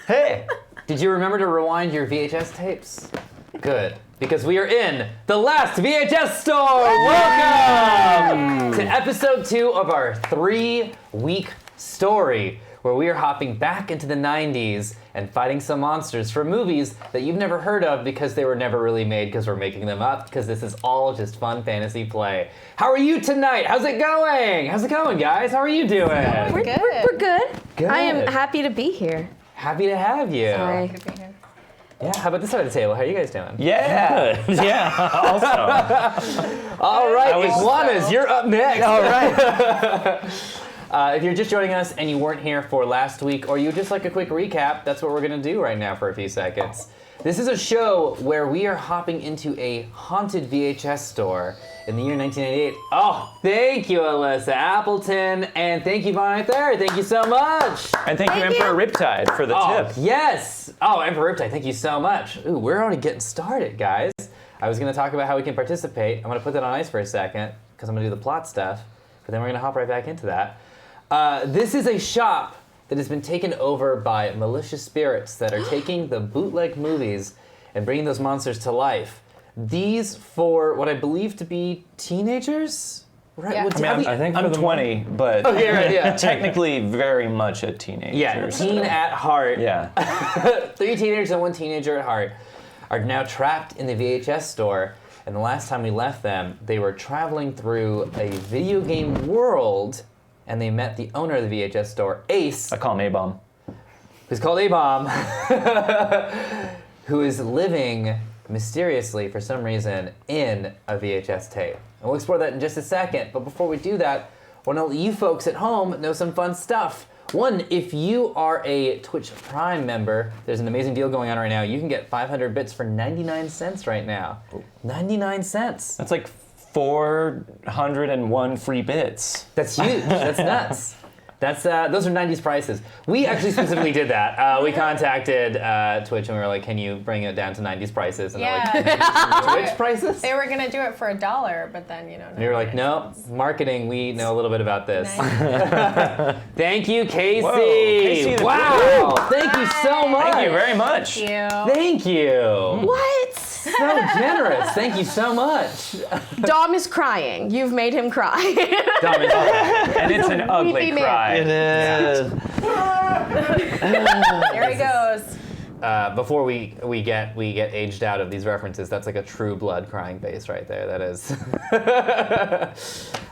Hey! Did you remember to rewind your VHS tapes? Good, because we are in the last VHS store! Welcome to episode 2 of our 3-week story, where we are hopping back into the 90s and fighting some monsters for movies that you've never heard of because they were never really made because we're making them up, because this is all just fun fantasy play. How are you tonight? How's it going? How's it going, guys? How are you doing? We're good. We're good. Good. I am happy to be here. Happy to have you. Sorry. Good to be here. Yeah, how about this side of the table? How are you guys doing? Yeah! Yeah, also. All right, Iguanas, you're up next. All right. If you're just joining us and you weren't here for last week, or you just like a quick recap, that's what we're going to do right now for a few seconds. This is a show where we are hopping into a haunted VHS store in the year 1998. Oh, thank you, Alyssa Appleton, and thank you, Vaughn right there. Thank you so much. And thank you, Emperor Riptide, for the tip. Yes. Oh, Emperor Riptide, thank you so much. Ooh, we're already getting started, guys. I was going to talk about how we can participate. I'm going to put that on ice for a second, because I'm going to do the plot stuff, but then we're going to hop right back into that. This is a shop that has been taken over by malicious spirits that are taking the bootleg movies and bringing those monsters to life. These for what I believe to be teenagers? Right? Yeah. I think I'm 20, but Okay, right, yeah. technically very much a teenager. Yeah, teen at heart. Yeah. 3 teenagers and 1 teenager at heart are now trapped in the VHS store. And the last time we left them, they were traveling through a video game world, and they met the owner of the VHS store, Ace. I call him A-Bomb. Who's called A-Bomb, who is living mysteriously, for some reason, in a VHS tape. And we'll explore that in just a second, but before we do that, I want to let you folks at home know some fun stuff. One, if you are a Twitch Prime member, there's an amazing deal going on right now. You can get 500 bits for 99 cents right now. 99 cents. That's like 401 free bits. That's huge. That's nuts. That's those are 90s prices. We actually specifically did that. We contacted Twitch and we were like, "Can you bring it down to 90s prices?" And they're like, "Twitch prices?" They were gonna do it for $1, but then And we were like, "No, marketing. We know a little bit about this." Nice. Thank you, Casey. Whoa, Casey the Wow. Thank you so much. Thank you very much. Thank you. Thank you. What? So generous. Thank you so much. Dom is crying. You've made him cry. Dom is And it's an ugly weepy man. cry. It is. There he goes. Before we get aged out of these references, that's like a true blood crying face right there. That is.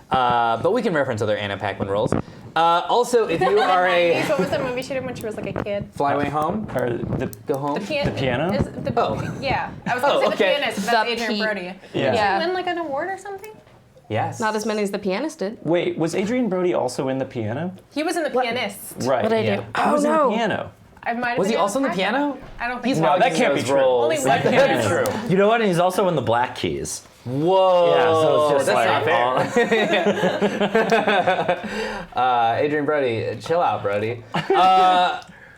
But we can reference other Anna Paquin roles. Also, if you are a What was that movie she did when she was like a kid? Fly Away Home, Or the Go Home. The piano? Yeah, I was gonna say okay. the pianist, but that's The Adrian P- Brody. Yeah. Did Yeah. she win like an award or something? Yes. Not as many as the pianist did. Wait, was Adrian Brody also in the piano? He was in the pianist. Right. What'd I Yeah. do? I Oh was in no. the piano. I might have Was been he also in the Paquin. piano? I don't think He's so. not. that can't be true. Only one That can't be piano. true. You know what? And he's also in the Black Keys. Whoa. Yeah, so it's just that's like not fair. Adrian Brody, chill out, Brody.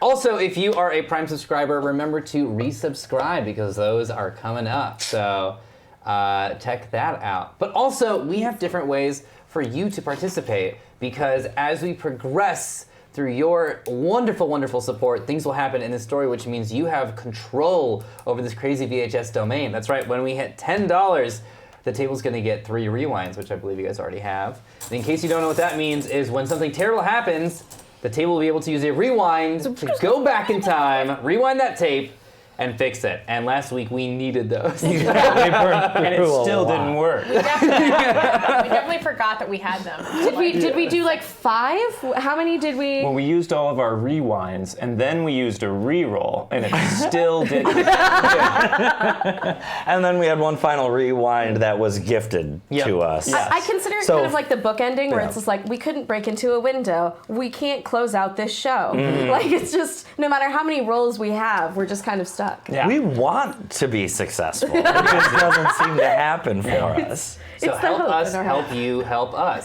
Also, if you are a Prime subscriber, remember to resubscribe because those are coming up. So check that out. But also, we have different ways for you to participate because as we progress through your wonderful, wonderful support, things will happen in this story, which means you have control over this crazy VHS domain. That's right, when we hit $10, the table's gonna get 3 rewinds, which I believe you guys already have. And in case you don't know what that means, is when something terrible happens, the table will be able to use a rewind to go back in time, rewind that tape, and fix it. And last week we needed those. And it still didn't work. We definitely forgot that we had them. Did we do like 5? How many did we? Well, we used all of our rewinds, and then we used a re-roll, and it still didn't. And then we had one final rewind that was gifted to us. Yeah. I consider it So- kind of like the book ending where Yeah. it's just like, we couldn't break into a window. We can't close out this show. Mm-hmm. Like, it's just, no matter how many rolls we have, we're just kind of stuck. Yeah. We want to be successful. It just doesn't seem to happen for us. So It's the help hope us in our help heart. you help us.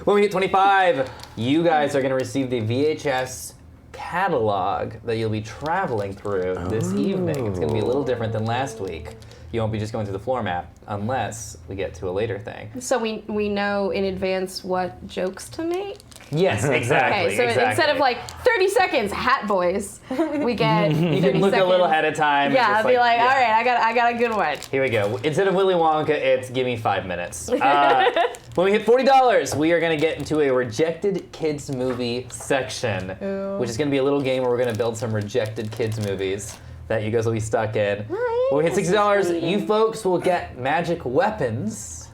When we hit 25, you guys are going to receive the VHS catalog that you'll be traveling through this evening. It's going to be a little different than last week. You won't be just going through the floor map unless we get to a later thing. So we know in advance what jokes to make? Yes, exactly. Okay, so exactly. instead of like 30 seconds, Hat Boys, we get you can look a little ahead of time. and Yeah, just I'll be like, yeah. all right, I got a good one. Here we go. Instead of Willy Wonka, it's give me 5 minutes. When we hit $40, we are going to get into a rejected kids movie section, which is going to be a little game where we're going to build some rejected kids movies that you guys will be stuck in. When we hit $60, you folks will get magic weapons,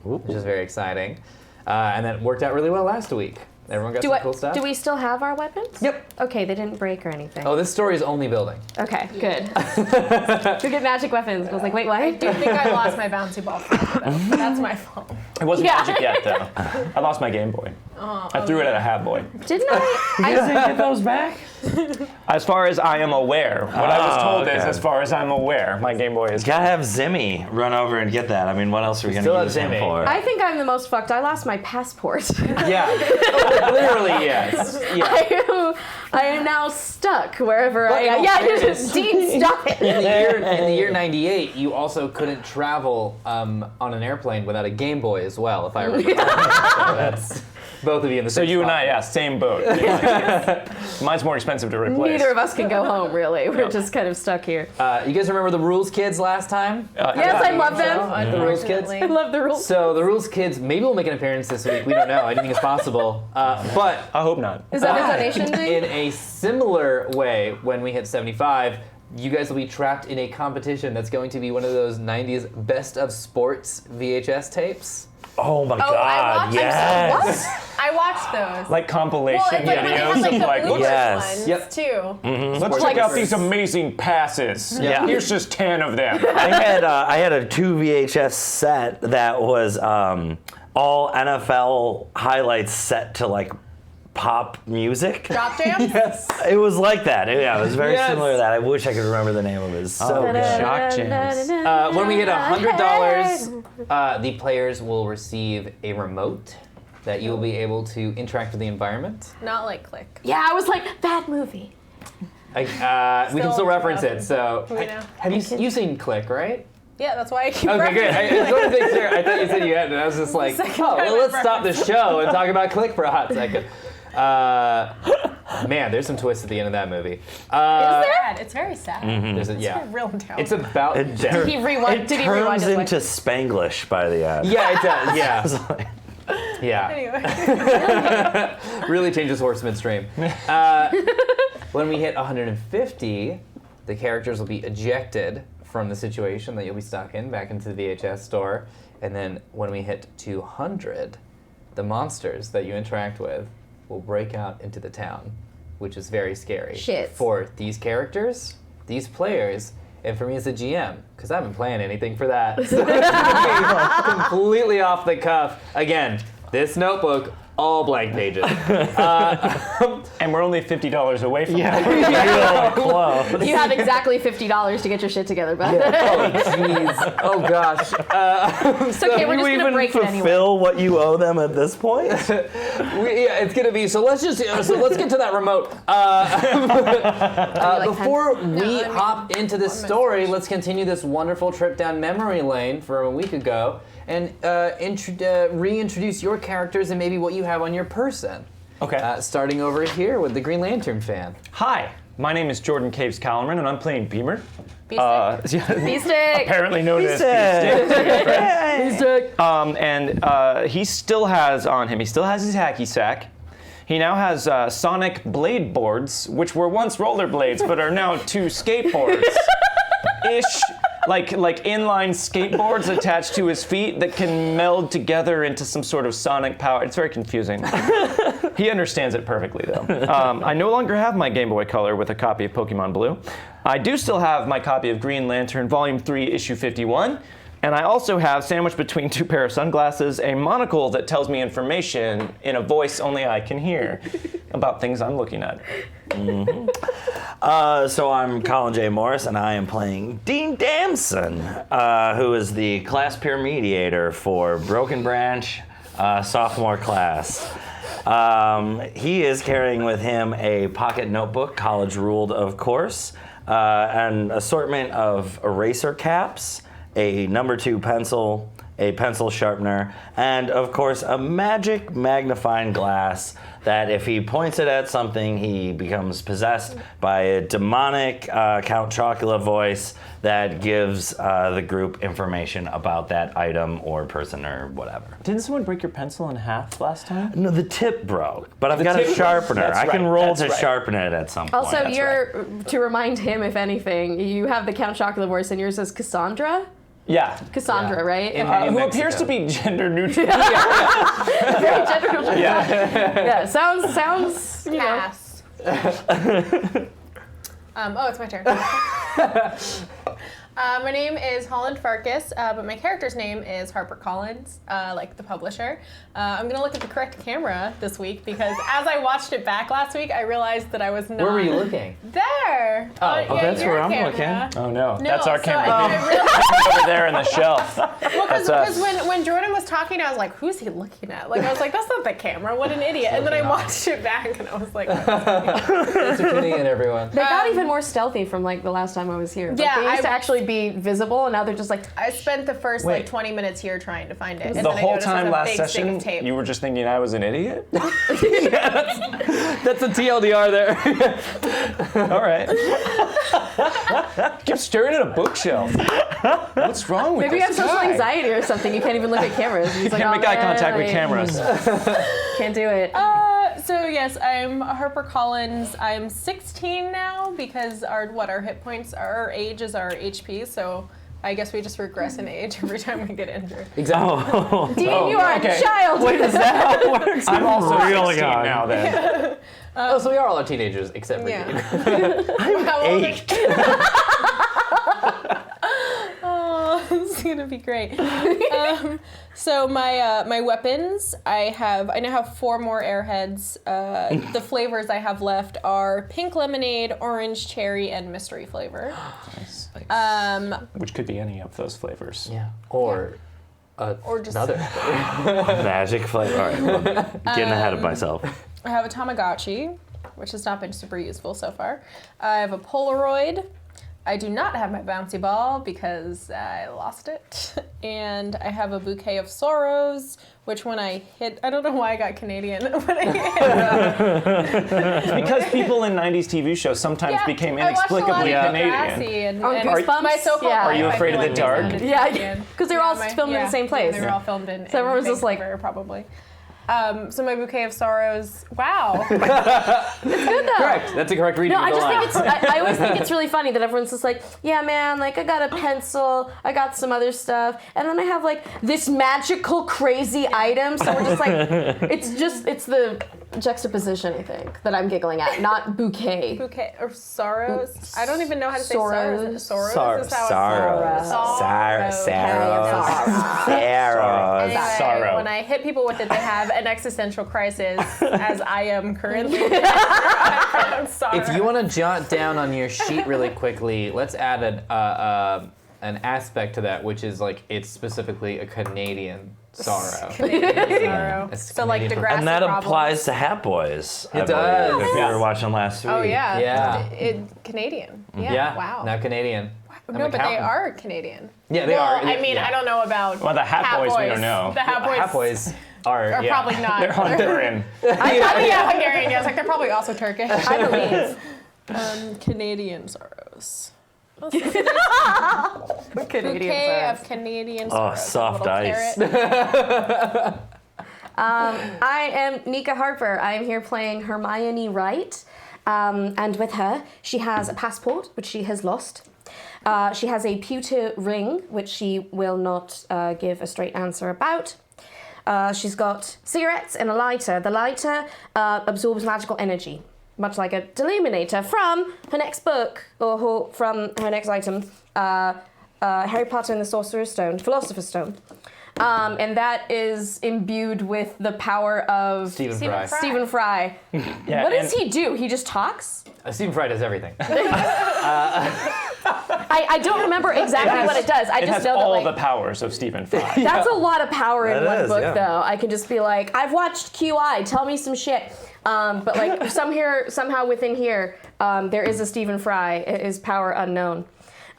which is very exciting. And that worked out really well last week. Everyone got some cool stuff? Do we still have our weapons? Yep. Okay, they didn't break or anything. Oh, this story is only building. Okay, good. We get magic weapons. I was like, wait, what? I do think I lost my bouncy ball forever, though. That's my fault. It wasn't Yeah. magic yet, though. I lost my Game Boy. I threw it at a Hat Boy. Didn't I? Get those back? As far as I am aware, what I was told is, okay. as far as I'm aware, my Game Boy is. Gotta have Zimmy run over and get that. I mean, what else are we Still gonna have use him Zimmy. for? I think I'm the most fucked. I lost my passport. Yeah. Literally, yes. Yeah. I am now stuck wherever But I in am. all Yeah, fairness- Dean, stop it. In the year 98, you also couldn't travel on an airplane without a Game Boy as well, if I remember. So that's both of you in the So same you and spot. I, yeah, same boat. Mine's more expensive to replace. Neither of us can go home, really. We're just kind of stuck here. You guys remember the Rules Kids last time? Yes, I love them. The Rules Kids? I love the rules. So the Rules Kids maybe will make an appearance this week. We don't know. I don't think it's possible. But I hope not. Is that a donation thing? in a similar way, when we hit 75, you guys will be trapped in a competition that's going to be one of those 90s best of sports VHS tapes. Oh my I God, watched yes. I watched those. Like compilation well, it's like when they had videos like of the like, bloopers Yes. ones Yep. too. let's Like check out these amazing passes. Yeah. Here's just 10 of them. I had a 2 VHS set that was all NFL highlights set to like pop music. Drop jams? Yes. It was like that. Yeah, it was very Yes. similar to that. I wish I could remember the name of it. It's so good. Shock jams. When we hit $100, the players will receive a remote that you will be able to interact with the environment. Not like Click. Yeah, I was like, bad movie. We can still reference it. So, We know. have you seen Click, right? Yeah, that's why I keep Okay, good. I just wanted to make sure. I thought you said you had, and I was just like, Second oh, time well, let's I've stop the show and talk about Click for a hot second. Man, there's some twists at the end of that movie. Sad. It's very sad. There's a, It's yeah. real down. It's about It Did he rewind? It Did he rewind turns his way? into Spanglish by the end. yeah, it does. Yeah, yeah. Anyway. Really changes horse midstream. When we hit 150, the characters will be ejected from the situation that you'll be stuck in back into the VHS store. And then when we hit 200, the monsters that you interact with will break out into the town, which is very scary. Shit. For these characters, these players, and for me as a GM, because I haven't planned anything for that. So it's gonna be completely off the cuff. Again, this notebook, all blank pages. And we're only $50 away from that. Real close. You have exactly $50 to get your shit together, but Oh, jeez. Oh, gosh. it's okay. We're Can just you gonna even break it anyway. fulfill what you owe them at this point? Yeah, it's gonna be. So let's get to that remote. Before we hop into this story, let's continue this wonderful trip down memory lane from a week ago and reintroduce your characters and maybe what you have on your person. Okay. Starting over here with the Green Lantern fan. Hi, my name is Jordan Caves-callarman, and I'm playing Beamer. Beefsteak. Beefsteak. Apparently known as Beefsteak. And he still has on him, he still has his hacky sack. He now has sonic blade boards, which were once rollerblades, but are now 2 skateboards. Ish. Like inline skateboards attached to his feet that can meld together into some sort of sonic power. It's very confusing. He understands it perfectly, though. I no longer have my Game Boy Color with a copy of Pokemon Blue. I do still have my copy of Green Lantern Volume 3, Issue 51. And I also have, sandwiched between 2 pair of sunglasses, a monocle that tells me information in a voice only I can hear about things I'm looking at. So I'm Colin J. Morris, and I am playing Dean Damson, who is the class peer mediator for Broken Branch sophomore class. He is carrying with him a pocket notebook, college ruled, of course, an assortment of eraser caps, a number 2 pencil, a pencil sharpener, and of course a magic magnifying glass that if he points it at something, he becomes possessed by a demonic Count Chocula voice that gives the group information about that item or person or whatever. Didn't someone break your pencil in half last time? No, the tip broke, but I've got a tip- sharpener. That's I can right, roll that's to right. sharpen it at some point. Also, That's to remind him, if anything, you have the Count Chocula voice, and yours is Cassandra. Yeah. Cassandra, Yeah. right? In- Okay. Who Mexico. appears to be gender neutral. Very gender neutral. Yeah. Yeah, sounds, you know. Pass. It's my turn. My name is Holland Farkas, but my character's name is Harper Collins, like the publisher. I'm going to look at the correct camera this week because as I watched it back last week, I realized that I was not. Where were you looking? There. Oh, yeah, that's your where I'm camera. looking. Oh no, No, that's our so camera. I realized, Over there in the shelf. because That's us. when Jordan was talking, I was like, who's he looking at? Like, I was like, that's not the camera. What an idiot. And then I watched it back and I was like, Thanks for tuning in, everyone. They got even more stealthy from like the last time I was here. Like, Yeah, they used to I- actually be visible, and now they're just like. I spent the first Wait. like 20 minutes here trying to find it. And The then I whole noticed time a last big stick of session, tape. you were just thinking I was an idiot? That's a TLDR there. All right. Keep staring at a bookshelf. What's wrong with Maybe you have this social guy? anxiety or something. You can't even look at cameras. He's like, Can't oh, make eye man, contact with like, cameras. Can't do it. So yes, I'm Harper Collins. I'm 16 now because our hit points, our age is our HP. So I guess we just regress in age every time we get injured. Exactly. Oh, Dean, you are okay. a child. wait, is that how it works? I'm also really 16 young. now then. Oh, so we are all our teenagers except for Dean. Yeah. How old are- Oh, this is gonna be great. So my weapons, I now have 4 more airheads. The flavors I have left are pink lemonade, orange cherry, and mystery flavor. Which could be any of those flavors. Yeah. Or just- another. Magic flavor. All right, well, getting ahead of myself. I have a Tamagotchi, which has not been super useful so far. I have a Polaroid. I do not have my bouncy ball because I lost it. And I have a bouquet of sorrows, which when I hit, I don't know why I got Canadian. When I hit, Because people in 90s TV shows sometimes became I watched a lot inexplicably of Canadian. Degrassi and Oh, Goosebumps? my so-called Yeah. Are you life, I afraid feel of the like dark? sounded Yeah, Canadian. because they were all filmed in the same place. They were all filmed in So everyone was just like- Vancouver, probably. So my bouquet of sorrows. Wow. Good though. Correct. That's a correct reading No, of I the just line. think it's. I always think it's really funny that everyone's just like, yeah, man, like I got a pencil, I got some other stuff, and then I have like this magical, crazy item. So we're just like, it's the juxtaposition, I think, that I'm giggling at, not bouquet. Bouquet of sorrows. I don't even know how to say Sorrows. sorrows. Sorrows is how Sorrows. Anyway, Sorrow. when I hit people with it, they have an existential crisis, as I am currently. I'm sorry. If you want to jot down on your sheet really quickly, let's add an aspect to that, which is like it's specifically a Canadian sorrow. sorrow. It's So like Canadian Degrassi And that problems. applies to Hat Boys. I It does. believe, If you Yes. were watching last week. Oh yeah. Yeah. Canadian. Yeah. Yeah. Wow. Now Canadian. I'm No, but they accountant. are Canadian. Yeah, they Well, are. I mean, Yeah. I don't know about. Well, the Hat Boys, we don't know. The Hat Boys, Hat Boys are are yeah. probably not. They're Honduran. Yeah, Hungarian. Yeah, it's like they're probably also Turkish. I believe. Canadian sorrows. Canadian Bouquet sorrows. of Canadian Oh, sorrows. soft A little ice. carrot. I am Nika Harper. I am here playing Hermione Wright. And with her, she has a passport, which she has lost. She has a pewter ring, which she will not give a straight answer about. She's got cigarettes and a lighter. The lighter absorbs magical energy, much like a deluminator from her next book, or from her next item, Harry Potter and the Sorcerer's Stone, Philosopher's Stone. And that is imbued with the power of Stephen Stephen Fry. Fry. Stephen Fry. Yeah, What does and- he do? He just talks? Stephen Fry does everything. I don't remember exactly what it does. I It just has know that all like the powers of Stephen Fry. that's a lot of power in That one is, book, yeah. though. I can just be like, I've watched QI. Tell me some shit. But like somehow within here, there is a Stephen Fry. It is power unknown.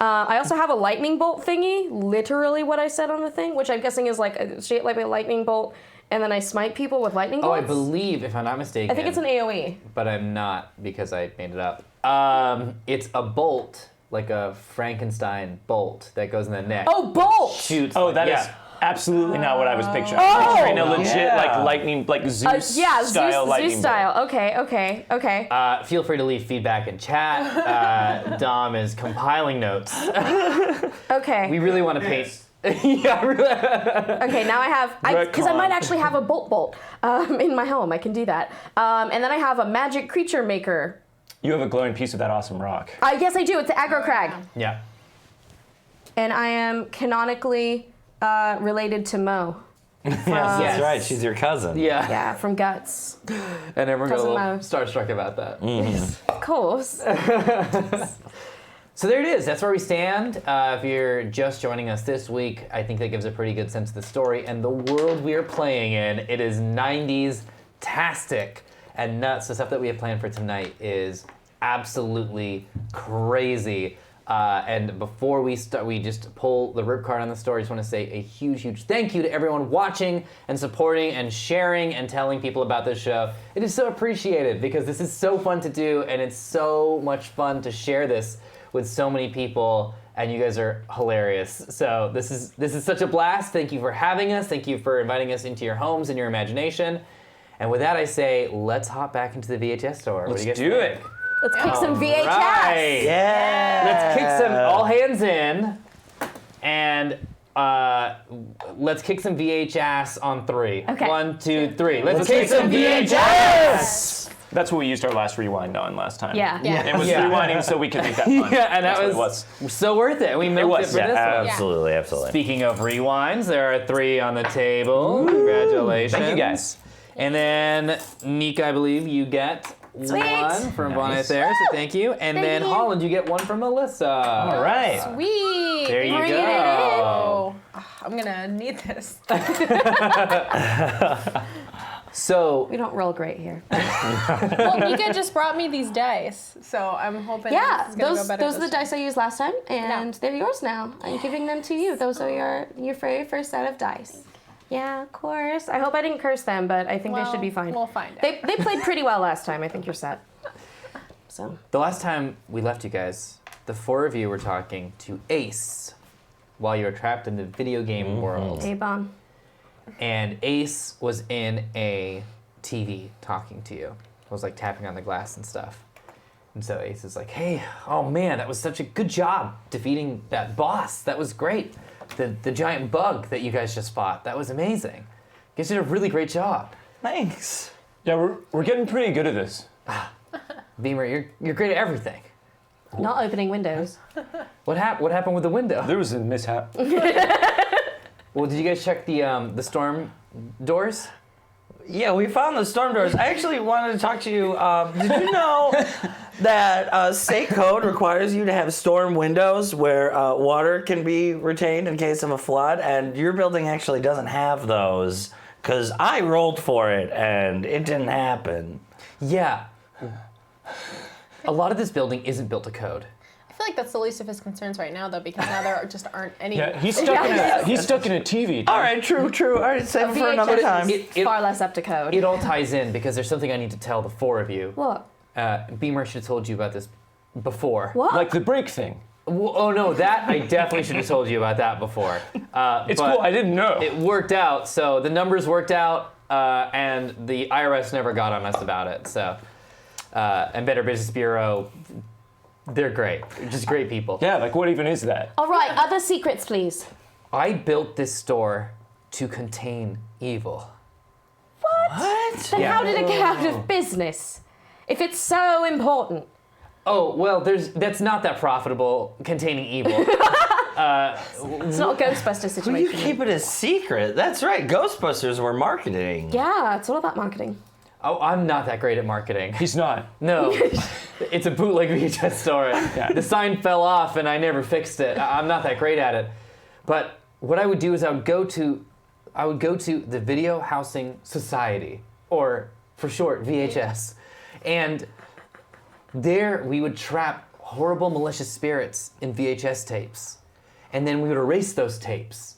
I also have a lightning bolt thingy, literally what I said on the thing, which I'm guessing is like shaped like a lightning bolt, and then I smite people with lightning Oh, bolts. I believe, if I'm not mistaken. I think it's an AoE. But I'm not because I made it up. It's a bolt, like a Frankenstein bolt that goes in the neck. Oh, bolt! Shoots. Oh, like- that is yeah. absolutely not what I was picturing. Oh! I was picturing a legit Yeah. like lightning, like Zeus Yeah, style lightning Zeus bolt. style. Okay. Feel free to leave feedback in chat. Dom is compiling notes. Okay. We really want to paint. Yeah, really. Okay, now I have, because I Retcon. might actually have a bolt in my home. I can do that. And then I have a magic creature maker. You have a glowing piece of that awesome rock. Yes, I do. It's the aggro crag. Yeah. And I am canonically related to Mo. Yes, Yes. that's right. She's your cousin. Yeah. Yeah, from Guts. And everyone got a Cousin little Mo. starstruck about that. Of course. So there it is. That's where we stand. If you're just joining us this week, I think that gives a pretty good sense of the story and the world we are playing in. It is 90s-tastic and nuts. The stuff that we have planned for tonight is absolutely crazy. And before we start, we just pull the rip card on the story. I just want to say a huge, huge thank you to everyone watching and supporting and sharing and telling people about this show. It is so appreciated because this is so fun to do and it's so much fun to share this with so many people, and you guys are hilarious. So this is such a blast. Thank you for having us. Thank you for inviting us into your homes and your imagination. And with that, I say, let's hop back into the VHS store. Let's what do you guys do think? it. Let's kick some VHS. Right. Yeah. Let's kick some all hands in, and let's kick some VHS on 3. Okay. 1, 2, 3. Let's kick some VHS. That's what we used our last rewind on last time. Yeah. It was Yeah. rewinding so we could make that fun. Yeah, and That's that what was, it was. so worth it. We milked it, was, for yeah, this one. Absolutely, absolutely. Speaking of rewinds, there are 3 on the table. Congratulations. Thank you guys. And then, Nika, I believe you get Sweet. 1 from Bonnet Nice. there, so thank you. And Thank then, you. Holland, you get 1 from Melissa. All right. Sweet. There you Bring it go. Oh, I'm gonna need this. So, We don't roll great here. Well, Nika just brought me these dice, so I'm hoping Yeah, this is gonna those go better. are the this time. dice I used last time, and Yeah. they're yours now. I'm giving them to you. Those are your very first set of dice. Yeah, of course. I hope I didn't curse them, but I think they should be fine. We'll find out. They played pretty well last time. I think you're set. So the last time we left you guys, the 4 of you were talking to Ace while you were trapped in the video game world. A-bomb. And Ace was in a TV talking to you. Was like tapping on the glass and stuff. And so Ace is like, hey, oh man, that was such a good job defeating that boss. That was great. The giant bug that you guys just fought, that was amazing. You guys did a really great job. Thanks. Yeah, we're getting pretty good at this. Beamer, you're great at everything. Not opening windows. What happened with the window? There was a mishap. Well, did you guys check the storm doors? Yeah, we found the storm doors. I actually wanted to talk to you. Did you know that state code requires you to have storm windows where water can be retained in case of a flood? And your building actually doesn't have those because I rolled for it and it didn't happen. Yeah. A lot of this building isn't built to code. I feel like that's the least of his concerns right now, though, because now there just aren't any. Yeah, he's stuck in a TV. All right, true. All right, save it for another VHS time. is far less up to code. It all ties in because there's something I need to tell the 4 of you. What? Beamer should have told you about this before. What? Like the break thing. Oh no, that I definitely should have told you about that before. It's but cool. I didn't know. It worked out. So the numbers worked out, and the IRS never got on us about it. So, and Better Business Bureau, they're great. They're just great people. Yeah, like what even is that? All right, other secrets, please. I built this store to contain evil. What? Then Yeah. how did it get out of business? If it's so important. Oh well, that's not that profitable. Containing evil. It's not a Ghostbuster Will you situation. keep it a secret? That's right. Ghostbusters were marketing. Yeah, it's all about marketing. Oh, I'm not that great at marketing. He's not. No, it's a bootleg VHS store. The sign fell off and I never fixed it. I'm not that great at it. But what I would do is I would go to the Video Housing Society, or for short, VHS. And there we would trap horrible, malicious spirits in VHS tapes. And then we would erase those tapes.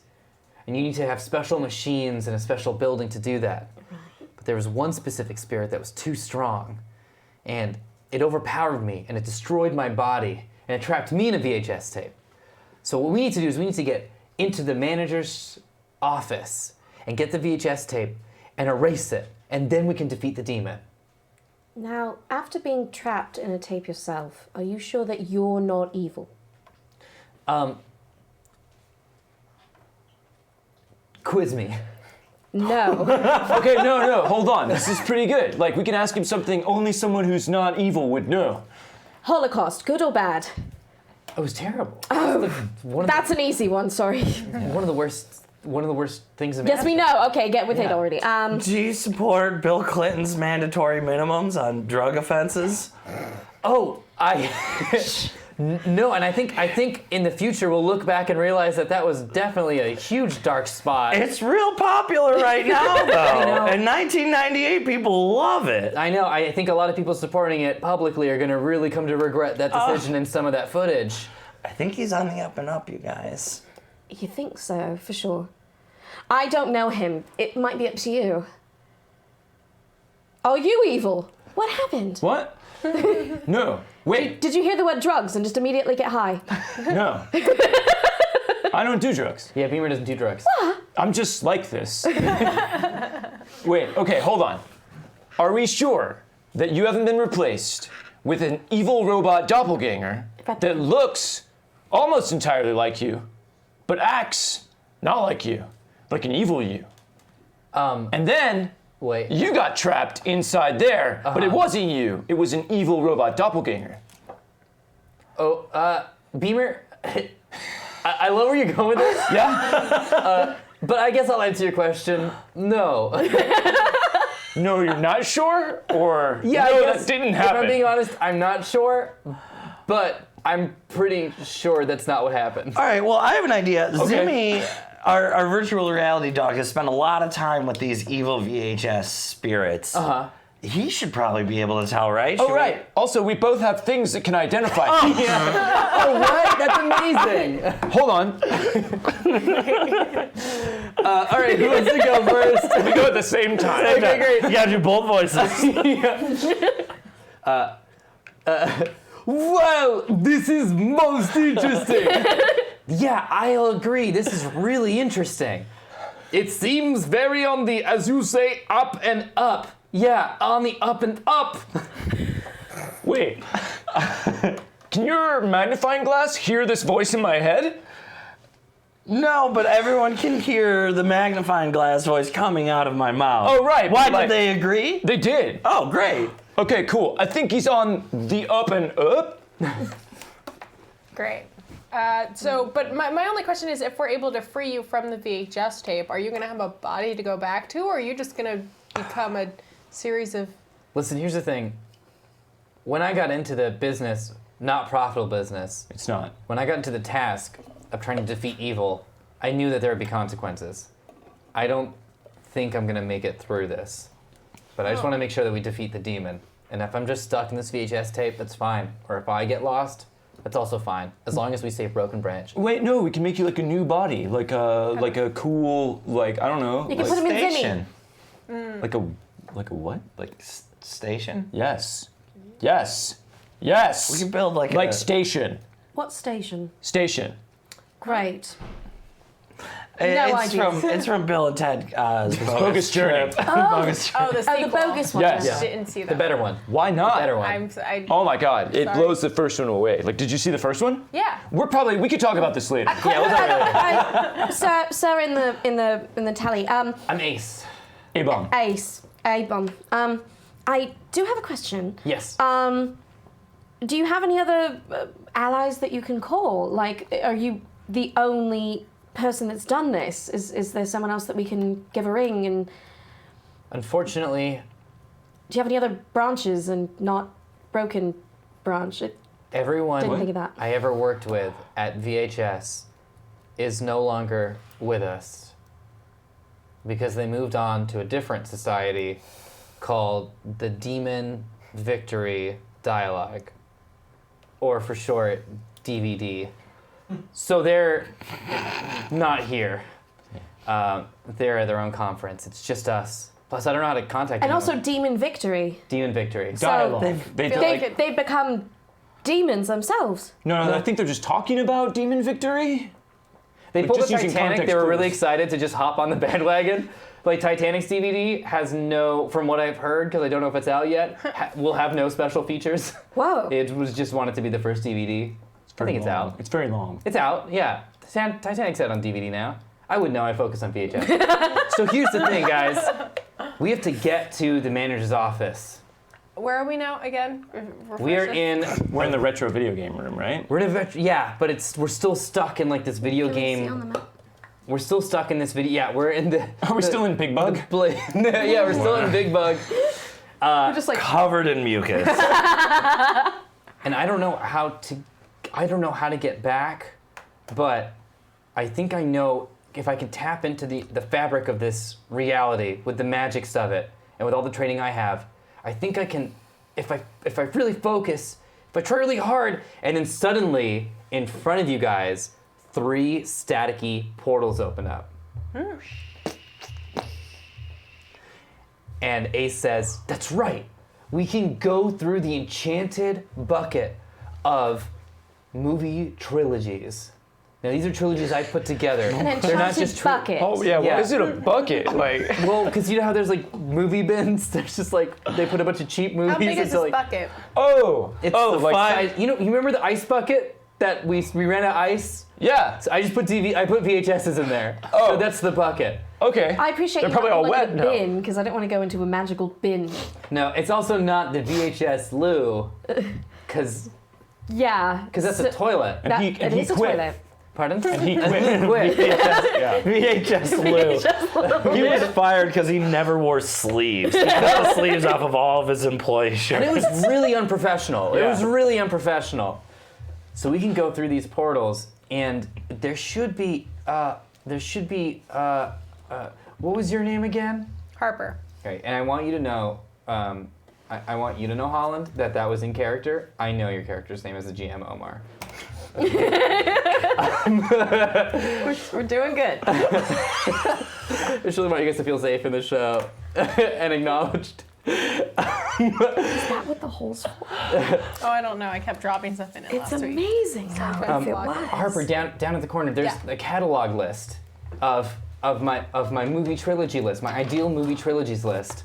And you need to have special machines and a special building to do that. But there was one specific spirit that was too strong. And it overpowered me, and it destroyed my body, and it trapped me in a VHS tape. So what we need to do is we need to get into the manager's office and get the VHS tape and erase it, and then we can defeat the demon. Now, after being trapped in a tape yourself, are you sure that you're not evil? Quiz me. No. Okay, no, hold on. This is pretty good. Like, we can ask him something only someone who's not evil would know. Holocaust, good or bad? It was terrible. That's an easy one, sorry. One of the worst things in Yes, we know. Okay, get with it Yeah. already. Do you support Bill Clinton's mandatory minimums on drug offenses? Oh, no, and I think in the future we'll look back and realize that was definitely a huge dark spot. It's real popular right now, though. know. In 1998, people love it. I know. I think a lot of people supporting it publicly are going to really come to regret that decision and some of that footage. I think he's on the up and up, you guys. You think so, for sure. I don't know him. It might be up to you. Are you evil? What happened? What? No. Wait, Did you hear the word drugs and just immediately get high? no. I don't do drugs. Yeah, Beamer doesn't do drugs. I'm just like this. Wait, okay, hold on. Are we sure that you haven't been replaced with an evil robot doppelganger that looks almost entirely like you, but acts not like you, like an evil you? And then Wait. you got trapped inside there, but it wasn't you. It was an evil robot doppelganger. Oh, Beamer, I love where you're going with this, Yeah? but I guess I'll answer your question. No. No, you're not sure? Or Yeah, no, I guess, that didn't if happen? I'm being honest, I'm not sure, but I'm pretty sure that's not what happened. All right, well, I have an idea. Zimmy, our virtual reality dog, has spent a lot of time with these evil VHS spirits. Uh-huh. He should probably be able to tell, right? Oh, Should we- right. Also, we both have things that can identify. Oh, what? That's amazing. Hold on. All right, who wants to go first? We go at the same time. Okay, great. You gotta do both voices. Wow, this is most interesting. Yeah, I'll agree. This is really interesting. It seems very on the, as you say, up and up. Yeah, on the up and up. Wait. Can your magnifying glass hear this voice in my head? No, but everyone can hear the magnifying glass voice coming out of my mouth. Oh, right. Why Like- did they agree? They did. Oh, great. Okay, cool. I think he's on the up and up. Great. But my only question is, if we're able to free you from the VHS tape, are you going to have a body to go back to, or are you just going to become a series of... Listen, here's the thing. When I got into the business, not profitable business, It's not. when I got into the task of trying to defeat evil, I knew that there would be consequences. I don't think I'm going to make it through this. But I just want to make sure that we defeat the demon. And if I'm just stuck in this VHS tape, that's fine. Or if I get lost, that's also fine. As long as we save Broken Branch. Wait, no, we can make you like a new body. Like a cool, like, I don't know. You can like, put him in Zimmy. Station. like a what? Like station? Yes. Yes. Yes. We can build like like a... station. What station? Station. Great. It's from Bill and Ted Bogus Journey. Bogus Oh, the sequel. The bogus one. Yes. I didn't see that. The better one. Why not? Better one. Oh my God! It Sorry. blows the first one away. Like, did you see the first one? Yeah. We could talk about this later. Yeah, we'll talk later. Sir, in the tally. I'm Ace. A-bomb. Ace. A-bomb. I do have a question. Yes. Do you have any other allies that you can call? Like, are you the only person that's done this? Is there someone else that we can give a ring? And Unfortunately, do you have any other branches and not Broken Branch? everyone Didn't think of that. I ever worked with at VHS is no longer with us because they moved on to a different society called the Demon Victory Dialogue, or for short, DVD. So they're not here. They're at their own conference. It's just us. Plus, I don't know how to contact And anyone. also Demon Victory. Demon Victory. Dialogue. They've become demons themselves. No, I think they're just talking about Demon Victory. They But pulled just the using Titanic. context They were really clues. excited to just hop on the bandwagon. Like Titanic's DVD has no, from what I've heard, because I don't know if it's out yet, will have no special features. Whoa. It was just wanted to be the first DVD. I think it's out. It's very long. It's out, yeah. Titanic's out on DVD now. I would know. I focus on VHS. So here's the thing, guys. We have to get to the manager's office. Where are we now again? We are in. We're in the retro video game room, right? We're in a yeah, but we're still stuck in like this video Can we see on game. the map? We're still stuck in this video. Yeah, we're in the. Are we still in Big Bug? Yeah, we're still in Big Bug. We're just like Covered in mucus. And I don't know how to get back, but I think I know if I can tap into the fabric of this reality with the magics of it and with all the training I have, I think I can, if I really focus, if I try really hard, and then suddenly in front of you guys, 3 staticky portals open up. And Ace says, "That's right. We can go through the enchanted bucket of movie trilogies." Now these are trilogies I put together. an They're not enchanted just bucket. Oh yeah, Yeah. why is it a bucket? Like, Well, because you know how there's like movie bins. There's just like they put a bunch of cheap movies. How big is into, this like, bucket? It's oh, the like size. You remember the ice bucket that we ran out of ice? yeah. So I just put I put VHSs in there. Oh. So that's the bucket. Okay. I appreciate They're you probably not all like wet a now. bin because I don't want to go into a magical bin. No, it's also not the VHS loo, because Yeah. that's a toilet. And he It is a quit. toilet. Pardon? He quit. Quit. VHS Lou. He was fired because he never wore sleeves. He cut the sleeves off of all of his employee And shirts. it was really unprofessional. It Yeah. was really unprofessional. So we can go through these portals, and there should be, what was your name again? Harper. Okay, and I want you to know, I want you to know, Holland, that was in character. I know your character's name is the GM Omar. We're doing good. It's really want you guys to feel safe in the show and acknowledged. Is that what the hole's for? Oh, I don't know. I kept dropping stuff in it It's last week. amazing though, if it was. Harper, down at the corner, there's Yeah. a catalog list of my movie trilogy list, my ideal movie trilogies list.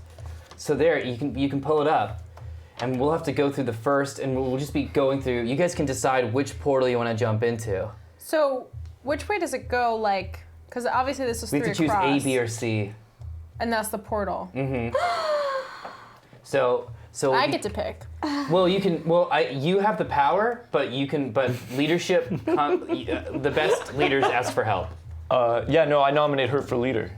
So there, you can pull it up, and we'll have to go through the first, and we'll just be going through. You guys can decide which portal you want to jump into. So, which way does it go? Like, because obviously this is We 3 have to choose across, A, B, or C. and that's the portal. So I get to pick. well, you can. Well, you have the power, but you can. But leadership, the best leaders ask for help. Yeah, no, I nominate her for leader.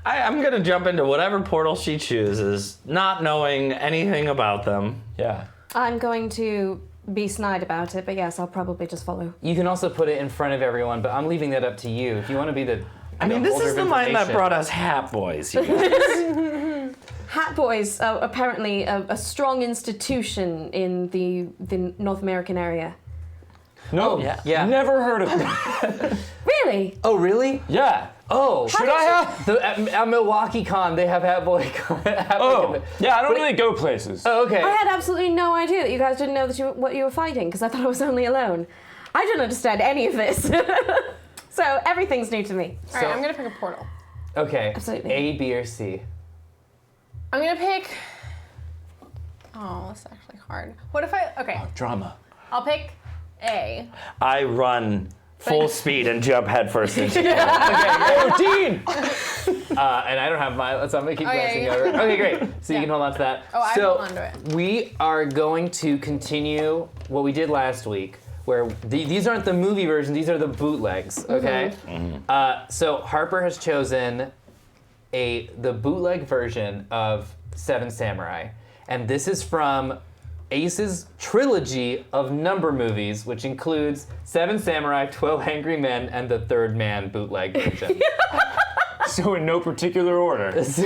I'm going to jump into whatever portal she chooses, not knowing anything about them. Yeah. I'm going to be snide about it, but yes, I'll probably just follow. You can also put it in front of everyone, but I'm leaving that up to you. If you want to be the. I mean, this holder is of the mind that information. brought us Hat Boys. You guys. Hat Boys are apparently a strong institution in the North American area. No. Yeah. Never heard of it. Really? Oh, really? Yeah. Oh, Should I have? At Milwaukee Con, they have Hat Boy Con. Oh. Yeah, I don't really go places. Oh, okay. I had absolutely no idea that you guys didn't know that what you were fighting because I thought I was only alone. I don't understand any of this. So everything's new to me. All right, I'm gonna pick a portal. Okay. Absolutely. A, B, or C. I'm gonna pick. Oh, that's actually hard. What if I? Okay, Drama. I'll pick A. I run full speed and jump headfirst into it. Oh, Dean! And I don't have mine, so I'm gonna keep Okay. glancing over. Okay, great. So you Yeah. can hold on to that. Oh, I so hold on to it. We are going to continue what we did last week, where these aren't the movie version; these are the bootlegs. Okay. So Harper has chosen the bootleg version of Seven Samurai, and this is from Ace's trilogy of number movies, which includes Seven Samurai, 12 Angry Men, and The Third Man bootleg version. So in no particular order. It's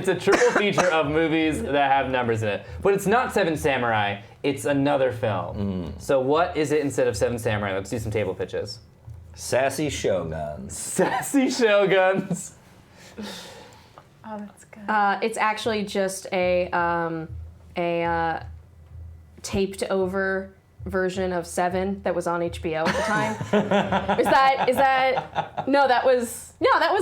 a triple feature of movies that have numbers in it. But it's not Seven Samurai, it's another film. So what is it instead of Seven Samurai? Let's do some table pitches. Sassy Shoguns. Sassy Shoguns. Oh, that's good. It's actually just a taped over version of Seven that was on HBO at the time. is that no, that was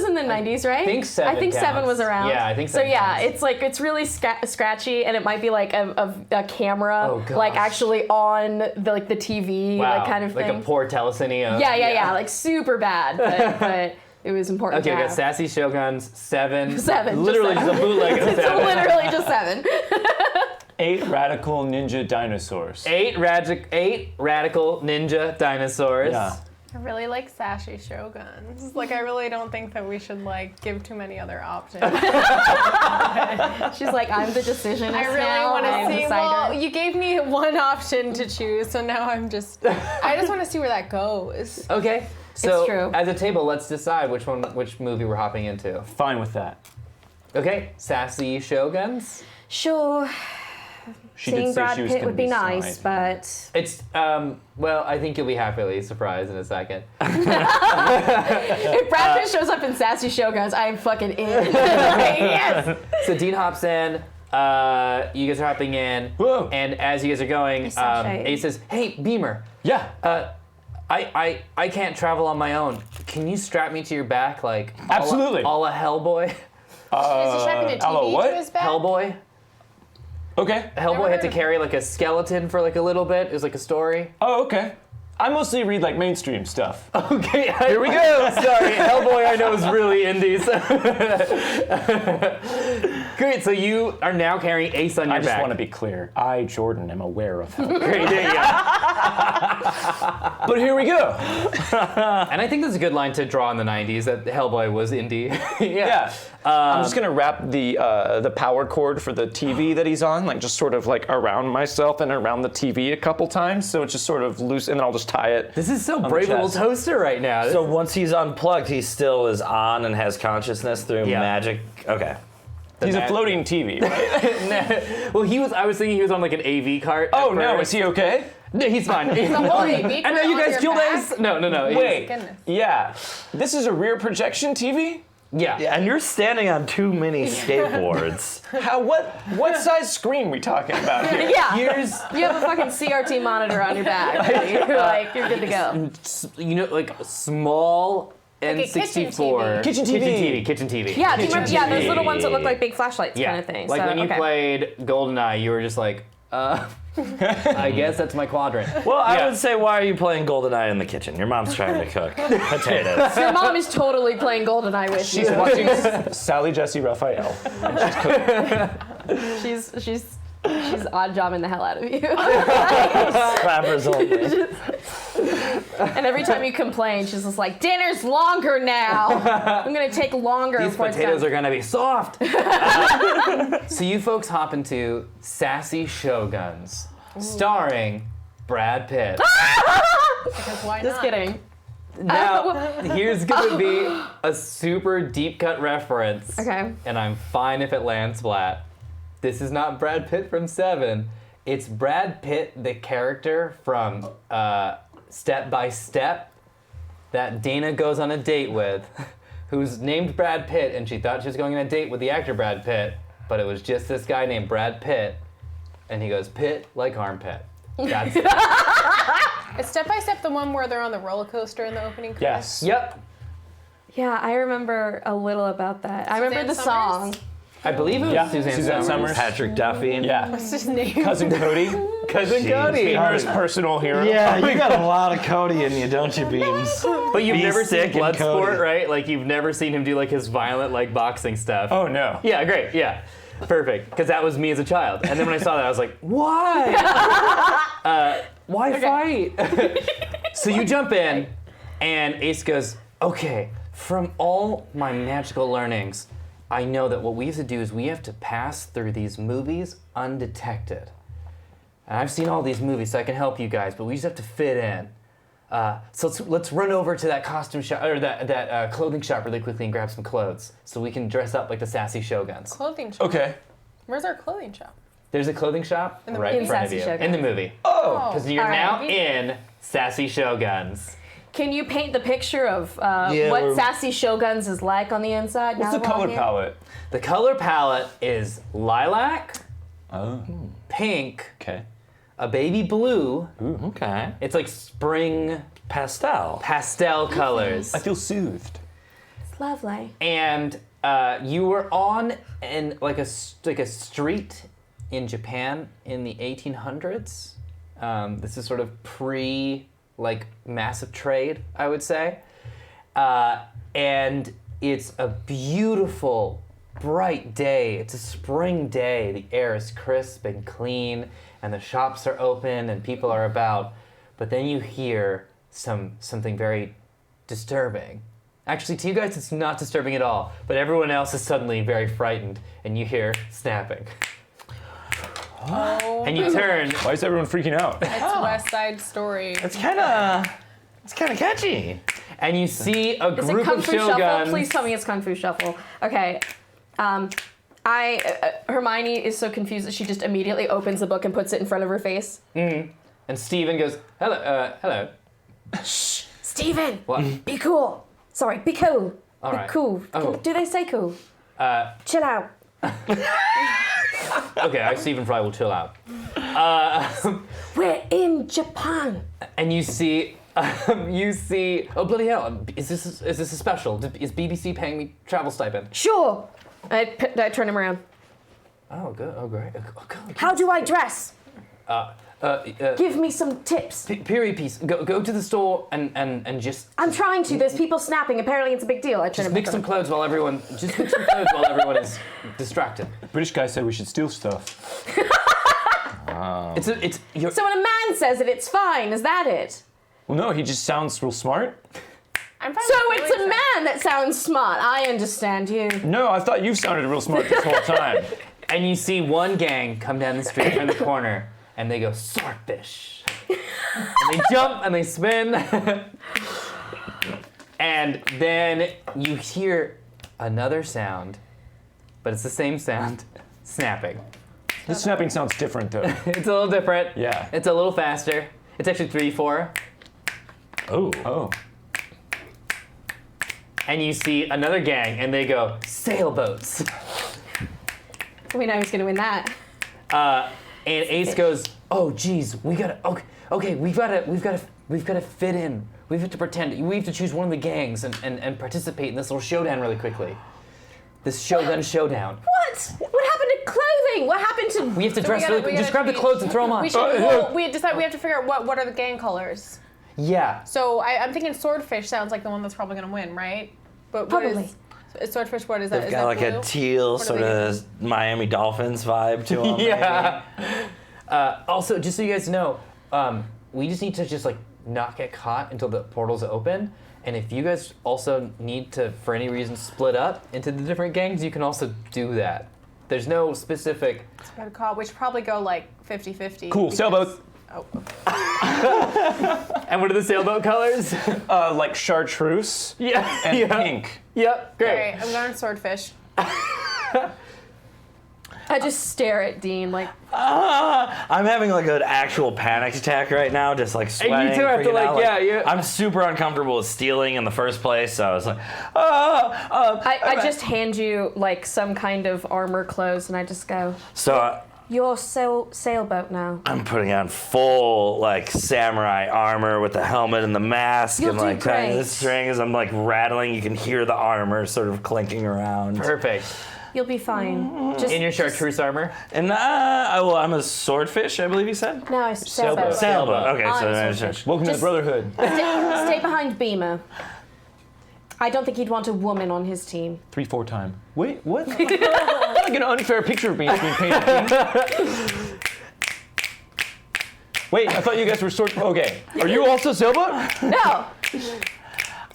in the 90s, right? think Seven I think Seven counts. was around. Yeah, I think so. Seven Yeah, counts. it's really scratchy, and it might be like a camera, Oh, gosh. like actually on the TV, Wow. like kind of thing. Like a poor telecine. yeah, like super bad, but it was important. Okay, to we got have. Sassy Shoguns, Seven. Seven, Literally just just a bootleg of It's Seven. literally just Seven. 8 radical ninja dinosaurs. Eight radical ninja dinosaurs. Yeah. I really like Sassy Shoguns. Like, I really don't think that we should, like, give too many other options. She's like, I'm the decisionist I really now. want I'm to see. the Well, decider. you gave me one option to choose, so now I just want to see where that goes. Okay. So true. as a table, let's decide which movie we're hopping into. Fine with that. Okay, Sassy Shoguns. Sure. She Seeing did say Brad she was Pitt gonna would be nice, snide. but It's well, I think you'll be happily surprised in a second. if Brad Pitt shows up in Sassy Shoguns, I'm fucking in. Like, yes. So Dean hops in. You guys are hopping in. Whoa. And as you guys are going, sashay. Ace says, "Hey, Beamer. Yeah. I can't travel on my own. Can you strap me to your back like Absolutely. a la Hellboy? Is he strapping a hello, TV what? to his back? Hellboy? Okay. Hellboy had to heard of carry like a skeleton for like a little bit. It was like a story. Oh, okay. I mostly read like mainstream stuff. Okay, here we go. Sorry, Hellboy I know is really indies. Great, so you are now carrying Ace on your I just back. want to be clear. I, Jordan, am aware of him. Great, there you go. But here we go. And I think that's a good line to draw in the 90s, that Hellboy was indie. Yeah. I'm just gonna wrap the power cord for the TV that he's on, like just sort of like around myself and around the TV a couple times, so it's just sort of loose, and then I'll just tie it. This is so the brave little chest. toaster right now. So once he's unplugged, he still is on and has consciousness through Yeah. magic. Okay. He's a floating TV, right? Well, I was thinking he was on like an AV cart. Oh at no, first. is he okay? No, he's fine. The whole AV I know cart you on guys your killed back? Ace. No. Wait. Goodness. Yeah. This is a rear projection TV? Yeah. Yeah, and you're standing on too many skateboards. What size screen we talking about here? Yeah. Here's, You have a fucking CRT monitor on your back. You're good to go. you know, like small Like a kitchen N64. TV. Kitchen TV. Kitchen TV. Yeah, do you Kitchen remember? Yeah, those TV. little ones that look like big flashlights, Yeah. kind of thing. Like so, when you okay. played GoldenEye, you were just like, I guess that's my quadrant. Well, I Yeah. would say, why are you playing GoldenEye in the kitchen? Your mom's trying to cook potatoes. Your mom is totally playing GoldenEye with She's you. watching Sally Jesse Raphael. She's odd jobbing the hell out of you. Clappers only. And every time you complain, she's just like, dinner's longer now. I'm gonna take longer These before it's potatoes done. are gonna be soft. So you folks hop into Sassy Shoguns, starring Brad Pitt. Because why Just not? kidding. Now, here's gonna be a super deep cut reference. Okay. And I'm fine if it lands flat. This is not Brad Pitt from Seven. It's Brad Pitt, the character from Step by Step, that Dana goes on a date with, who's named Brad Pitt, and she thought she was going on a date with the actor Brad Pitt, but it was just this guy named Brad Pitt, and he goes, Pitt like armpit. That's it. Is Step by Step the one where they're on the roller coaster in the opening credits? Yes. Yep. Yeah, I remember a little about that. I remember the Suzanne song. I believe it was Yeah, Suzanne, Suzanne Summers. Patrick Duffy. Yeah. What's his name? Cousin Cody. Cousin Cody. Beamer's personal hero. Yeah, you got a lot of Cody in you, don't you, Beams? But you've never seen Beefstick and Bloodsport, Cody. right? Like you've never seen him do like his violent like boxing stuff. Oh no. Yeah, great. Yeah. Perfect. Because that was me as a child. And then when I saw that, I was like, why? Why fight? So you jump in, and Ace goes, okay, from all my magical learnings, I know that what we have to do is we have to pass through these movies undetected. And I've seen all these movies, so I can help you guys, but we just have to fit in. So let's run over to that costume shop or that clothing shop really quickly and grab some clothes so we can dress up like the sassy Shoguns. Clothing shop. Okay. Where's our clothing shop? There's a clothing shop In the right movie? in front of Sassy you Shoguns. in the movie. Oh. Because you're All now right. in Sassy Shoguns. Can you paint the picture of Yeah, what we're- Sassy Shoguns is like on the inside? What's the color palette? The color palette is lilac, Oh. pink, Okay. a baby blue. Okay. It's like spring Pastel. pastel colors. I feel soothed. It's lovely. And you were on like a street in Japan in the 1800s. This is sort of pre massive trade, I would say. And it's a beautiful, bright day. It's a spring day. The air is crisp and clean, and the shops are open and people are about. But then you hear something very disturbing. Actually, to you guys, it's not disturbing at all, but everyone else is suddenly very frightened, and you hear snapping. Oh. And you turn, Why is everyone freaking out? It's West Side Story. It's kind of catchy. and you see a Is it group Kung of Fu Shuffle? Shoguns. Please tell me it's Kung Fu Shuffle. Okay. Hermione is so confused that she just immediately opens the book and puts it in front of her face. And Steven goes, hello. Steven, What? be cool. Sorry, be cool. All be right. cool. Oh. Do they say cool? Chill out. Okay, Steven Fry will chill out. We're in Japan. And you see, oh bloody hell, is this a special? Is BBC paying me travel stipend? Sure. I turn him around. Oh, good, oh great. Oh, God. How do I dress? Give Give me some tips. period piece. Go to the store and just I'm trying to. There's people snapping. Apparently, it's a big deal. I turn him mix back some on. clothes while everyone is distracted. British guy said we should steal stuff. You're, So when a man says it, it's fine. Is that it? Well, no, he just sounds real smart. I'm fine So with it's a feeling man that sounds smart. I understand you. No, I thought you sounded real smart this whole time. and you see one gang come down the street, turn the corner, and they go swordfish. And they jump and they spin. And then you hear another sound, but it's the same sound, snapping. This snapping sounds different, though. It's a little different. Yeah. It's a little faster. It's actually 3-4. Oh. Oh. And you see another gang, and they go sailboats. We know who's gonna win that. And Ace goes, "Oh, geez, we gotta. Okay, we've gotta fit in. We have to pretend. We have to choose one of the gangs and participate in this little showdown really quickly. This Shogun showdown. What? What happened to clothing? What happened to? We have to So dress. we gotta Just grab the change. clothes and throw them on. We should. Well, we decide we have to figure out what are the gang colors. Yeah. So I'm thinking swordfish sounds like the one that's probably gonna win, right? But what Probably. is swordfish? What is that? They've Is got that like blue? a teal What are sort they of Miami Dolphins vibe to them. Yeah. Also, just so you guys know, we just need to just not get caught until the portal's open. And if you guys also need to, for any reason, split up into the different gangs, you can also do that. There's no specific. What to call? We should probably go like 50-50. Cool, because- sailboat. Oh, And what are the sailboat colors? Like chartreuse Yeah. and yeah. pink. Yep. Great. okay. I'm going swordfish. I just stare at Dean like. I'm having like an actual panic attack right now, just like sweating. two have to, freaking like, out. yeah, you- I'm super uncomfortable with stealing in the first place, so I was like, I just hand you like some kind of armor clothes, and I just go. So You're sailboat now. I'm putting on full like samurai armor with the helmet and the mask You'll and do like tying the great. strings. I'm like rattling. You can hear the armor sort of clinking around. Perfect. You'll be fine. Just In your chartreuse armor. And I'm a swordfish, I believe you said. No, sailboat. Sailboat. Okay, I'm so a there's swordfish. Welcome to the Just- Brotherhood. Stay behind Beamer. I don't think he'd want a woman on his team. 3-4 time. Wait, what? That's like an unfair picture of me being painted. Wait, I thought you guys were Okay. Are you also sailboat? No.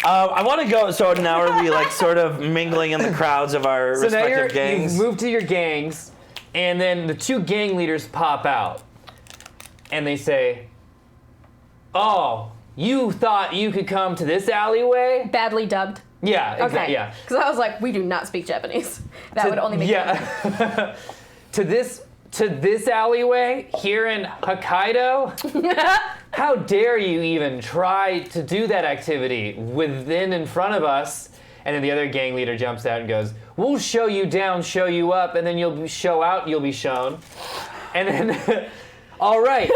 I want to go. So now are we like sort of mingling in the crowds of our So now respective gangs? you've moved to your gangs, and then the two gang leaders pop out, and they say, "Oh, you thought you could come to this alleyway? Badly dubbed. Yeah, exactly. Okay. Yeah. Because I was like, we do not speak Japanese. That would only make yeah. to this alleyway here in Hokkaido? How dare you even try to do that activity within in front of us? And then the other gang leader jumps out and goes, we'll show you down, show you up, and then you'll show out, you'll be shown. And then, all right.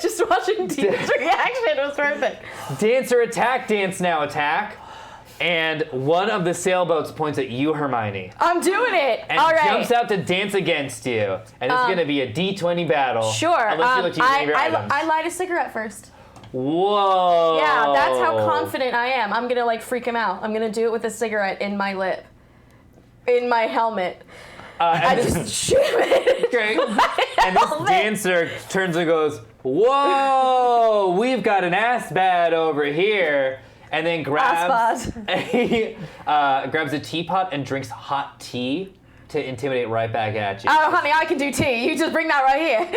Just watching Dean's reaction was perfect. Dancer attack, dance now attack. And one of the sailboats points at you, Hermione. I'm doing it. And All right. jumps out to dance against you. And it's going to be a D20 battle. Sure. Unless you look to use any of your items. I light a cigarette first. Whoa. Yeah, that's how confident I am. I'm gonna like freak him out. I'm gonna do it with a cigarette in my lip, in my helmet. I just shoot him in. Great. And this dancer turns and goes, whoa, we've got an ass bad over here. And then grabs a teapot and drinks hot tea to intimidate right back at you. Oh, honey, I can do tea. You just bring that right here.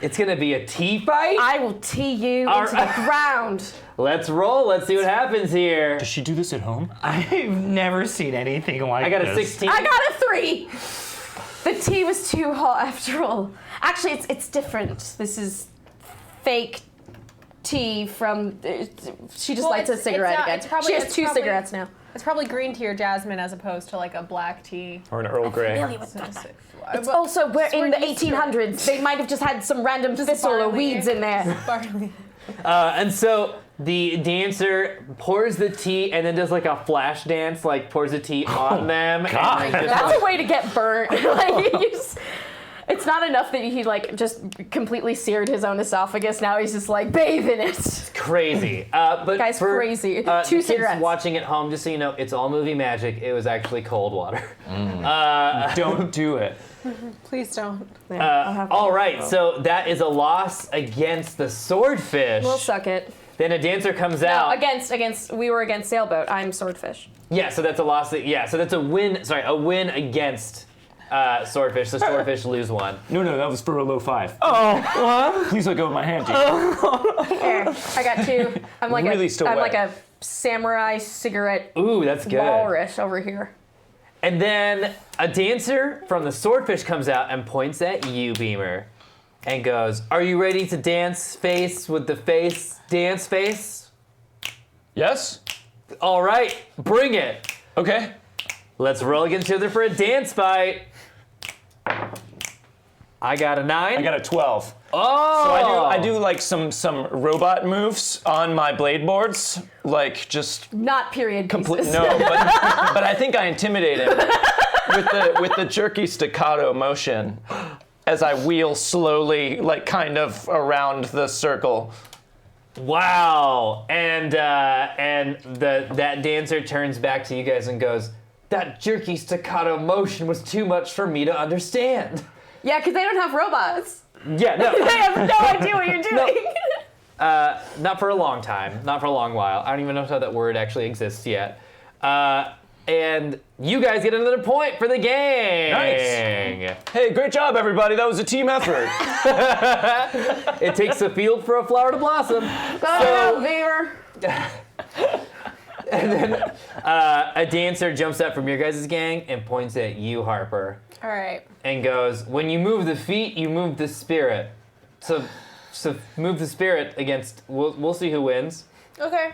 It's gonna be a tea fight? I will tea you into the ground. Let's roll. Let's see what happens here. Does she do this at home? I've never seen anything like this. I got a 16. I got a 3. The tea was too hot after all. Actually, it's different. This is fake tea from. She just lights a cigarette again. She has 2 cigarettes now. It's probably green tea or jasmine as opposed to like a black tea. Or an Earl Grey? It's also, we're in the 1800s. They might have just had some random thistle or weeds in there. Barley. And so the dancer pours the tea and then does like a flash dance, like pours the tea on them. God. And, like, That's a way to get burnt. Like, it's not enough that he like just completely seared his own esophagus. Now he's just like bathe in it. crazy. But Guy's for, crazy. the 2 kids cigarettes. watching at home, just so you know, it's all movie magic. It was actually cold water. Don't do it. Please don't. All right, so that is a loss against the swordfish. We'll suck it. Then a dancer comes No, out. against. We were against sailboat. I'm swordfish. Yeah, so that's a loss. So that's a win. Sorry, a win against swordfish. So swordfish lose 1. No, that was for a low 5. Oh, what? Please let go of my hand, Gene. Here, I got 2. I'm like Really still I'm wet. like a samurai cigarette Ooh, that's good. walrus over here. And then a dancer from the swordfish comes out and points at you, Beamer, and goes, "Are you ready to dance face with the face? Dance face? Yes? All right, bring it. Okay. Let's roll against each other for a dance fight." I got a 9. I got a 12. Oh! So I do like some robot moves on my blade boards, like just Not period complete. pieces. No, but I think I intimidate him with the jerky staccato motion as I wheel slowly, like kind of around the circle. Wow! And that dancer turns back to you guys and goes, "That jerky staccato motion was too much for me to understand." Yeah, because they don't have robots. Yeah, no. They have no idea what you're doing. Not for a long time. Not for a long while. I don't even know if that word actually exists yet. And you guys get another point for the game. Nice. Hey, great job, everybody. That was a team effort. It takes a field for a flower to blossom. Beaver. And then a dancer jumps out from your guys' gang and points at you, Harper, All right. and goes, "When you move the feet, you move the spirit. So move the spirit against. We'll see who wins. Okay.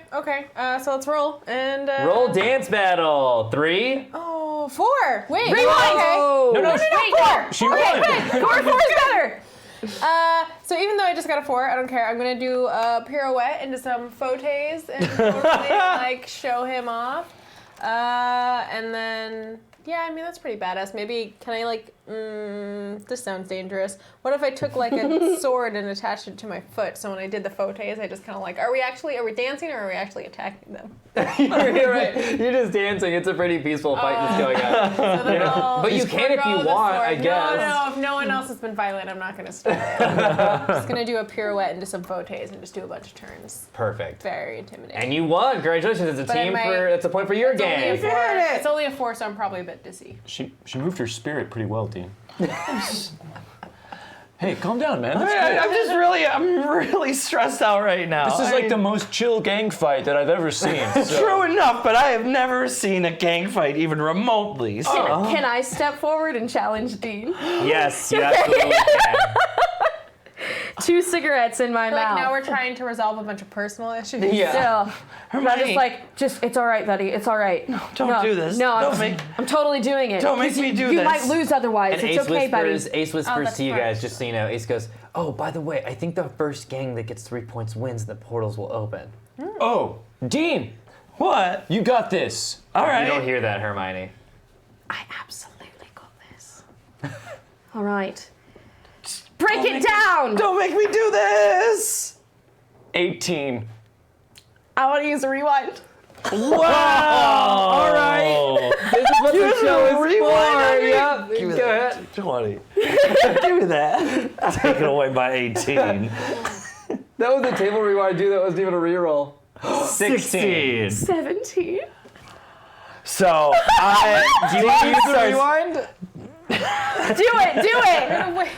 So let's roll and Roll dance battle. 3. Oh, 4. Wait. Rewind. Oh. No, Wait, 4. She won. 4 is better. So even though I just got a 4, I don't care. I'm gonna do a pirouette into some fauteuils and totally like show him off. And then yeah, I mean that's pretty badass. Maybe can I like? This sounds dangerous. What if I took like a sword and attached it to my foot? So when I did the fauteuils, I just kind of like, are we dancing or are we actually attacking them? You're right. You're just dancing. It's a pretty peaceful fight that's going on. So then I'll But you just can if forego you the want, sword. I guess. No, if no one else has been violent, I'm not gonna start. I'm just gonna do a pirouette into some fauteuils and just do a bunch of turns. Perfect. Very intimidating. And you won. Congratulations. It's a But I team might- it's a point for your It's only a game. 4. It's only a 4, so I'm probably a bit dizzy. She moved her spirit pretty well, Dean. Hey, calm down, man. That's I'm really stressed out right now. This is like the most chill gang fight that I've ever seen. So. True enough, but I have never seen a gang fight even remotely. So. Can I step forward and challenge Dean? Yes, you absolutely can. 2 cigarettes in my I feel mouth. like now we're trying to resolve a bunch of personal issues. Yeah. Still. I'm just it's all right, buddy. It's all right. No, don't do this. No, Don't I'm totally doing it. Don't make me do You this. might lose otherwise. And It's okay, buddy. Ace whispers that's to you smart. guys, just so you know. Ace goes, "Oh, by the way, I think the first gang that gets 3 points wins. The portals will open." Oh, Dean, What? you got this. All right. You don't hear that, Hermione. I absolutely got this. All right. Break it down. Don't make me do this. 18. I want to use a rewind. Wow. All right. This is what the show is rewind for. on me? Yep. Give me Go that. ahead. 20. Give me that. Taken away by 18. That was a table rewind, dude. That wasn't even a reroll. 16. 17. So I Do you want to use the starts- rewind? Do it. Wait,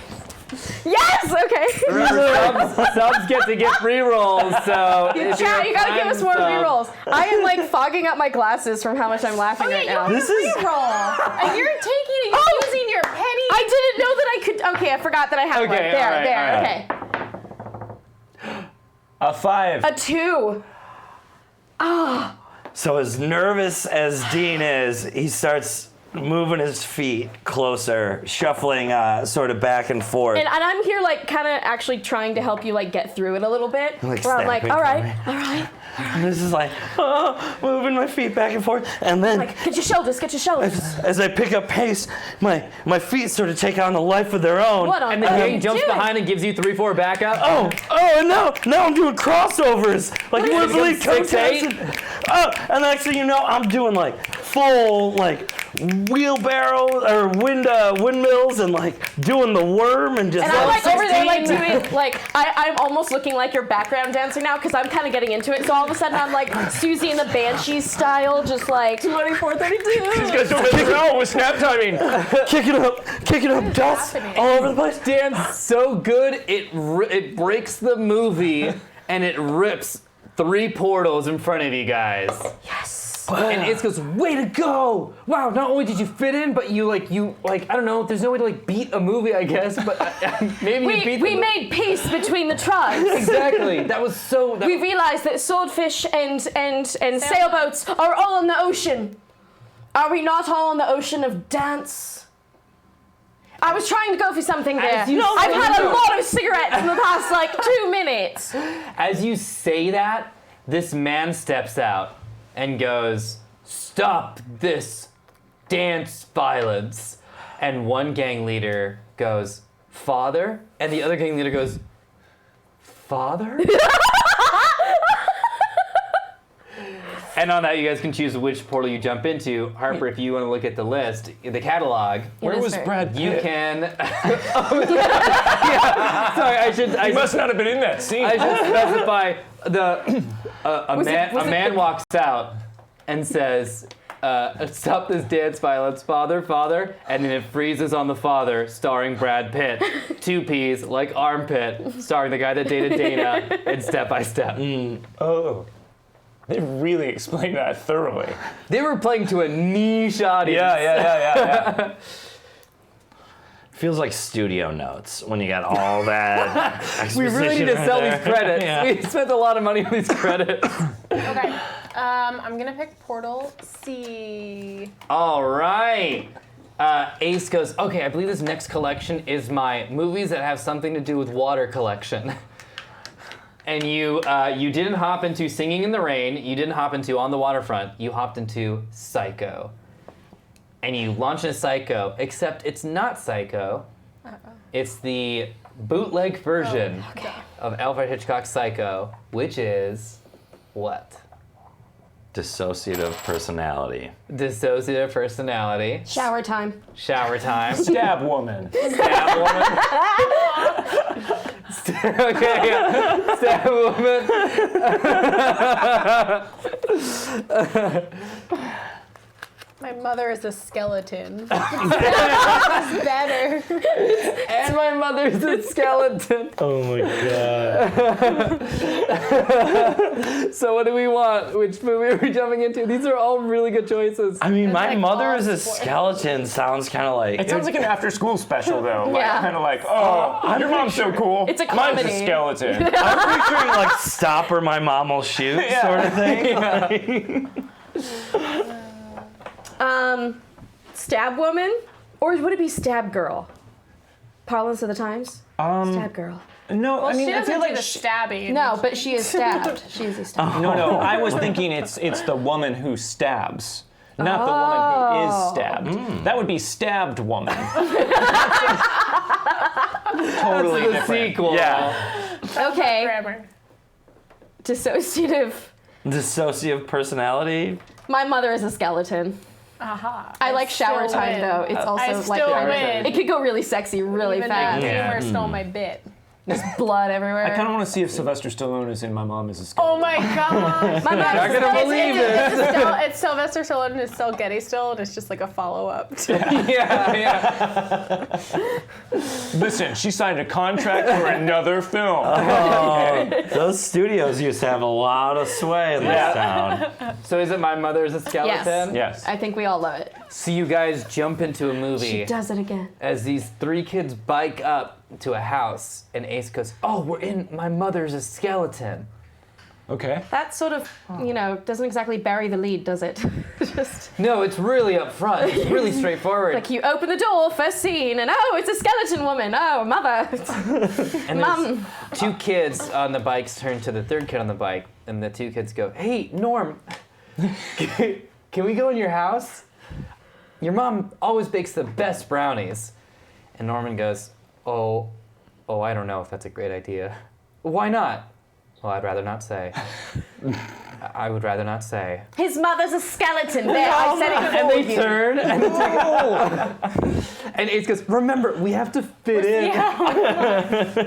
Yes. Okay. Remember, subs get to get rerolls, so. if Chat, you're you gotta give us more sub- rerolls. I am like fogging up my glasses from how much I'm laughing right now. This is reroll. And you're taking it. Oh! You're using your penny. I didn't know that I could. Okay, I forgot that I had one. Okay, There, all right, there. all right. Okay. A 5. A 2. so as nervous as Dean is, he starts moving his feet closer, shuffling sort of back and forth. And I'm here like kind of actually trying to help you like get through it a little bit. Like where I'm like, snapping all for right, me. all right. And this is like, moving my feet back and forth. And then Like, get your shoulders, get your shoulders. as I pick up pace, my feet sort of take on a life of their own. What on And the earth are gang you jumps doing? behind and gives you 3-4 backup. Oh, and now I'm doing crossovers. Like you wouldn't believe 6'8"? and next thing you know, I'm doing like full like wheelbarrow or windmills and like doing the worm and just And I'm like over there like 16. doing like I'm almost looking like your background dancer now because I'm kind of getting into it. So all of a sudden I'm like Susie in the Banshee style, just like 2432. These guys don't make it out with snap timing. kicking up dust happening? all over the place. Dan's so good, it breaks the movie and it rips 3 portals in front of you guys. Yes. And Ace goes, "Way to go! Wow, not only did you fit in, but you I don't know, there's no way to like beat a movie, I guess, but maybe you beat We the made peace between the tribes. Exactly. That was so We realized that swordfish and sailboats are all on the ocean. Are we not all on the ocean of dance? I was trying to go for something there. As you I've say had a so. lot of cigarettes in the past like 2 minutes. As you say that, this man steps out and goes, "Stop this dance violence." And one gang leader goes, "Father?" And the other gang leader goes, "Father?" And on that, you guys can choose which portal you jump into. Harper, if you want to look at the list, the catalog, Where was Brad Pitt? you can. Yeah, sorry, He must not have been in that scene. I should specify a Was man it- walks out and says, "Stop this dance violence, father, father," and then it freezes on the father, starring Brad Pitt. 2 P's like armpit, starring the guy that dated Dana, and Step by Step. Oh. They really explained that thoroughly. They were playing to a niche audience. Yeah. Feels like studio notes when you got all that We really need to exposition sell right these there. credits. Yeah. We spent a lot of money on these credits. Okay. I'm gonna pick Portal C. All right. Ace goes, "Okay, I believe this next collection is my movies that have something to do with water collection." And you didn't hop into Singing in the Rain. You didn't hop into On the Waterfront. You hopped into Psycho. And you launched into Psycho, except it's not Psycho. It's the bootleg version of Alfred Hitchcock's Psycho, which is what? Dissociative personality. Dissociative personality. Shower time. Shower time. Stab woman. Stab woman. Okay, yeah. Stab woman. My mother is a skeleton. It's better. And my mother's a skeleton. Oh my god. So what do we want? Which movie are we jumping into? These are all really good choices. I mean, my like mother all is a sports. skeleton sounds kind of like. It sounds like an after-school special, though. Like, Yeah. kind of like, oh, your mom's so cool. It's a Mine's a comedy. skeleton. I'm picturing like stop or my mom will shoot sort of thing. Stab woman, or would it be stab girl? Parlance of the times. Stab girl. No, Well, I mean, she I doesn't feel do like the stabbing. No, but she is stabbed. She is a stab. no. I was thinking it's the woman who stabs, not the woman who is stabbed. That would be stabbed woman. Totally The different. sequel. Yeah. Okay. Grammar. Dissociative. Dissociative personality. My mother is a skeleton. Aha. I like shower still time win. though. It's also I like still kind of- win. it could go really sexy, really Even fast. Nick Yeah. Taylor stole my bit. There's blood everywhere. I kind of want to see if Sylvester Stallone is in My Mom is a Skeleton. Oh my god. My mother's Not a gonna skeleton. believe it. It's Sylvester Stallone and it's still Getty still, and it's just like a follow-up to Yeah. Listen, she signed a contract for another film. Those studios used to have a lot of sway in this town. So is it my mother's a skeleton? Yes. I think we all love it. So you guys jump into a movie She does it again. as these three kids bike up to a house, and Ace goes, "Oh, we're in My Mother's a Skeleton." Okay. That sort of, doesn't exactly bury the lead, does it? Just No, it's really up front. It's really straightforward. like you open the door, first scene, and oh, it's a skeleton woman. Oh, mother. And Mum. there's two kids on the bikes turn to the third kid on the bike, and the two kids go, "Hey, Norm, can we go in your house? Your mom always bakes the best brownies." And Norman goes, Oh, I don't know if that's a great idea. Why not? Well, I'd rather not say. I would rather not say. His mother's a skeleton. There, I said it And for they you. turn, and Ace goes, "Remember, we have to fit in.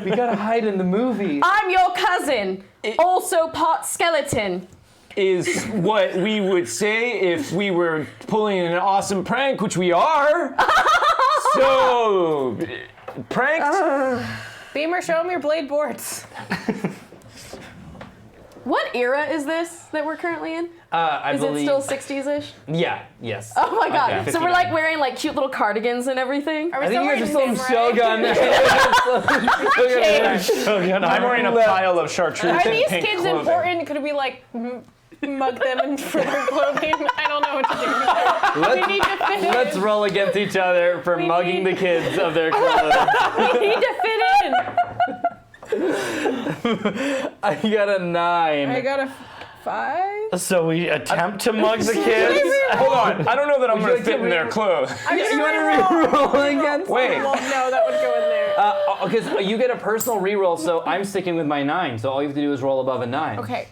We gotta hide in the movie." I'm your cousin, also part skeleton. Is what we would say if we were pulling an awesome prank, which we are. So, pranked? Beamer, show him your blade boards. What era is this that we're currently in? I Is believe. it still 60s-ish? Yeah. Yes. Oh my god. Okay. So we're like wearing like cute little cardigans and everything? Are we I think you still guys are wearing still samurai? I'm wearing a pile of chartreuse Are and these pink kids clothing. important? Could we like mug them for their clothing? I don't know what to do. We need to fit in. Let's roll against each other for We mugging need- the kids of their clothes. We need to fit in. I got a 9. I got a 5. So we attempt to mug the kids. Hold on, I don't know that I'm you gonna like fit to in their clothes. I'm You gonna want reroll. to re-roll against? Wait. Well, no, that would go in there. Because you get a personal re-roll, so I'm sticking with my 9. So all you have to do is roll above a 9. Okay.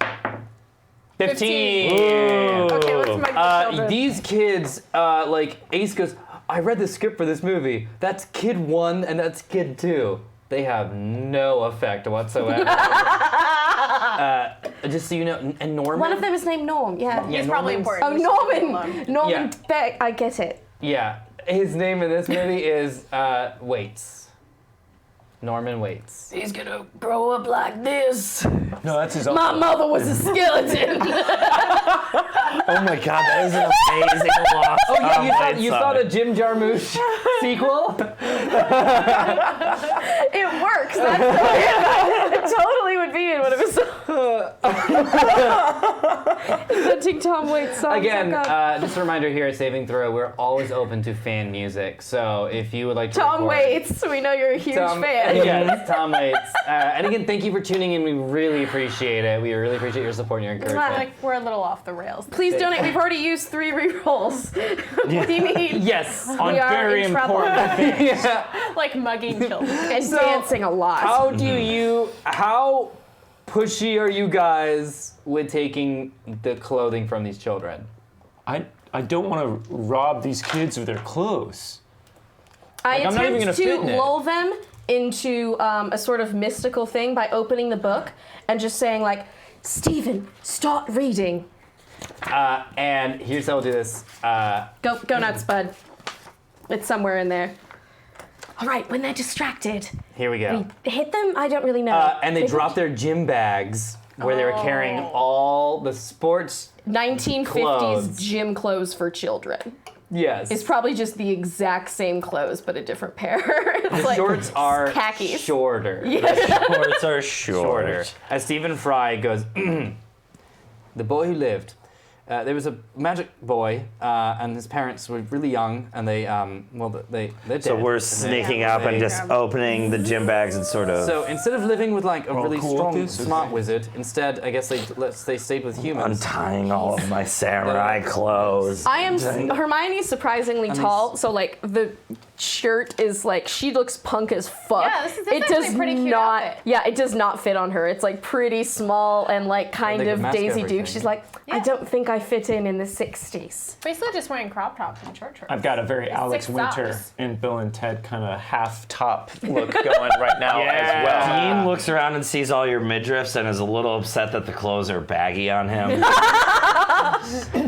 15. Okay, let's mug the children. These kids, like Ace goes, "I read the script for this movie. That's kid 1 and that's kid 2. They have no effect whatsoever." Just so you know, and Norman. One of them is named Norm, yeah. Yeah, It's probably Norman's- important. Oh, We should leave him Norman. alone. Norman Yeah. Beck, I get it. Yeah, his name in this movie is Waits. Norman Waits. He's gonna grow up like this. No, that's his My uncle. mother was a skeleton. Oh my god, that is an amazing lost. Oh yeah, you saw the Jim Jarmusch sequel? It works. That's the way it totally would be in one of his inventing Tom Waits songs. Again, Oh, God. just a reminder here at Saving Throw, we're always open to fan music. So if you would like to Tom record- Waits. We know you're a huge Tom, fan. yes, Tom Waits. And again, thank you for tuning in. We really appreciate it. We really appreciate your support and your encouragement. Like we're a little off the rails. Please donate. We've already used 3 rerolls. What do you mean? Yes. On We are very in trouble. important things. Like mugging children. And dancing a lot. How pushy are you guys with taking the clothing from these children? I don't want to rob these kids of their clothes. I I'm not even attempt gonna to fit in it. lull them into a sort of mystical thing by opening the book and just saying like, Stephen, start reading. And here's how we'll do this. Go nuts, bud. It's somewhere in there. All right, when they're distracted, Here we go. we hit them? I don't really know. And they drop their gym bags where they were carrying all the sports. 1950s clothes. gym clothes for children. Yes. It's probably just the exact same clothes, but a different pair. It's like Shorts are khakis. shorter. Shorts are Shorter. As Stephen Fry goes, the boy who lived. There was a magic boy, and his parents were really young, and they're dead. So we're sneaking up and just opening the gym bags and sort of So instead of living with like a really cool strong, with this, smart okay. wizard, instead I guess they stayed with humans. untying all of my samurai clothes. I am Hermione's surprisingly tall, so like the shirt is like she looks punk as fuck. Yeah, this is actually a pretty cute outfit. Yeah, it does not fit on her. It's like pretty small and like kind They could of mask Daisy everything. Duke. She's like, I Yeah. don't think I fit in the 60s. Basically just wearing crop tops and short shorts. I've got a very Alex Six Winter socks. and Bill and Ted kind of half top look going right now as well. Dean looks around and sees all your midriffs and is a little upset that the clothes are baggy on him.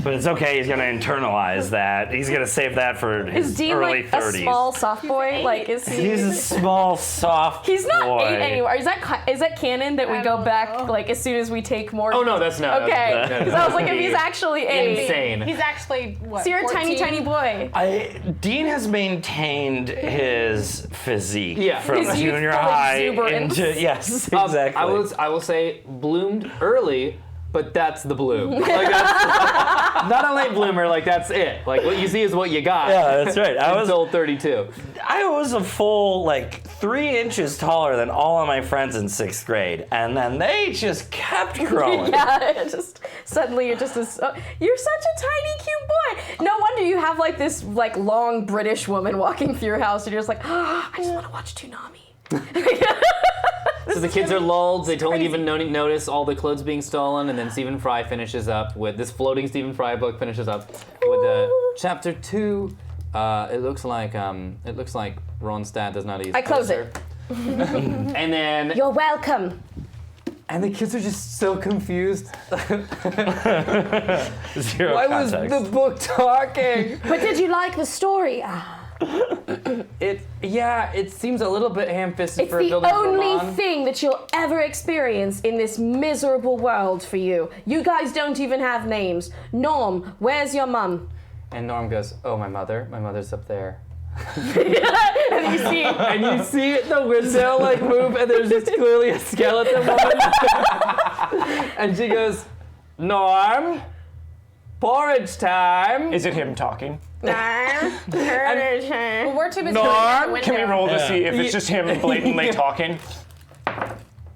But it's okay, he's gonna internalize that. He's gonna save that for his Is Dean early like 30s. a small soft boy? Like is he? He's a small, soft He's not boy. 8 anymore. Is that canon that we I go don't back know. like as soon as we take more? Oh no, that's not. Okay. No, no, Because I was like, if he's actually 8, insane. He's actually, what, so you're a 14? tiny boy. Dean has maintained his physique Yeah. from His junior youthful high exuberance. into yes, exactly. I will say bloomed early, but that's the bloom. Like that's not a late bloomer. Like that's it. Like what you see is what you got. Yeah, that's right. I was Until 32. I was a full like 3 inches taller than all of my friends in 6th grade, and then they just kept growing. Yeah, it just suddenly you're just this. You're such a tiny, cute boy. No wonder you have like this like long British woman walking through your house, and you're just like, I just want to watch Toonami. So the kids are lulled. They don't even notice all the clothes being stolen, and then Stephen Fry finishes up with this floating Stephen Fry book finishes up with chapter 2. It looks like Ron's dad does not eat. I close it. And then You're welcome. and the kids are just so confused. Zero Why context. was the book talking? But did you like the story? It seems a little bit ham-fisted It's for a the building for only Ron. thing that you'll ever experience in this miserable world for you. You guys don't even have names. Norm, where's your mum? And Norm goes, "Oh, my mother. My mother's up there." And you see, And you see the window like move, and there's just clearly a skeleton woman. And she goes, "Norm, porridge time." Is it him talking? Well, we're too busy Norm, looking out the window. Can we roll to Yeah. see if it's just him blatantly talking?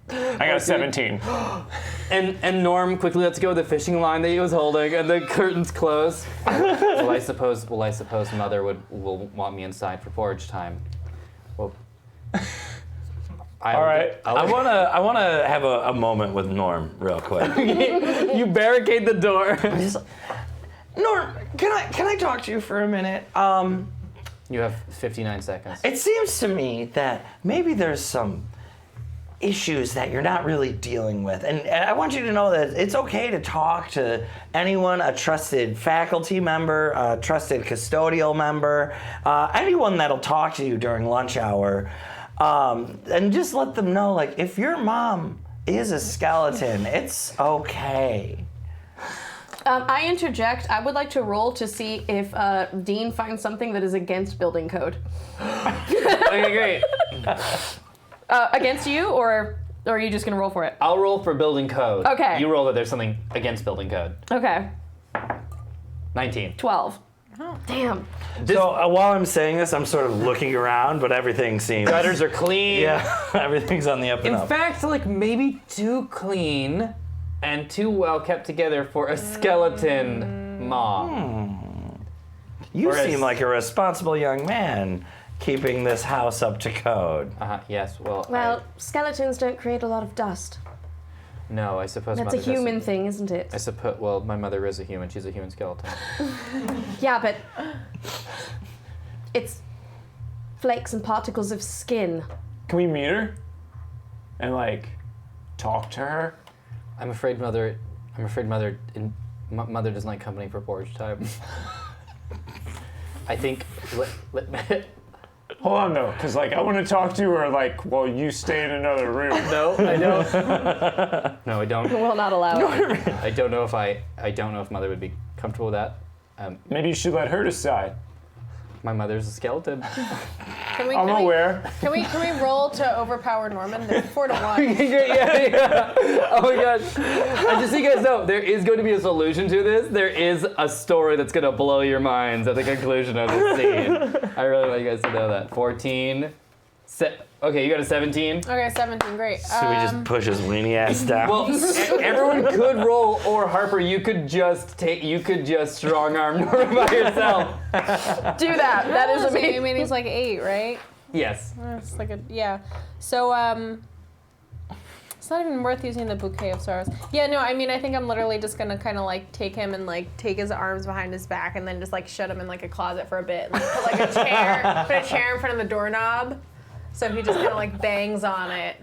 I got a 17. And Norm quickly lets go of the fishing line that he was holding, and the curtains close. Well, I suppose Mother will want me inside for porridge time. Well, All right, I wanna have a moment with Norm real quick. You barricade the door. Norm, can I talk to you for a minute? You have 59 seconds. It seems to me that maybe there's some issues that you're not really dealing with. And I want you to know that it's okay to talk to anyone, a trusted faculty member, a trusted custodial member, anyone that'll talk to you during lunch hour. And just let them know, like, if your mom is a skeleton, it's okay. I interject. I would like to roll to see if Dean finds something that is against building code. Okay, great. Against you, or are you just gonna roll for it? I'll roll for building code. Okay. You roll that there's something against building code. Okay, 19. 12. Damn. So while I'm saying this, I'm sort of looking around, but everything seems... Gutters are clean. Yeah, everything's on the up and In up. fact, like maybe too clean and too well kept together for a skeleton mom. You Whereas- seem like a responsible young man keeping this house up to code. Yes. Well. Well, skeletons don't create a lot of dust. No, I suppose That's a mother human doesn't. thing, isn't it? I suppose. Well, my mother is a human. She's a human skeleton. Yeah, but it's flakes and particles of skin. Can we meet her? And like talk to her? I'm afraid mother Mother doesn't like company for porridge time. I think. Hold on though, because like I want to talk to her like while you stay in another room. No, I don't. No, I don't. Will not allow it. I don't know if Mother would be comfortable with that. Maybe you should let her decide. My mother's a skeleton. I'm aware. Can we roll to overpower Norman? They're 4-1. Yeah. Oh my gosh. And just so you guys know, there is going to be a solution to this. There is a story that's going to blow your minds at the conclusion of this scene. I really want you guys to know that. 14. Okay, you got a 17. Okay, 17, great. So we just push his weenie ass down. Well, everyone could roll, or Harper, you could just strong arm Norman by yourself. Do that. That is I amazing. mean, he's like 8, right? Yes. It's like yeah. So it's not even worth using the bouquet of sorrows. Yeah, no, I mean, I think I'm literally just gonna kind of like take him and like take his arms behind his back and then just like shut him in like a closet for a bit and like, put like a chair in front of the doorknob, so he just kind of like bangs on it.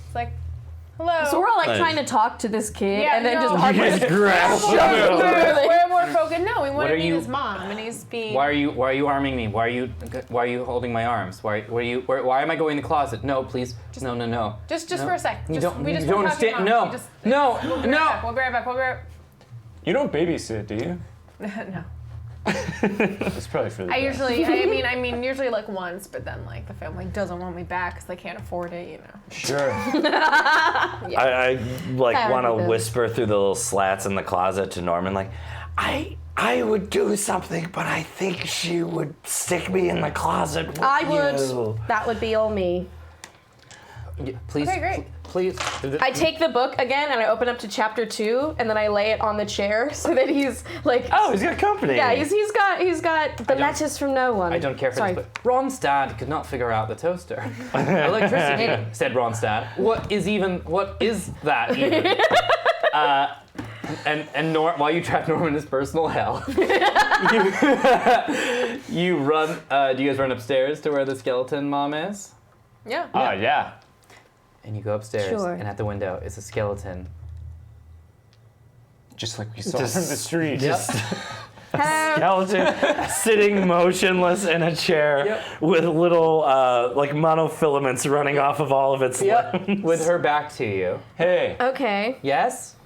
It's like, hello. So we're all like Nice. trying to talk to this kid, Yeah, and then no. just Harper Just grab We're more focused. No, we want are to meet you- his mom, and he's being. Why are you arming me? Why are you holding my arms? Why am I going in the closet? No, please. No. Just No. for a sec. You Just, don't. we just you don't want to talk to understand. your No. mom. Just, No. We'll be right back. We'll be right back. You don't babysit, do you? No. It's probably for the I best. usually like once, but then like the family doesn't want me back because they can't afford it, you know. Sure. I like Fair want to enough. whisper through the little slats in the closet to Norman, like, I would do something, but I think she would stick me in the closet with I you. would. That would be all me. Yeah, please. Okay, great. Please. I take the book again and I open up to chapter 2, and then I lay it on the chair so that he's like. Oh, he's got company. Yeah, he's got the letters from no one. I don't care for Sorry. this, but Ronstad could not figure out the toaster. Electricity, said Ronstad. What is that even? And while you trap Norman in his personal hell, you run. Do you guys run upstairs to where the skeleton mom is? Yeah. Yeah. And you go upstairs, Sure. and at the window is a skeleton. Just like we saw Just- from the street. Hello. Skeleton sitting motionless in a chair Yep. with little like monofilaments running off of all of its limbs. With her back to you. Hey. Okay. Yes?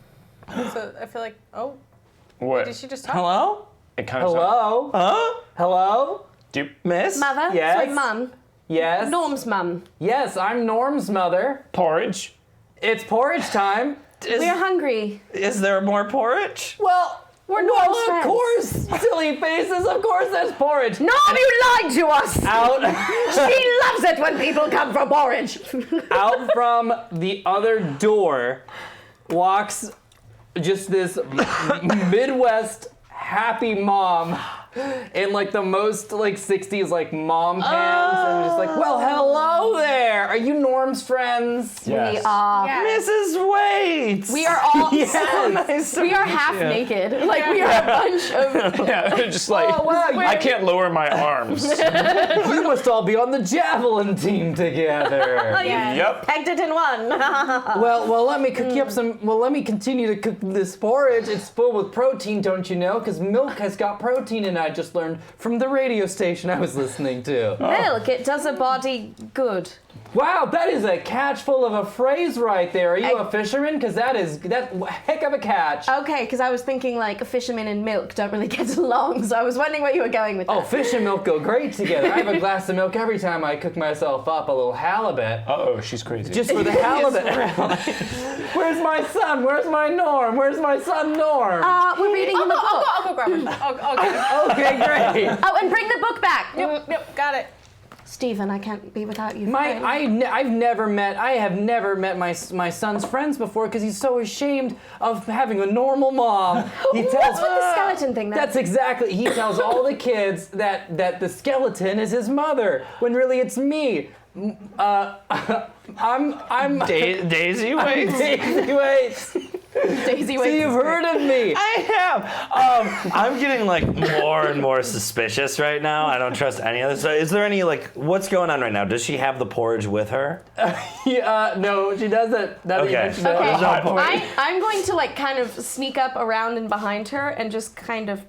So I feel like, oh, What? did she just talk? Hello? It kind of Hello? Huh? Hello? Miss? Mother? Yes? Sorry, Mum. Yes? Norm's mum. Yes, I'm Norm's mother. porridge. It's porridge time. We're hungry. Is there more porridge? Well, We're Norm's of friends. course, silly faces, of course there's porridge. Norm, you lied to us! Out, She loves it when people come for porridge. out from the other door walks just this Midwest happy mom in like the most like 60s like mom pants and just like, well, hello there. Are you Norm's friends? Yes. We are. Yes. Mrs. Waits! We are all. Yes. We are half naked. Like we are a bunch of. Yeah, they're just like, Oh, wow, I can't lower my arms. You must all be on the javelin team together. Yes. Yep. Pegged it in one. Well, let me cook you up some. Well, let me continue to cook this porridge. It's full with protein, don't you know? Because milk has got protein in it. I just learned from the radio station I was listening to. Milk, it does a body good. Wow, that is a catch full of a phrase right there. Are you a fisherman? Because that heck of a catch. Okay, because I was thinking like a fisherman and milk don't really get along, so I was wondering where you were going with that. Oh, fish and milk go great together. I have a glass of milk every time I cook myself up a little halibut. Uh-oh, she's crazy. Just for the halibut. Where's my son? Where's my Norm? Where's my son Norm? We're reading in the book. I'll go grab her. Okay. Okay, great. Oh, and bring the book back. Yep, got it. Stephen, I can't be without you. I have never met my son's friends before because he's so ashamed of having a normal mom. He tells What's with the skeleton thing then? That's exactly. He tells all the kids that the skeleton is his mother when really it's me. I'm Daisy Waits? Daisy Waits. Daisy So waits. you've heard of me. I have. I'm getting like more and more suspicious right now. I don't trust any of this. So is there any like what's going on right now? Does she have the porridge with her? No, she doesn't. Okay. Okay, I'm going to like kind of sneak up around and behind her and just kind of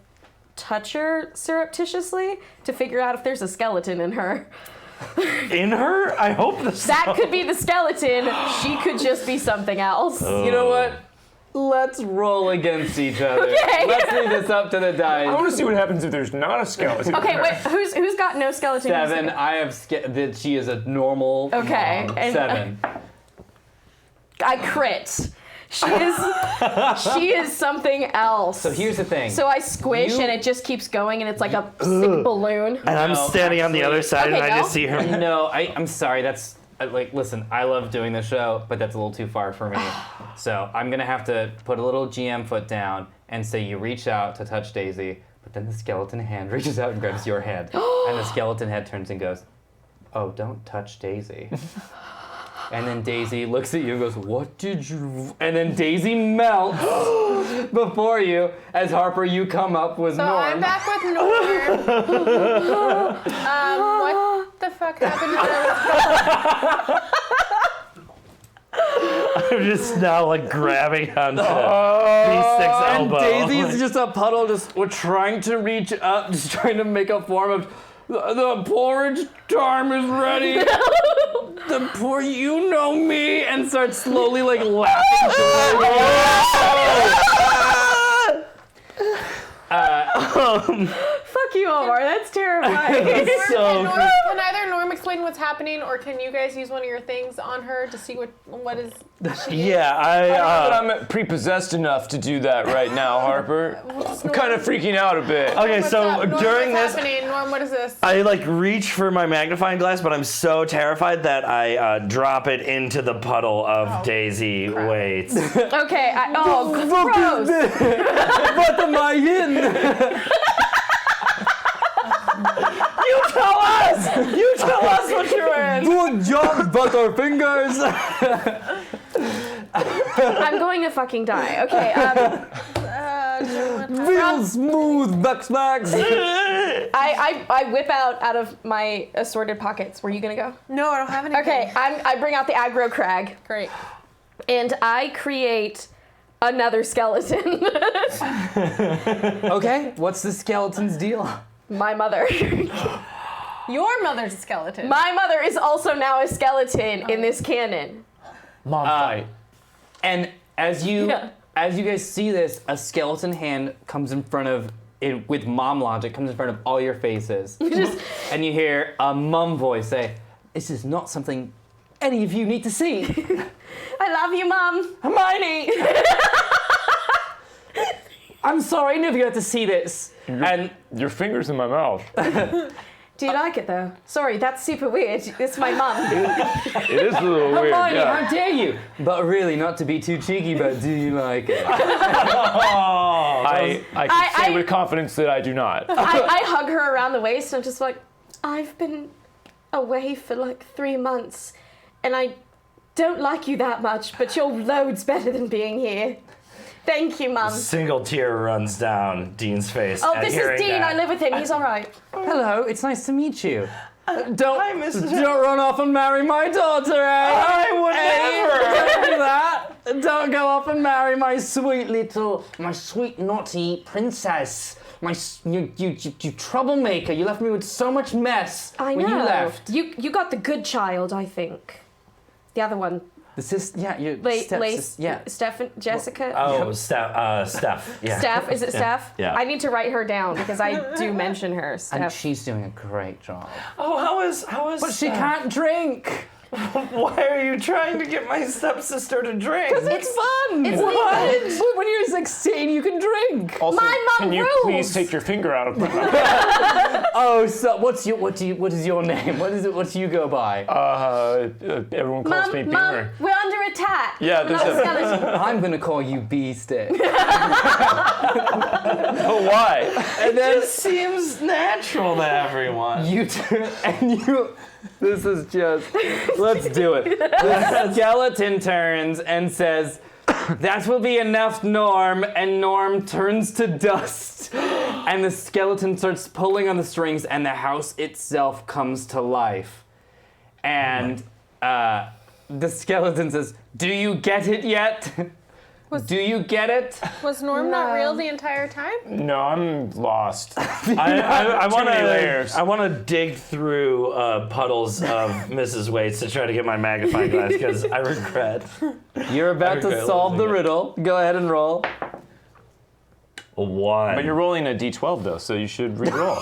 touch her surreptitiously to figure out if there's a skeleton in her. In her? I hope this. That could be the skeleton. She could just be something else. You know what? Let's roll against each other. Okay. Let's leave this up to the dice. I want to see what happens if there's not a skeleton. Okay, wait. Who's got no skeleton? 7. I have that she is a normal. Okay, mom. and- 7. I crit. She is something else. So here's the thing. So I squish You- and it just keeps going and it's like a sick balloon. And I'm No, standing on the actually- other side and Okay, I no. just see her. No, I'm sorry. That's like, listen, I love doing the show, but that's a little too far for me. So I'm gonna have to put a little GM foot down and say you reach out to touch Daisy, but then the skeleton hand reaches out and grabs your hand, and the skeleton head turns and goes, "Oh, don't touch Daisy." And then Daisy looks at you and goes, "What did you?" And then Daisy melts before you as Harper, you come up with So Norm. I'm back with Norm. What the fuck happened to her? I'm just now like grabbing onto B6 And elbow. Daisy's just a puddle, just we're trying to reach up, just trying to make a form of the porridge time is ready. The poor you know me, and starts slowly like laughing. Fuck you, Omar. That's terrifying. So Norm, can either Norm explain what's happening, or can you guys use one of your things on her to see what is? yeah, But I'm prepossessed enough to do that right now, Harper. I'm kind of freaking out a bit. okay. What's So up? Norm, during what's this, happening? Norm, what is this? I like reach for my magnifying glass, but I'm so terrified that I drop it into the puddle of Daisy waits. Okay. Gross. What am I in? You tell us! You tell us what you're in! Good job, Butterfingers. I'm going to fucking die. Okay. Real smooth, Bucks. I whip out of my assorted pockets. Were you gonna go? No, I don't have anything. Okay. I bring out the aggro crag Great. and I create another skeleton. Okay, what's the skeleton's deal? My mother. Your mother's a skeleton. My mother is also now a skeleton in this canon. Mom fight. And as you Yeah. guys see this, a skeleton hand comes in front of it with mom logic, comes in front of all your faces. And you hear a mum voice say, "This is not something any of you need to see." I love you, Mom. Hermione! I'm sorry, I never got to see this. And Your finger's in my mouth. Do you like it though? Sorry, that's super weird. It's my mum. It is a little weird. Hermione, Yeah. how dare you? But really, not to be too cheeky, but do you like it? I can say I- with confidence that I do not. I hug her around the waist and I'm just like, I've been away for like 3 months and I don't like you that much, but you're loads better than being here. Thank you, Mum. Single tear runs down Dean's face. Oh, at this is hearing Dean. that. I live with him. He's all right. Hello, it's nice to meet you. Don't Mrs. don't run off and marry my daughter, eh? I would never. Don't do that. Don't go off and marry my sweet naughty princess. You troublemaker. You left me with so much mess I know. when you left. You got the good child, I think. The other one. The sister, yeah, your Lace, stepsis- yeah. Steph and Jessica. Oh, Steph. Yeah. Steph, is it Steph? Yeah. I need to write her down because I do mention her. And Steph. she's doing a great job. Oh, how is? But she can't drink. Why are you trying to get my stepsister to drink? It's fun. It's What? legal. But when you're 16, you can drink. Also, My mom can you rules. please take your finger out of my mouth? Oh, so what is your name? What do you go by? Everyone calls me Mum, Beamer. we're under attack. Yeah, I'm there's not a a- skeleton. I'm gonna call you Beestick. Oh, why? And then It seems natural to everyone. you this is just, let's do it. The skeleton turns and says, That will be enough, Norm. And Norm turns to dust. And the skeleton starts pulling on the strings, and the house itself comes to life. And the skeleton says, "Do you get it yet? Do you get it?" Was Norm not real the entire time? No, I'm lost. I Too many layers. I want to dig through puddles of Mrs. Waits to try to get my magnifying glass because I regret. You're about to regret solve the losing it. riddle. Go ahead and roll. A 1. But you're rolling a d12 though, so you should re-roll.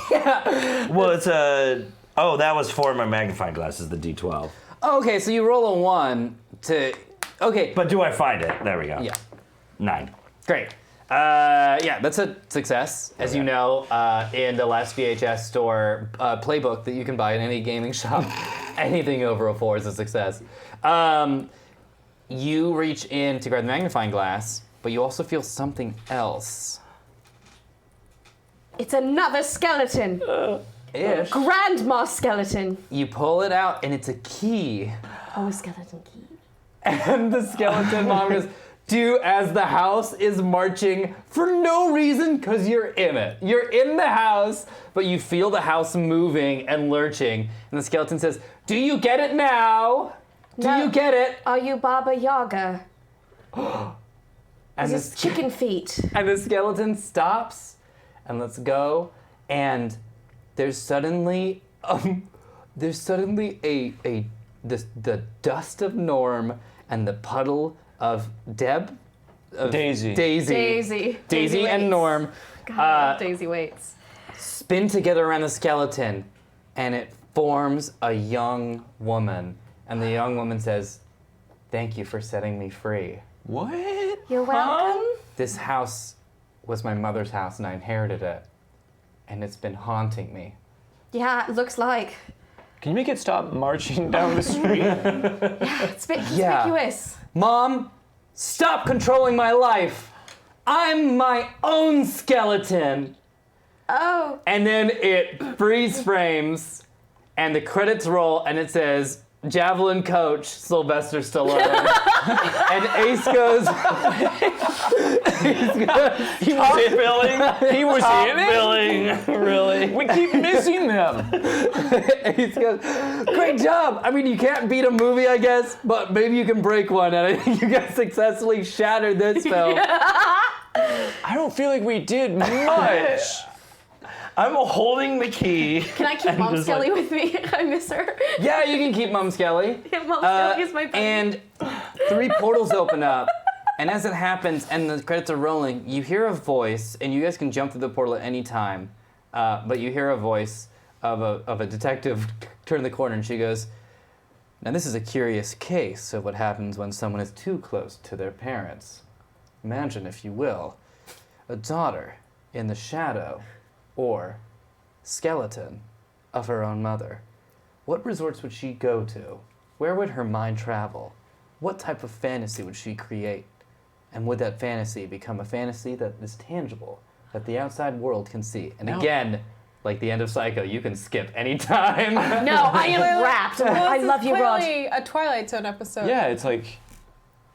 Well, it's a. Oh, that was for my magnifying glass. Is the D12. Okay, so you roll a 1 to. Okay. But do I find it? There we go. Yeah. 9. Great. Yeah, that's a success. As you know, in the last VHS store playbook that you can buy in any gaming shop, anything over a 4 is a success. You reach in to grab the magnifying glass, but you also feel something else. It's another skeleton. Ish. Grandma skeleton. You pull it out, and it's a key. Oh, a skeleton key. And the skeleton mom goes, "Do as the house is marching for no reason, because you're in it. You're in the house, but you feel the house moving and lurching." And the skeleton says, "Do you get it now? Do No. you get it?" Are you Baba Yaga? And This is chicken feet. And the skeleton stops and lets go, and there's suddenly the dust of Norm and the puddle of Daisy. Daisy. Daisy and Waits. Norm God, Daisy Waits. spin together around the skeleton, and it forms a young woman. And the young woman says, "Thank you for setting me free. What? You're welcome. This house was my mother's house, and I inherited it, and it's been haunting me." Yeah, it looks like. Can you make it stop marching down the street? It's a bit conspicuous. "Mom, stop controlling my life. I'm my own skeleton." Oh. And then it freeze frames, and the credits roll, and it says, "Javelin coach, Sylvester Stallone." And Ace goes, He was billing. He was in it. Billing, really? We keep missing them. Ace goes, "Great job. I mean, you can't beat a movie, I guess, but maybe you can break one." And I think you guys successfully shattered this film. I don't feel like we did much. I'm holding the key. Can I keep Mom just Skelly with me? I miss her. Yeah, you can keep Mom Skelly. Mom Skelly is my buddy. And 3 portals open up, and as it happens and the credits are rolling, you hear a voice, and you guys can jump through the portal at any time, but you hear a voice of a detective turn the corner, and she goes, "Now this is a curious case of what happens when someone is too close to their parents. Imagine, if you will, a daughter in the shadow or skeleton of her own mother. What resorts would she go to? Where would her mind travel? What type of fantasy would she create? And would that fantasy become a fantasy that is tangible, that the outside world can see?" And again, like the end of Psycho, you can skip any time. No, I am wrapped. I love you, Rod. Clearly a Twilight Zone episode. Yeah, it's like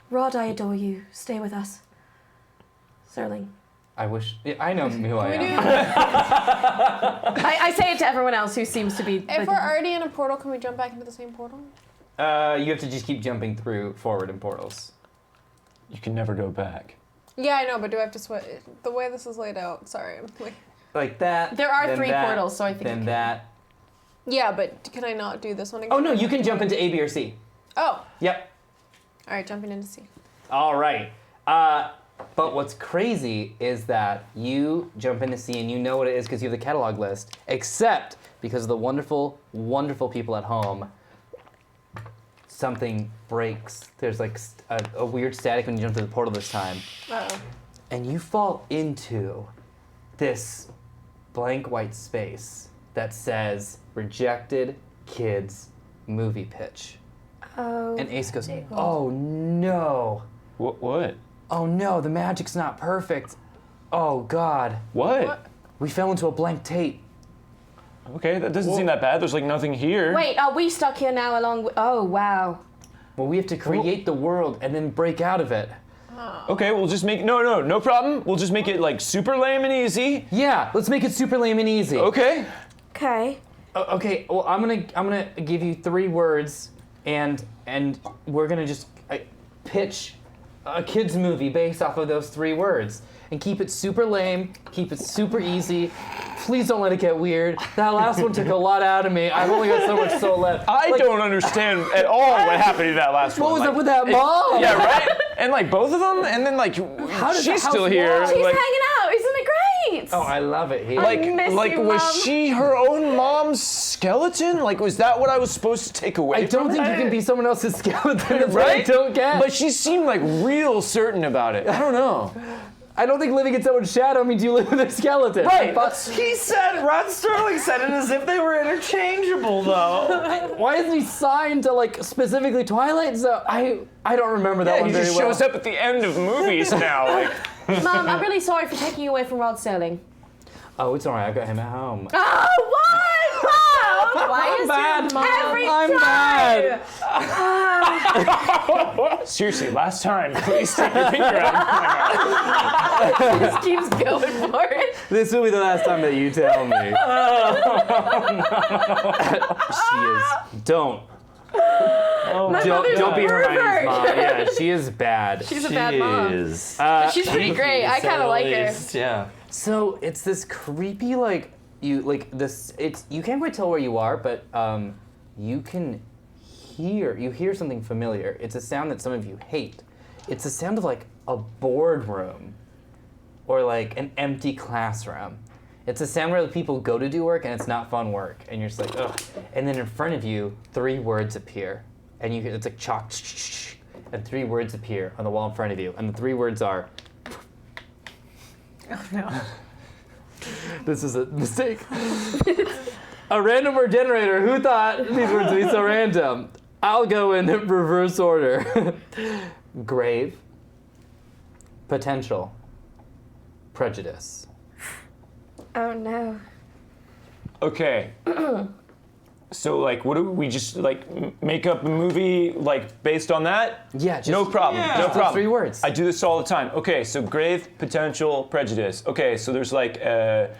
Rod, I adore you. Stay with us. Serling. I wish, I know who I We am. do. I say it to everyone else who seems to be. If we're already in a portal, can we jump back into the same portal? You have to just keep jumping forward in portals. you can never go back. Yeah, I know, but do I have to switch? The way this is laid out, sorry. Like that. There are then 3 that, portals, so I think. Then you can. that. Yeah, but can I not do this one again? Oh no, you can jump into A, B, or C. Oh, Yep. all right, jumping into C. All right. But what's crazy is that you jump into C and you know what it is because you have the catalog list, except because of the wonderful, wonderful people at home, something breaks. There's like a weird static when you jump through the portal this time. Uh-oh. And you fall into this blank white space that says "Rejected Kids Movie Pitch." Oh. And Ace goes, "Oh no. What? Oh no, the magic's not perfect. Oh God. What? We fell into a blank tape." Okay, that doesn't seem that bad. There's like nothing here. Wait, are we stuck here now along with. Oh, wow. Well, we have to create the world and then break out of it. Okay, we'll just make no problem. We'll just make it like super lame and easy. Yeah, let's make it super lame and easy. Okay. Okay. Okay, well, I'm gonna give you 3 words, and we're gonna just pitch a kids movie based off of those 3 words, and keep it super lame, keep it super easy. Please don't let it get weird. That last one took a lot out of me. I've only got so much soul left. I don't understand at all what happened in that last one. What was Like, up with that mom? Yeah, right. And like both of them, and then like does she's the still house here. work? She's like, hanging out. Isn't it great? Oh, I love it here. like, miss like you, was Mom. she her own mom's skeleton? Like, was that what I was supposed to take away? I don't from think that? you can be someone else's skeleton. That's what I Right? don't get. But she seemed like real certain about it. I don't know. I don't think living in someone's shadow means you live with their skeleton. Right. He said, Rod Sterling said it as if they were interchangeable, though. Why isn't he signed to like specifically Twilight Zone? I don't remember that Yeah, one he very just well. shows up at the end of movies now. Like, Mom, I'm really sorry for taking you away from Rod Sterling. Oh, it's alright. I got him at home. Oh, what? Mom! Why I'm is bad. your mom? Every I'm time! bad. seriously, last time, please take your finger out. Just keeps going for it. This will be the last time that you tell me. She is. Don't. My mother's Don't a be Hermione's pervert. mom. Yeah, she is bad. She's a bad mom. Jeez. She's pretty great. I kind of like her. Yeah. So it's this creepy you can't quite tell where you are, but you can hear something familiar. It's a sound that some of you hate. It's the sound of like a boardroom or like an empty classroom. It's a sound where the people go to do work and it's not fun work, and you're just like, ugh. And then in front of you, 3 words appear, and you it's like chalk, and 3 words appear on the wall in front of you, and the 3 words are. Oh no. This is a mistake. A random word generator. Who thought these words would be so random? I'll go in reverse order. Grave. Potential. Prejudice. Oh, no. Okay. So like, what do we just like make up a movie like based on that? Yeah, just, No problem. yeah. No Just those problem. 3 words. I do this all the time. Okay, so grave, potential, prejudice. Okay, so there's like a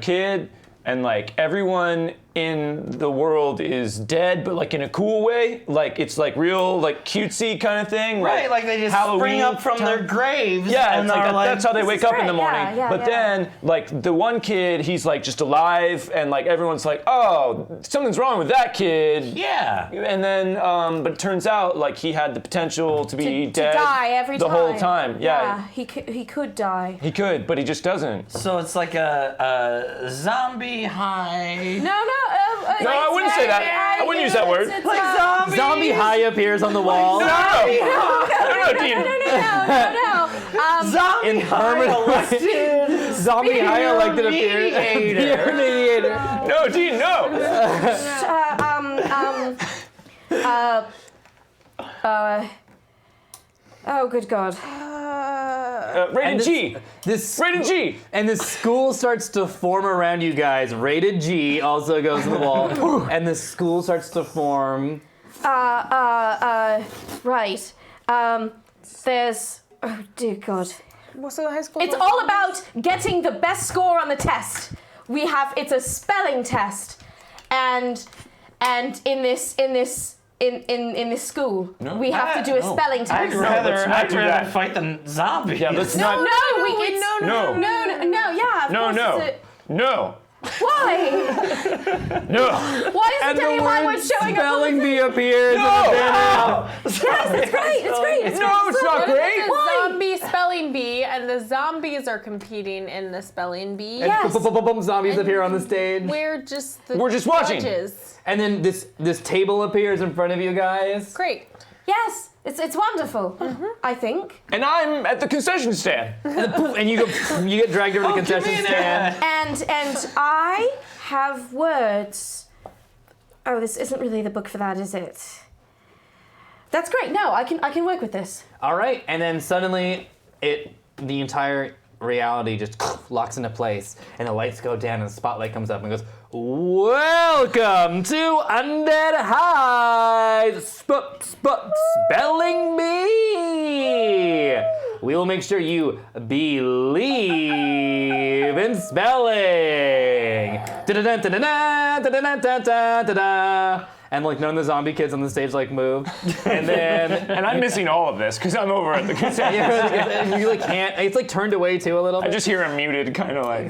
kid, and like everyone in the world is dead, but like in a cool way. Like it's like real, like cutesy kind of thing. Right, like they just Halloween spring up from time. their graves. Yeah, and it's like are that's how they wake up in the great. morning. Yeah, yeah, but yeah. then, like the one kid, he's like just alive, and like everyone's like, "Oh, something's wrong with that kid." Yeah. And then, but it turns out like he had the potential to be To dead die every the time. whole time. Yeah, He could die. he could, but he just doesn't. So it's like a zombie high. No, No, I wouldn't say that. I wouldn't use that word. Like zombies. Zombie high appears on the wall. No, Dean. No. Zombie In high permanent. Zombie high elected appears. mediator. Mediator. No, Dean, no. Oh, good God. Rated G. This Rated G. And the school starts to form around you guys. Rated G also goes on the wall. And the school starts to form. Right. There's. Oh, dear God. What's the high school? It's all about getting the best score on the test. It's a spelling test. And in this school, we have to do a spelling test. I'd let's not rather do that. fight than zombies. Yeah, let's No, not. no, yeah. Of course No. it's No. Why? No. Why isn't any of my words showing up? on the spelling thing? bee appears. No. Yes, it's great. It's great. No, it's not great. It's a Why? zombie spelling bee, and the zombies are competing in the spelling bee. Yes. Zombies appear on the stage. We're just the We're just watching. judges. And then this table appears in front of you guys. Great. Yes. It's wonderful. I think. And I'm at the concession stand. And you get dragged over the concession stand. And I have words. Oh, this isn't really the book for that, is it? That's great. No, I can work with this. All right, and then suddenly the entire reality just locks into place, and the lights go down, and the spotlight comes up and goes, "Welcome to Undead High, spelling bee. we will make sure you believe in spelling. Da-da-da-da-da-da, da-da-da-da-da-da. And like none of the zombie kids on the stage like move. And then And I'm missing all of this because I'm over at the concession. you like can't. It's like turned away too a little I bit. just hear him muted, kind of like.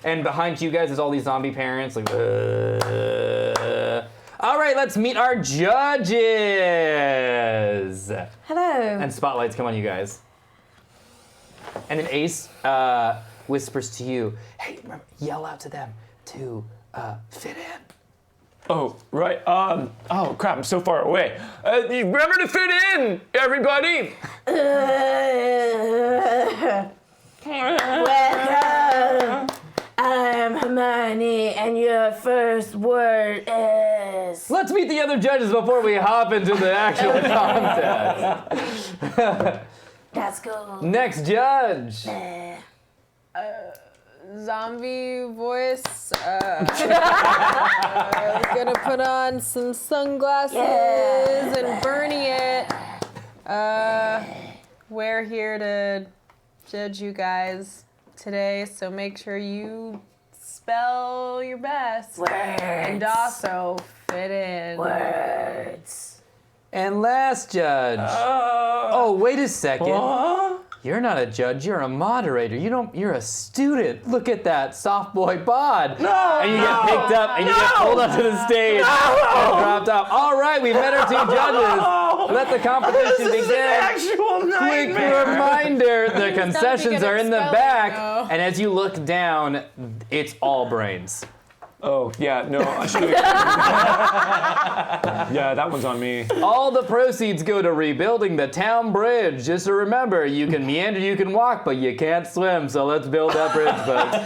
And behind you guys is all these zombie parents. Like, all right, let's meet our judges. Hello. And spotlights come on you guys. And then Ace whispers to you, "Hey, remember, yell out to them to fit in." Oh, right. Oh, crap, I'm so far away. Remember to fit in, everybody. Welcome. I'm Hermione, and your first word is. Let's meet the other judges before we hop into the actual contest. That's cool. Next judge. Zombie voice. Gonna put on some sunglasses and Bernie it. We're here to judge you guys today, so make sure you spell your best. Words. And also fit in. Words. And last judge. Oh, wait a second. You're not a judge, you're a moderator. You're a student. Look at that soft boy bod. No! And you get picked up and you get pulled up to the stage and dropped off. All right, we met our two judges. Let the competition begin. Actual Quick nightmare. reminder, the concessions are in the back. though. And as you look down, it's all brains. Oh, yeah, no, I should have. Yeah, that one's on me. All the proceeds go to rebuilding the town bridge. Just to remember, you can meander, you can walk, but you can't swim. So let's build that bridge, folks.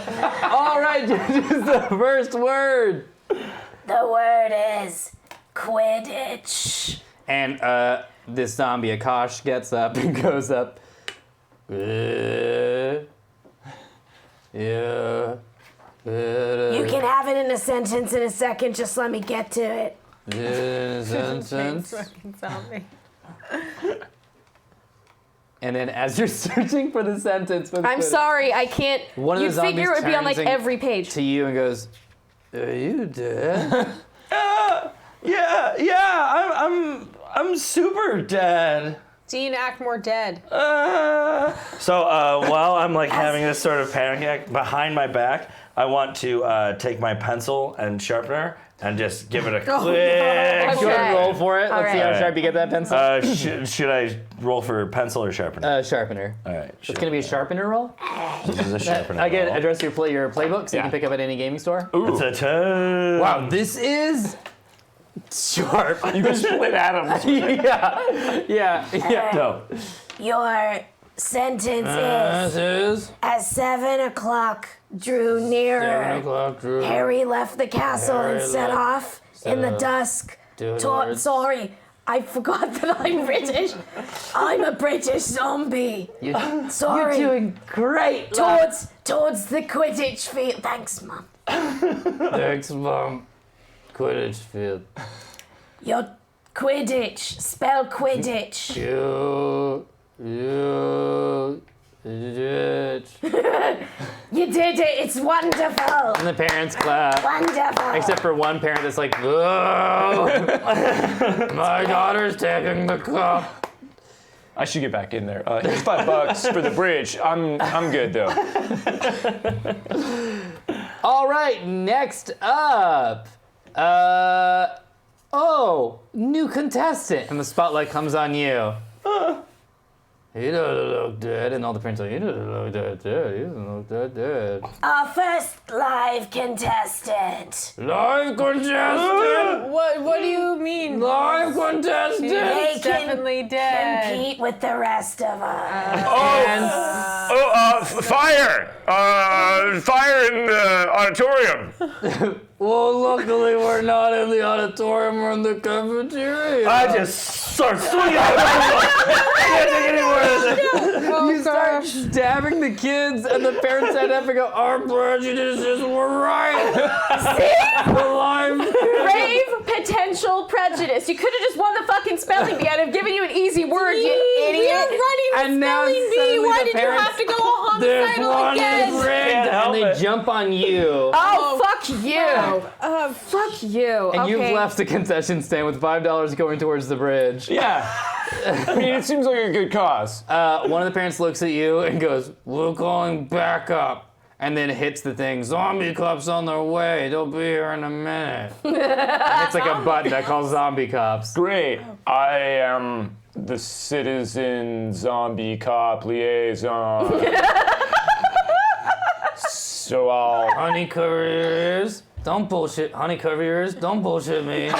All right, judges, the first word. The word is Quidditch. And this zombie Akash gets up and goes up. Yeah. You can have it in a sentence in a second, just let me get to it. Sentence. Fucking zombie. And then as you're searching for the sentence, with I'm the- sorry, I can't. One of the You'd figure zombies it would be on like turns every page. to you and goes, "Are you dead?" Yeah, I'm super dead. Dean Ackmore dead. So while I'm like having this sort of panic attack behind my back, I want to take my pencil and sharpener and just give it a quick. Okay. Go ahead and roll for it. Let's see how Alright. sharp you get that pencil. Should I roll for pencil or sharpener? Sharpener. All right. It's gonna be a sharpener roll. This is a sharpener. Again, roll. address your playbook so you Yeah. can pick up at any gaming store. It's a 10. Wow, this is sharp. You can split atoms. yeah. No. Your sentence This is is as 7 o'clock drew nearer. 7 o'clock, Drew. Harry left the castle and Harry set left- off in the dusk. towards- Sorry, I forgot that I'm British. I'm a British zombie. Sorry. You're doing great. lad. Towards the Quidditch field. Thanks, Mum. Thanks, Mom. Quidditch field. Your Quidditch. Spell Quidditch. You did. You did it. It's wonderful. And the parents clap. Wonderful. Except for one parent that's like, "Whoa, my daughter's taking the cup." I should get back in there. Here's $5 for the bridge. I'm good though. All right, next up. New contestant. And the spotlight comes on you. He doesn't look dead. And all the parents are like, he doesn't look that dead. He doesn't look that dead. Our first live contestant. Live contestant! What do you mean? Live contestant! They He's can definitely dead. compete with the rest of us. Fire! Fire in the auditorium. Well, luckily we're not in the auditorium, we're in the cafeteria. I just start swinging. I can't take any more of this. You start stabbing the kids, and the parents stand up and go, "Our prejudices were right." See? The live Brave potential prejudice. You could have just won the fucking spelling bee. I'd have given you an easy word, you idiot. You're running the And now spelling bee. suddenly Why the did you parents- have to go homicidal again? And they jump on you. Oh, fuck you. Fuck you. And okay. you've left the concession stand with $5 going towards the bridge. Yeah. I mean, it seems like a good cause. One of the parents looks at you and goes, "We're going back up." And then hits the thing, "Zombie cops on their way. They'll be here in a minute." And it's like a button that calls zombie cops. Great. I am the citizen zombie cop liaison. So I'll. Honey couriers, don't bullshit. Honey couriers, don't bullshit me. You're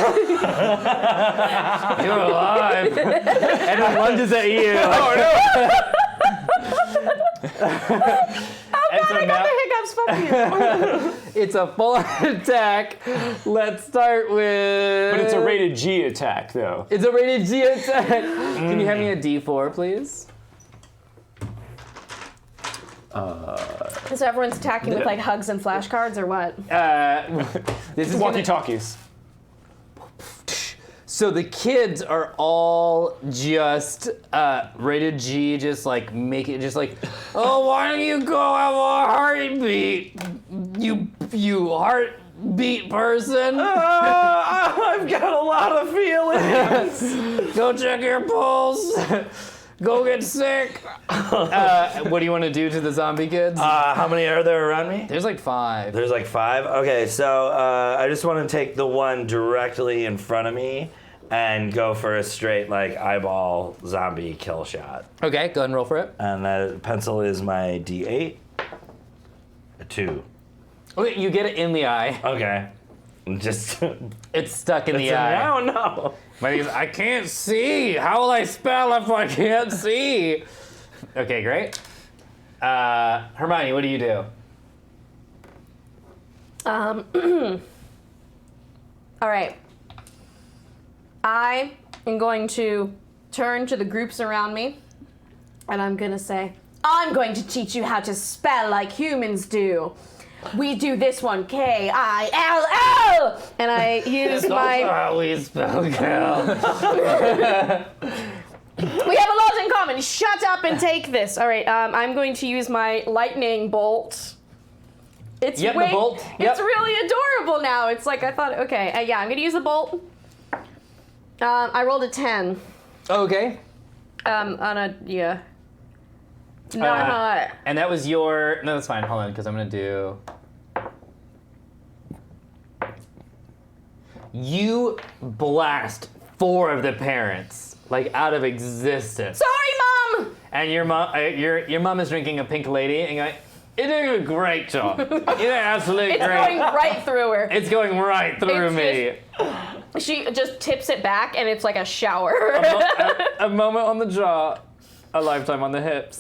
alive. And it lunges at you. Oh no! And so I got the hiccups. Fuck you. it's a full attack. Let's start with. But it's a rated G attack, though. It's a rated G attack. Can you have me a D4, please? So everyone's attacking with like hugs and flashcards or what? This is gonna- Walkie-talkies. So the kids are all just rated G, just like make it, just like, "Oh, why don't you go have a heartbeat, you heartbeat person? I've got a lot of feelings. Go check your pulse. Go get sick." What do you want to do to the zombie kids? How many are there around me? There's like 5. There's like 5? Okay, so I just want to take the one directly in front of me and go for a straight, like, eyeball zombie kill shot. Okay, go ahead and roll for it. And that pencil is my D8. A 2. Okay, you get it in the eye. Okay. Just... It's stuck in the eye. I don't know. My thing is, I can't see. How will I spell if I can't see? Okay, great. Hermione, what do you do? All right. I am going to turn to the groups around me and I'm going to say, "I'm going to teach you how to spell like humans do. We do this one, K-I-L-L." And I use my... How we spell kill. We have a lot in common. Shut up and take this. All right, I'm going to use my lightning bolt. It's Yep, the bolt. Yep. It's really adorable now. It's like I thought. Okay, yeah, I'm gonna use the bolt. I rolled a 10. Okay. On a Not hot. And that was your... No, that's fine. Hold on, because I'm going to do... You blast 4 of the parents, like, out of existence. Sorry, Mom. And your mom is drinking a Pink Lady, and you're like, "You're doing a great job. You're absolutely It's great." going right through her. It's going right through me. She just tips it back, and it's like a shower. A moment on the jaw, a lifetime on the hips.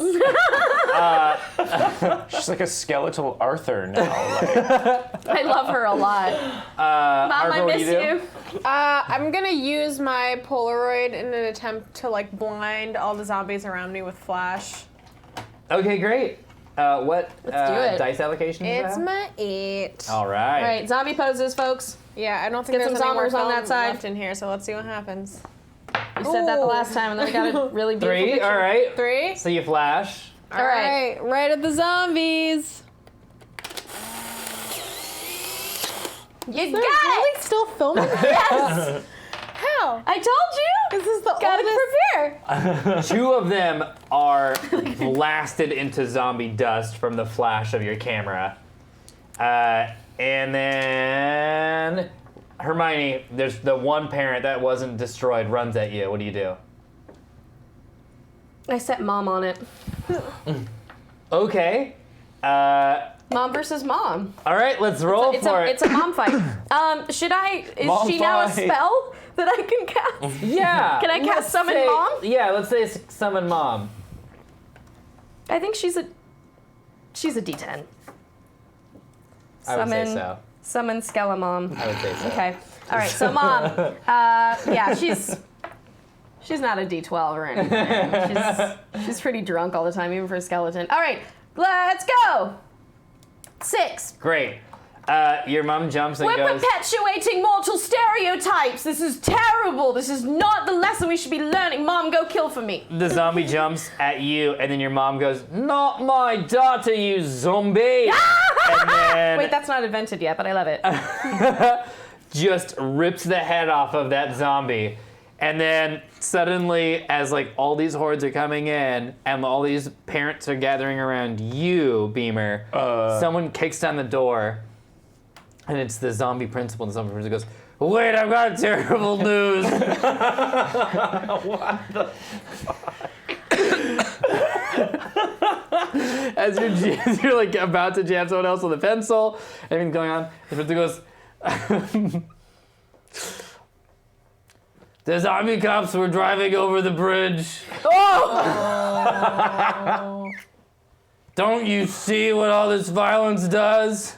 She's like a skeletal Arthur now. Like. I love her a lot. Mom, Harper, I what do miss you do? you. I'm gonna use my Polaroid in an attempt to like blind all the zombies around me with flash. Okay, great. What do it. dice allocation is It's that? my 8. All right. All right, zombie poses, folks. Yeah, I don't think Get there's some any more zombers on that film side. left in here, so let's see what happens. You said that the last time, and then I got a really beautiful 3, picture. all right. 3. So you flash. All right. Right at the zombies. You They're got really it. still filming? Yes. How? I told you. This is the Gotta oldest. prepare. 2 of them are blasted into zombie dust from the flash of your camera. And then Hermione, there's the one parent that wasn't destroyed runs at you. What do you do? I set Mom on it. Okay. Mom versus Mom. All right, let's roll for it. It's a mom fight. Should I? Is Mom she now a fight. spell that I can cast? Yeah. Can I cast let's Summon say- Mom? Yeah, let's say summon mom. I think she's a D10. I would say so. Summon Skelemom. I would say so. Okay. All right. So Mom. Yeah, she's not a D12 or anything. She's pretty drunk all the time, even for a skeleton. All right. Let's go. 6. Great. Your mom jumps and We're goes, perpetuating mortal stereotypes. This is terrible. This is not the lesson we should be learning. Mom, go kill for me. the zombie jumps at you, and then your mom goes, "Not my daughter, you zombie!" And then Wait, that's not invented yet, but I love it. just rips the head off of that zombie. And then suddenly, as like all these hordes are coming in, and all these parents are gathering around you, Beamer, someone kicks down the door, and it's the zombie principal. And the zombie principal goes, "Wait, I've got terrible news." What the as you're like about to jam someone else with a pencil, everything's going on. The principal goes, "The zombie cops were driving over the bridge. Oh! Don't you see what all this violence does?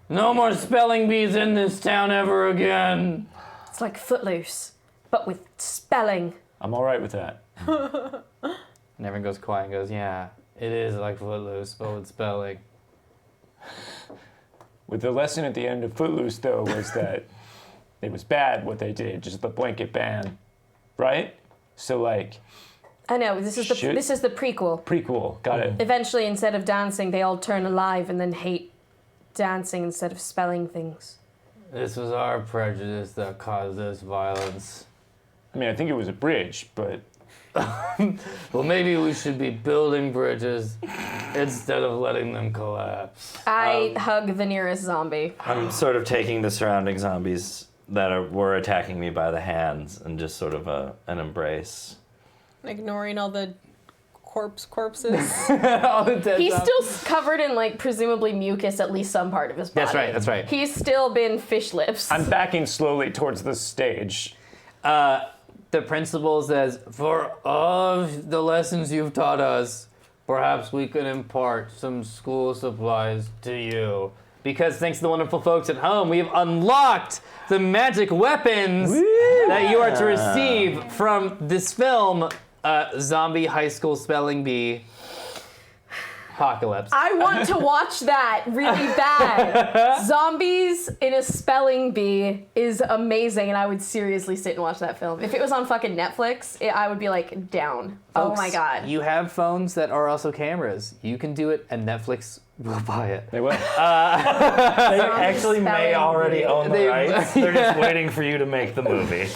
No more spelling bees in this town ever again." It's like Footloose, but with spelling. I'm all right with that. And everyone goes quiet and goes, "Yeah, it is like Footloose, but with spelling." With the lesson at the end of Footloose, though, was that it was bad what they did, just the blanket ban, right? So like I know, this is the prequel. prequel, got it. Eventually, instead of dancing, they all turn alive and then hate dancing instead of spelling things. This was our prejudice that caused this violence. I mean, I think it was a bridge, but Well, maybe we should be building bridges instead of letting them collapse. I hug the nearest zombie. I'm sort of taking the surrounding zombies that were attacking me by the hands and just sort of an embrace. Ignoring all the corpses. All the dead He's zombies. still covered in like presumably mucus, at least some part of his body. That's right. He's still been fish lips. I'm backing slowly towards the stage. The principal says, "For all of the lessons you've taught us, perhaps we could impart some school supplies to you. Because thanks to the wonderful folks at home, we have unlocked the magic weapons that you are to receive from this film, Zombie High School Spelling Bee Apocalypse." I want to watch that really bad. Zombies in a spelling bee is amazing, and I would seriously sit and watch that film. If it was on fucking Netflix, I would be like down. Oh my god. You have phones that are also cameras. You can do it, and Netflix will buy it. They will. They actually may spelling already bee. own the rights. They're just waiting for you to make the movie.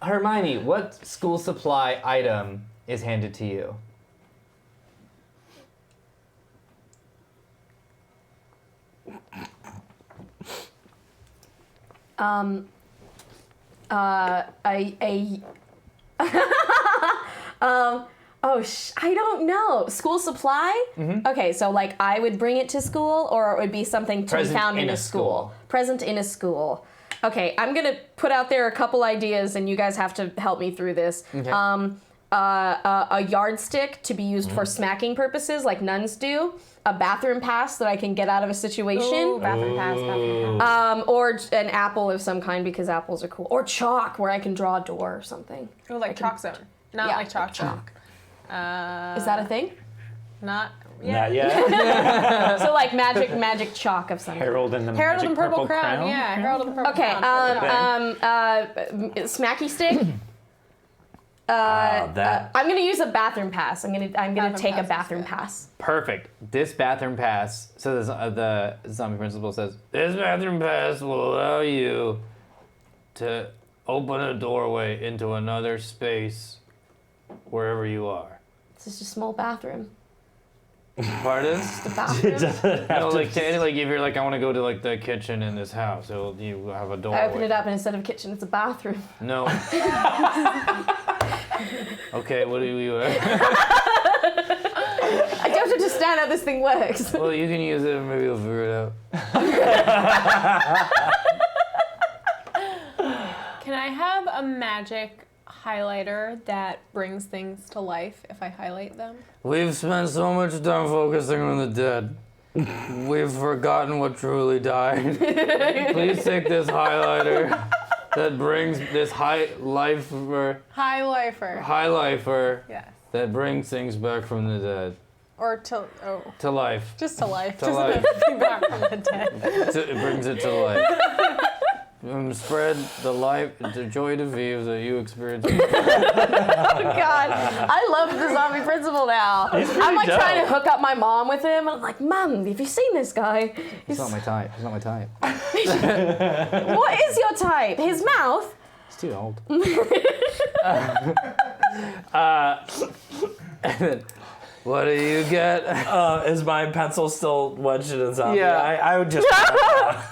Hermione, what school supply item is handed to you? I don't know. School supply? Okay, so like I would bring it to school, or it would be something to Present be found in in a a school. school. Present in a school. Okay, I'm gonna put out there a couple ideas, and you guys have to help me through this. Okay. A yardstick to be used for smacking purposes, like nuns do. A bathroom pass that I can get out of a situation. Ooh, bathroom pass. Or an apple of some kind, because apples are cool. Or chalk, where I can draw a door or something. Oh, like chalk zone. Not Yeah, like chalk zone. chalk. Is that a thing? Not. Not yet. So like magic chalk of some kind. Harold and the Harold Magic and Purple Crown. Yeah, Harold and the Purple Okay, Crown. smacky stick. That. I'm gonna use a bathroom pass. I'm gonna Bathroom take a pass is bathroom good. pass. Perfect. This bathroom pass, so the zombie principal says, "This bathroom pass will allow you to open a doorway into another space wherever you are." This is just a small bathroom. Pardon? The bathroom. No, like if you're like, I want to go to like the kitchen in this house, you have a doorway. I open it up, and instead of kitchen, it's a bathroom. No. Okay, what do you? I don't understand how this thing works. Well, you can use it, and maybe you'll figure it out. Can I have a magic highlighter that brings things to life if I highlight them? We've spent so much time focusing on the dead. We've forgotten what truly died. Please take this highlighter that brings this High lifer. high lifer Yes. that brings things back from the dead. Or to To life. just to life. To Just life. bring back from the dead. It brings it to life. Spread the joy to view that you experience. Oh God, I love the zombie principal now. I'm like dope. trying to hook up my mom with him, and I'm like, Mom, have you seen this guy? It's not my type. It's not my type. What is your type? His mouth? It's too old. What do you get? Is my pencil still wedged in a zombie? Yeah. I would just.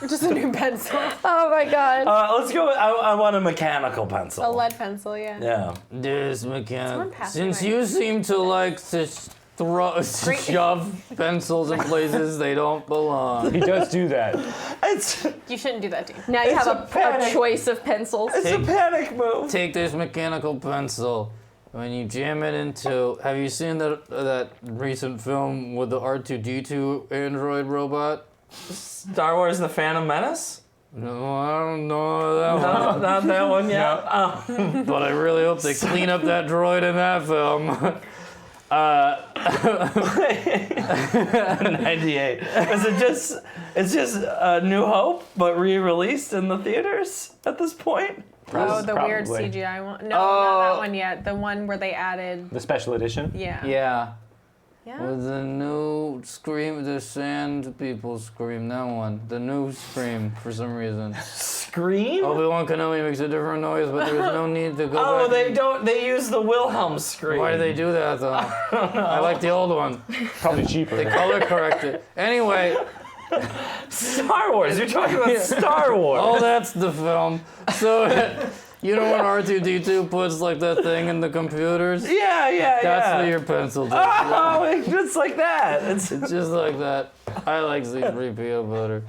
Just a new pencil. Oh my God. Let's go. I want a mechanical pencil. A lead pencil, yeah. Yeah. This Someone mechanic. passed Since away. you seem to like to shove pencils in places they don't belong. He does do that. It's You shouldn't do that, dude. Now you have a panic. choice of pencils. a panic move. Take this mechanical pencil. When you jam it into, have you seen that recent film with the R2D2 android robot? Star Wars: The Phantom Menace. No, I don't know that one. No, not that one yet. Oh. But I really hope they clean up that droid in that film. 98. Is it just? It's just New Hope, but re-released in the theaters at this point. Oh, the weird Probably. CGI one. No, not that one yet. The one where they added. The special edition. Yeah. Yeah. Yeah. With the new Scream, the Sand People Scream, that one. The new Scream, for some reason. Scream. Obi-Wan Kenobi makes a different noise, but there's no need to go Oh, back. they don't. They use the Wilhelm scream. Why do they do that, though? I like the old one. Probably cheaper. They color correct it. Anyway, Star Wars. You're talking about Star Wars. oh, that's the film. So, you know when R2D2 puts like that thing in the computers? Yeah. That's what your pencil does. Oh, it's just like that. It's It's just like that. I like C3PO better.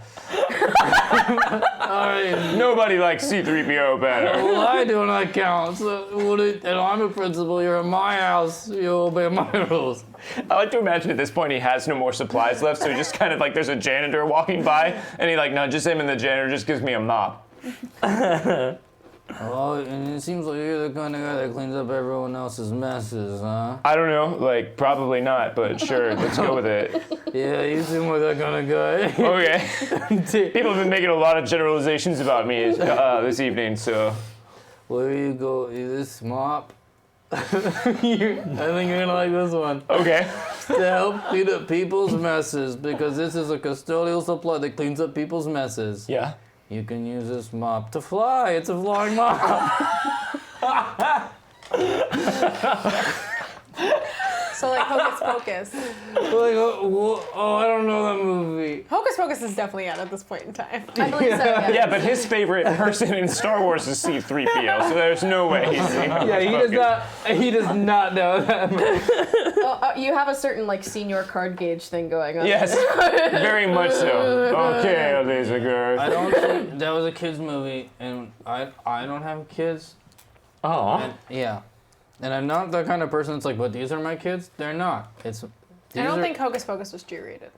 All right. Nobody likes C-3PO better. Well, I do and I count. So, and I'm a principal. You're in my house. You obey my rules. I like to imagine at this point he has no more supplies left, so he just kind of like there's a janitor walking by, and he like nudges him, and the janitor just gives me a mop. Oh, and it seems like you're the kind of guy that cleans up everyone else's messes, huh? I don't know, like probably not, but sure, let's go with it. Yeah, you seem like that kind of guy. Okay. People have been making a lot of generalizations about me this evening, so. Where you go? This mop. I think you're gonna like this one. Okay. To help clean up people's messes, because this is a custodial supply that cleans up people's messes. Yeah. You can use this mop to fly. It's a flying mop. So like Hocus Pocus. I don't know that movie. Hocus Pocus is definitely out at this point in time. I believe so. Yeah. Yeah, but his favorite person in Star Wars is C-3PO, so there's no way he's seen Yeah, he does not. He does not know that movie. You have a certain like senior card gauge thing going on. Yes, very much so. Okay, laser girl. I don't think that was a kids movie, and I don't have kids. oh. And, yeah, and I'm not the kind of person that's like, but these are my kids. They're not. I don't think Hocus Pocus was G-rated.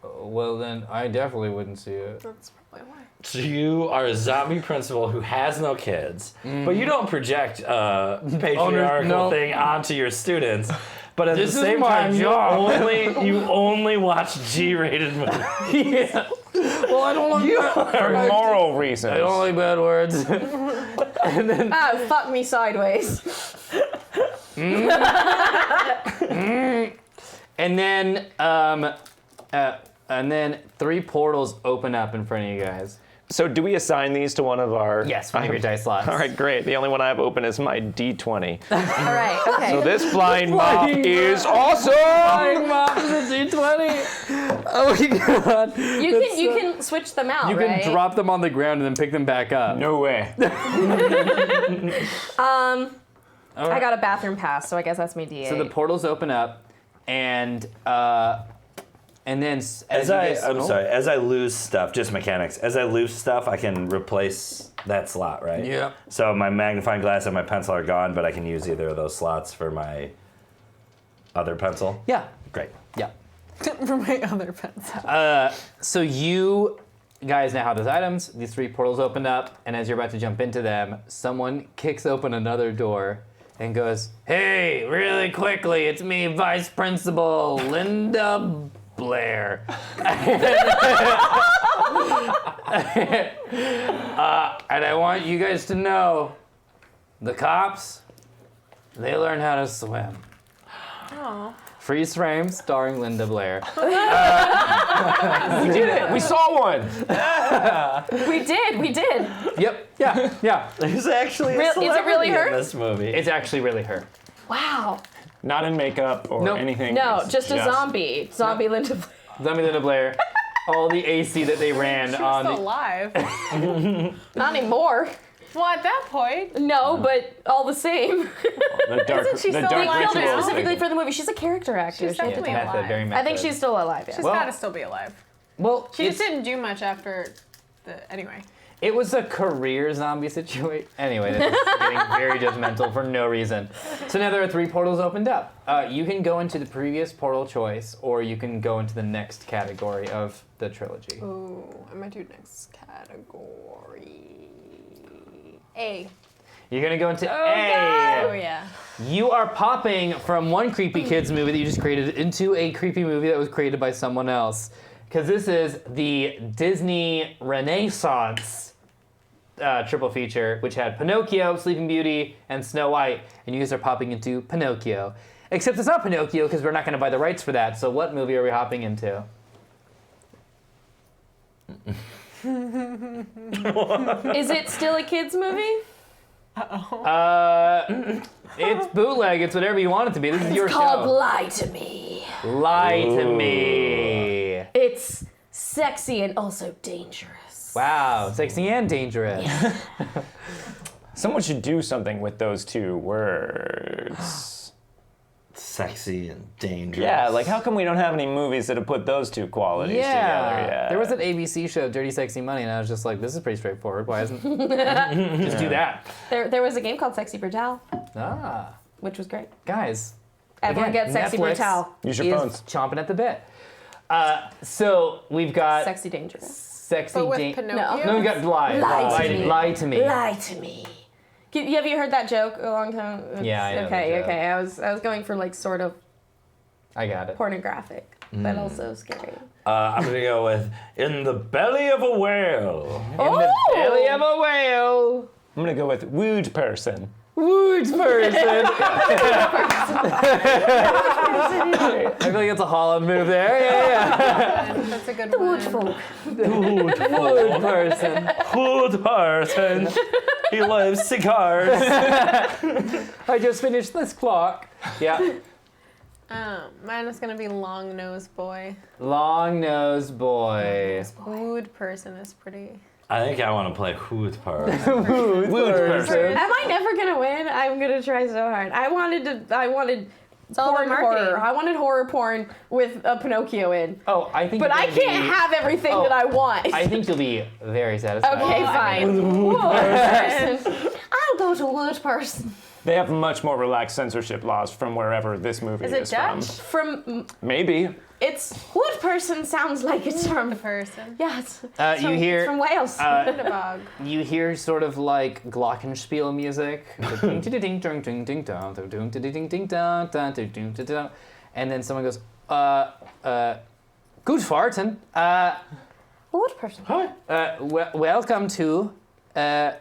Well, then I definitely wouldn't see it. That's probably why. So you are a zombie principal who has no kids, but you don't project a patriarchal no. thing onto your students. But at This the is same my time, job. you only watch G-rated movies. Yeah. Well, I don't like For moral reasons. I don't like bad words. And then Ah, fuck me sideways. and then 3 portals open up in front of you guys. So do we assign these to one of our... Yes, one of your dice slots. All right, great. The only one I have open is my D20. All right. Okay. So this flying mop is awesome! Flying mop is a D20. Oh my god. you can switch them out. You right? can drop them on the ground and then pick them back up. No way. I got a bathroom pass, so I guess that's my D8. So the portals open up, and then As I lose stuff, just mechanics. As I lose stuff, I can replace that slot, right? Yeah. So my magnifying glass and my pencil are gone, but I can use either of those slots for my other pencil. Yeah. Great. Yeah. For my other pencil. So you guys now have those items. These 3 portals opened up, and as you're about to jump into them, someone kicks open another door, and goes, "Hey, really quickly, it's me, Vice Principal Linda Blair. And I want you guys to know, the cops, they learn how to swim." Oh. Freeze frame starring Linda Blair. We did it. We saw one. We did. Yep. Yeah. There's actually a Is it really celebrity her? in this movie. It's actually really her. Wow. Not in makeup or Nope. anything. No, It's just a zombie. Zombie Linda Blair. Zombie Linda Blair. All the AC that they ran She was on still the. alive. Not anymore. Well, at that point, No, but all the same. The dark, Isn't she the still dark alive Killed her now? rituals. specifically for the movie. She's a character actor. She's She had to definitely do it. Method, very method. I think she's still alive. Yeah. she's Well- gotta still be alive. Well, She just it's- didn't do much after the. Anyway. It was a career zombie situation. Anyway, this is getting very judgmental for no reason. So now there are 3 portals opened up. You can go into the previous portal choice, or you can go into the next category of the trilogy. Ooh, I'm gonna do next category. A. You're gonna go into Oh A. yeah. You are popping from one creepy kids movie that you just created into a creepy movie that was created by someone else. Because this is the Disney Renaissance triple feature, which had Pinocchio, Sleeping Beauty, and Snow White. And you guys are popping into Pinocchio. Except it's not Pinocchio because we're not going to buy the rights for that. So what movie are we hopping into? Is it still a kids movie? It's bootleg. It's whatever you want it to be. This is your It's called show. Lie to Me. Lie to me. It's sexy and also dangerous. Wow, sexy and dangerous. Someone should do something with those 2 words. Sexy and dangerous. Yeah, like how come we don't have any movies that have put those 2 qualities together? Yeah. There was an ABC show, Dirty Sexy Money, and I was just like, this is pretty straightforward. Why isn't just do that? There was a game called Sexy Brutal, Ah, which was great. guys. Everyone again, gets Sexy Netflix Brutal. Use your is phones. chomping at the bit. So we've got Sexy dangerous. sexy. But with Dan- Pinocchio. no, we got lie. Lie to me. Lie to me. Lie to me. Have you heard that joke a long time? Yeah, I know Okay, the joke. okay. I was going for like sort of I got it. pornographic, but also scary. I'm gonna go with In the Belly of a Whale. In the belly of a whale. I'm gonna go with wooed person. Woods person. I feel like it's a Holland move there. Yeah. That's a good The one. wood folk. Wood person. Good person. He loves cigars. I just finished this clock. Yeah. Mine is gonna be Long Nose Boy. Long nose boy. Wood person is pretty. I think I want to play Hoot person. Wood person. Am I never gonna win? I'm gonna try so hard. I wanted all porn about marketing. horror. I wanted horror porn with a Pinocchio in. Oh, I think. But you're I gonna can't be- have everything Oh, that I want. I think you'll be very satisfied. Okay, Well, I fine. Wood person. I'll go to wood person. They have much more relaxed censorship laws from wherever this movie Is is, it Dutch? From Maybe. it's wood person sounds like it's The from person. yeah. It's, You from, hear- it's from Wales. Lindebog. You hear sort of like glockenspiel music, and then someone goes, "Good farten. wood person.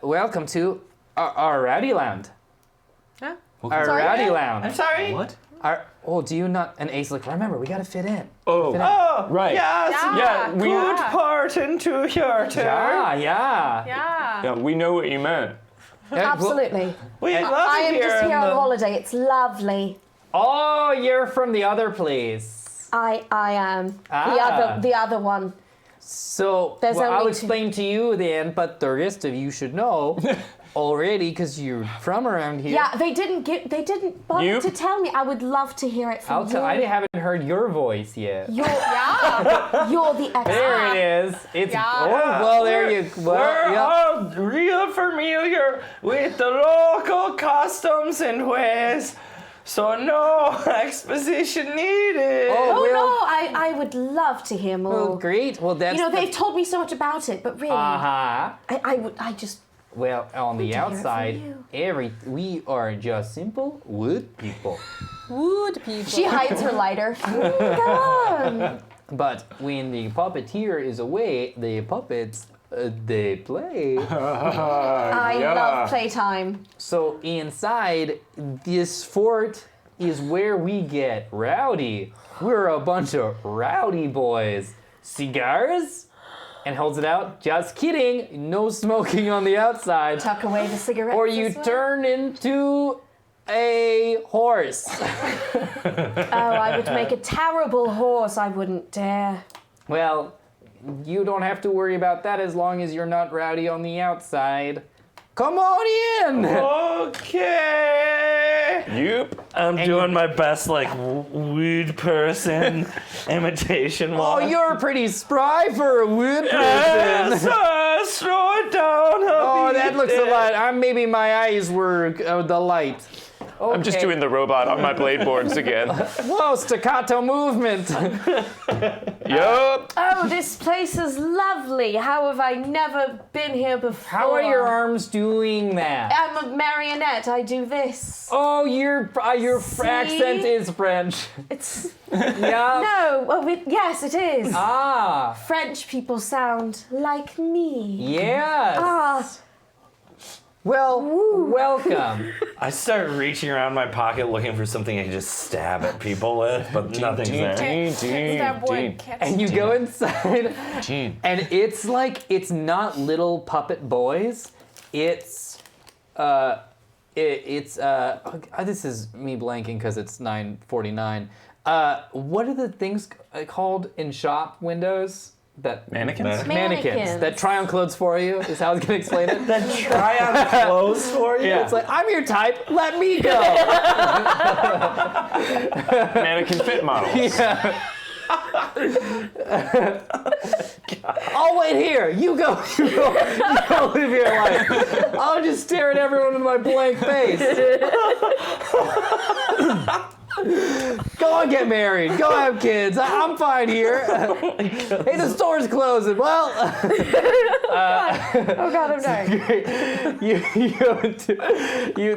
Welcome to our Rowdy Land. Huh? Our Rowdy Land. sorry. What? Do you not? And Ace like, remember, we gotta fit in. Oh, Oh, right. Yes. Yeah, we- Good person to your turn. Yeah, yeah. Yeah. Yeah, we know what you meant. Absolutely. We love I it am here just in here on the- holiday. It's lovely. Oh, you're from the other place. I am Ah. the other one. So There's well, I'll only explain to you then, but the rest of you should know already because you're from around here. Yeah, they didn't bother You? to tell me. I would love to hear it from I'll tell. I you. haven't heard your voice yet. You're Yeah. you're the expert. There it is. It's Yeah. oh well. There you. We're Well, yeah. all real familiar with the local customs and ways, so no exposition needed. Oh, Oh well, no, I would love to hear more. well, great. Well, that's You know, they've told me so much about it, but really, Uh-huh. I Well, on the to hear from outside, you. we are just simple wood people. Wood people. She hides her lighter. Go on. But when the puppeteer is away, the puppets, they play. I love playtime. So inside this fort is where we get rowdy. We're a bunch of rowdy boys. Cigars? And holds it out. Just kidding. No smoking on the outside. Tuck away the cigarettes. Or you as well. turn into a horse. Oh, I would make a terrible horse. I wouldn't dare. Well, you don't have to worry about that as long as you're not rowdy on the outside. Come on in! Okay. Yep. I'm doing my best, like, weed person imitation Oh, one. you're pretty spry for a wood person. Yes, slow it down. Oh, that looks a lot. Maybe my eyes were the light. I'm just doing the robot on my blade boards again. Whoa, staccato movement. Yup. Oh, this place is lovely. How have I never been here before? How are your arms doing that? I'm a marionette. I do this. Oh, your accent is French. It's Yeah. no. Oh, yes, it is. Ah, French people sound like me. yes. Ah, Well, welcome. I start reaching around my pocket looking for something I can just stab at people with, but nothing's there. That boy catch. And you go inside, and it's like, it's not little puppet boys. It's, this is me blanking because it's 9:49. What are the things called in shop windows? That Mannequins? Mannequins. that try on clothes for you is how I was gonna explain it. Try on clothes for you? It's like, I'm your type, let me go. Mannequin fit models. I'll wait here. You go live your life. I'll just stare at everyone with my blank face. Go and get married. Go have kids. I'm fine here. Hey, the store's closing. Well, oh God, I'm dying.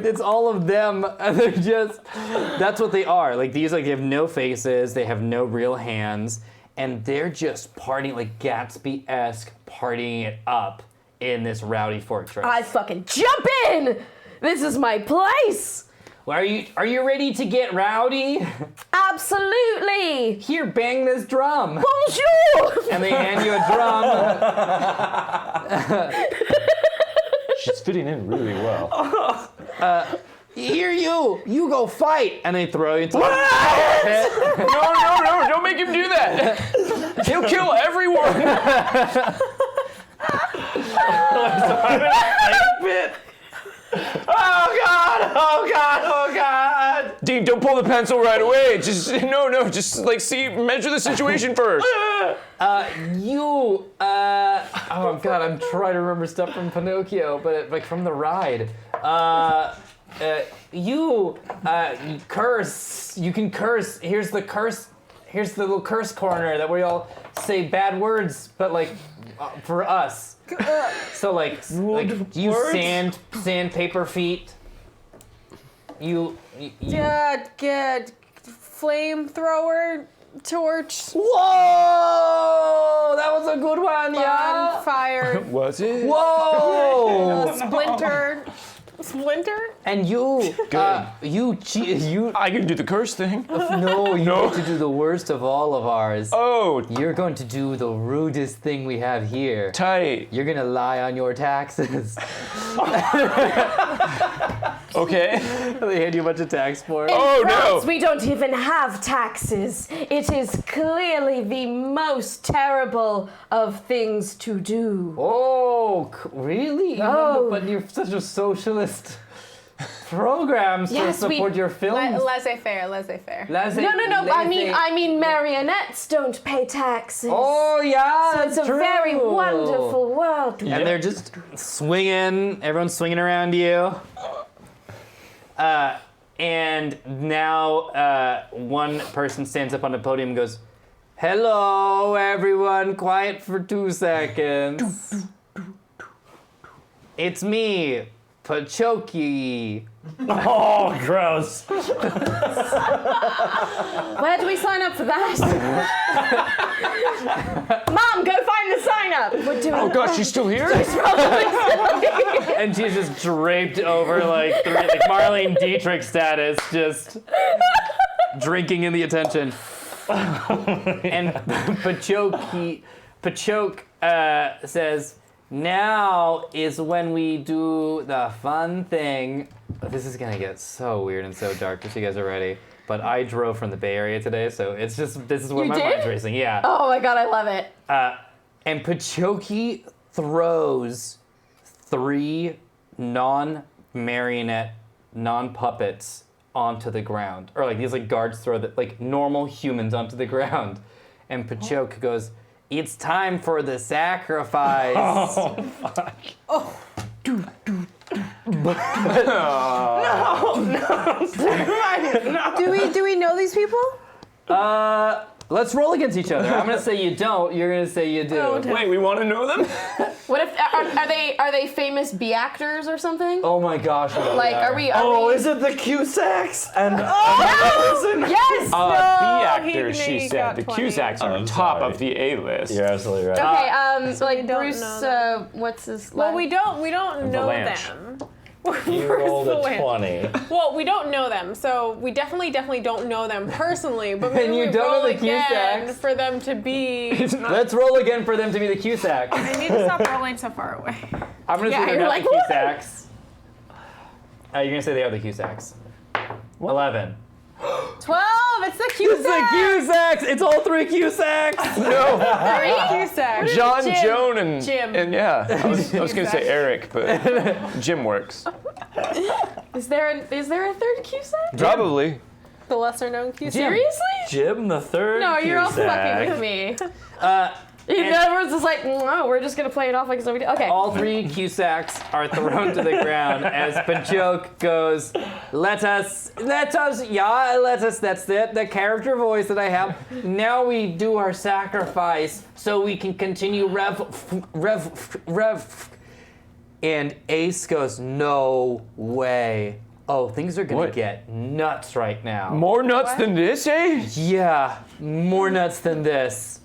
it's all of them, and they're just, that's what they are. Like, these, like, they have no faces, they have no real hands, and they're just partying, like Gatsby-esque, partying it up in this rowdy fortress. I fucking jump in. This is my place. Well, are you ready to get rowdy? Absolutely. Here, bang this drum. Bonjour. And they hand you a drum. She's fitting in really well. Here, you go fight. And they throw you into the pit. No, don't make him do that. He'll kill everyone. Oh God! Dean, don't pull the pencil right away. Just just like measure the situation first. Oh God, I'm trying to remember stuff from Pinocchio, but like from the ride. You curse. You can curse. Here's the curse. Here's the little curse corner that we all say bad words, but like for us. So like you words? sandpaper feet. You Get flamethrower torch. Whoa! That was a good one, yeah. Fire. Was it? Whoa! Splinter. And you, Good. you I can do the curse thing. no, you get to do the worst of all of ours. Oh, You're going to do the rudest thing we have here. tight. You're gonna lie on your taxes. Okay. They hand you a bunch of tax forms. Oh France, no. we don't even have taxes. It is clearly the most terrible of things to do. Oh, really? Oh. But you're such a socialist program to Yes, support your films. Laissez-faire. No. I mean marionettes don't pay taxes. Oh yeah, so it's that's a true. very wonderful world. And they're just swinging. Everyone's swinging around you. And now one person stands up on the podium and goes, "Hello, everyone. Quiet for 2 seconds." It's me, Pachoki. Oh, gross. Where do we sign up for that? Mom, go find the sign up. We're doing Oh gosh, she's still here? And she's just draped over like Marlene Dietrich status, just drinking in the attention. And Pachok says, now is when we do the fun thing. This is gonna get so weird and so dark, just so you guys are ready. But I drove from the Bay Area today, so it's just, this is where You my did? mind's racing, yeah. Oh my god, I love it. And Pachoki throws 3 non-marionette, non-puppets onto the ground. Or like these like guards throw like normal humans onto the ground. And Pachok goes, it's time for the sacrifice. Oh, fuck. Do we know these people? Let's roll against each other. I'm gonna say you don't, you're gonna say you do. Oh, no. Wait, we want to know them? What if are they famous B actors or something? Oh my gosh. Like, are we? Oh, is it the Cusacks? And Yes. B No, actors, he she said. got The 20. Cusacks are I'm top sorry. of the A list. You're absolutely right. Okay. we Like don't Bruce. know them. What's his? Well, last- we don't know Valanche. them. You rolled a Valanche. 20. Well, we don't know them, so we definitely don't know them personally. But maybe you we don't know roll the again Cusacks. for them to be. Let's roll again for them to be the Cusacks. I need to stop rolling so far away. I'm gonna Yeah, say they're you're not like, the "What?" Cusacks. You're gonna say they are the Cusacks. 11. 12. It's the It's Cusacks. the Cusacks! It's all 3 Cusacks! No, Cusacks. John, Jim. Joan, and Jim. And yeah, I was gonna say Cusack. Eric, but Jim works. Is there a third Cusack? Probably. The lesser known Cusack. Seriously? Jim the third No, you're all Cusack. fucking with me. And Everyone's just like, no, we're just gonna play it off like it's nobody. Okay. all 3 Cusacks are thrown to the ground as Pachok goes, let us, that's the character voice that I have. Now we do our sacrifice so we can continue rev. And Ace goes, no way. Oh, things are gonna What? get nuts right now. More nuts than this, eh? Yeah, more nuts than this.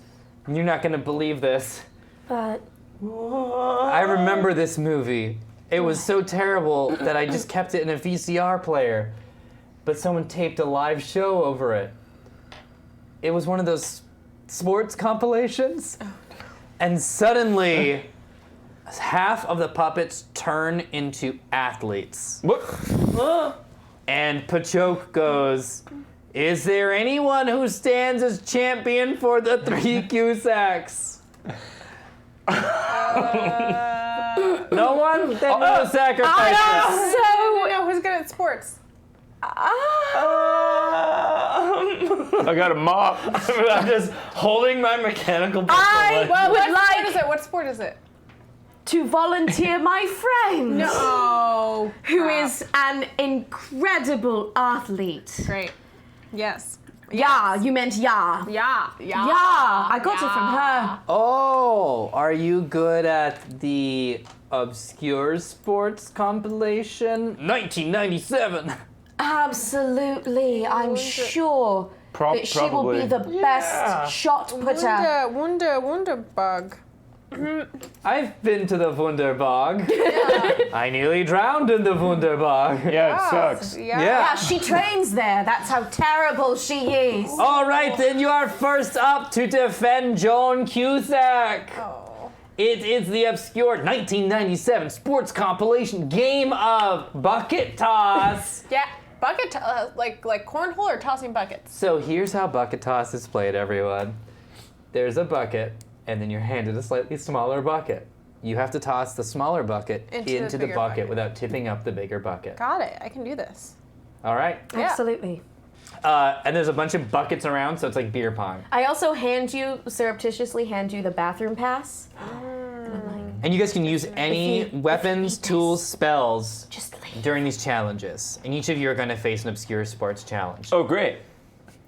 You're not gonna believe this. But I remember this movie. It was so terrible that I just kept it in a VCR player. But someone taped a live show over it. It was one of those sports compilations. And suddenly, half of the puppets turn into athletes. What? And Pachok goes, is there anyone who stands as champion for the 3 Cusacks? No one? Then no sacrifices. No, who's good at sports? I got a mop. I'm just holding my mechanical pistol. I like- would What like is it? What sport is it? to volunteer my friend, No. who is an incredible athlete. Great. Yes. Yeah, you meant yeah. Yeah. Yeah, I got it from her. Oh, are you good at the obscure sports compilation? 1997. Absolutely, I'm sure that she will be probably. the best shot putter. Wunderbug. I've been to the Wunderbog. I nearly drowned in the Wunderbog. Yeah, it sucks. Yeah, she trains there. That's how terrible she is. All right, then you are first up to defend Joan Cusack. Oh. It is the obscure 1997 sports compilation game of bucket toss. Yeah. Bucket like cornhole or tossing buckets. So here's how bucket toss is played, everyone. There's a bucket, and then you're handed a slightly smaller bucket. You have to toss the smaller bucket into the bigger bucket bucket. without tipping up the bigger bucket. Got it. I can do this. All right. Yeah. Absolutely. And there's a bunch of buckets around, so it's like beer pong. I also surreptitiously hand you the bathroom pass. And you guys can use any If you weapons, need this. tools, spells Just leave. during these challenges. And each of you are going to face an obscure sports challenge. Oh, great.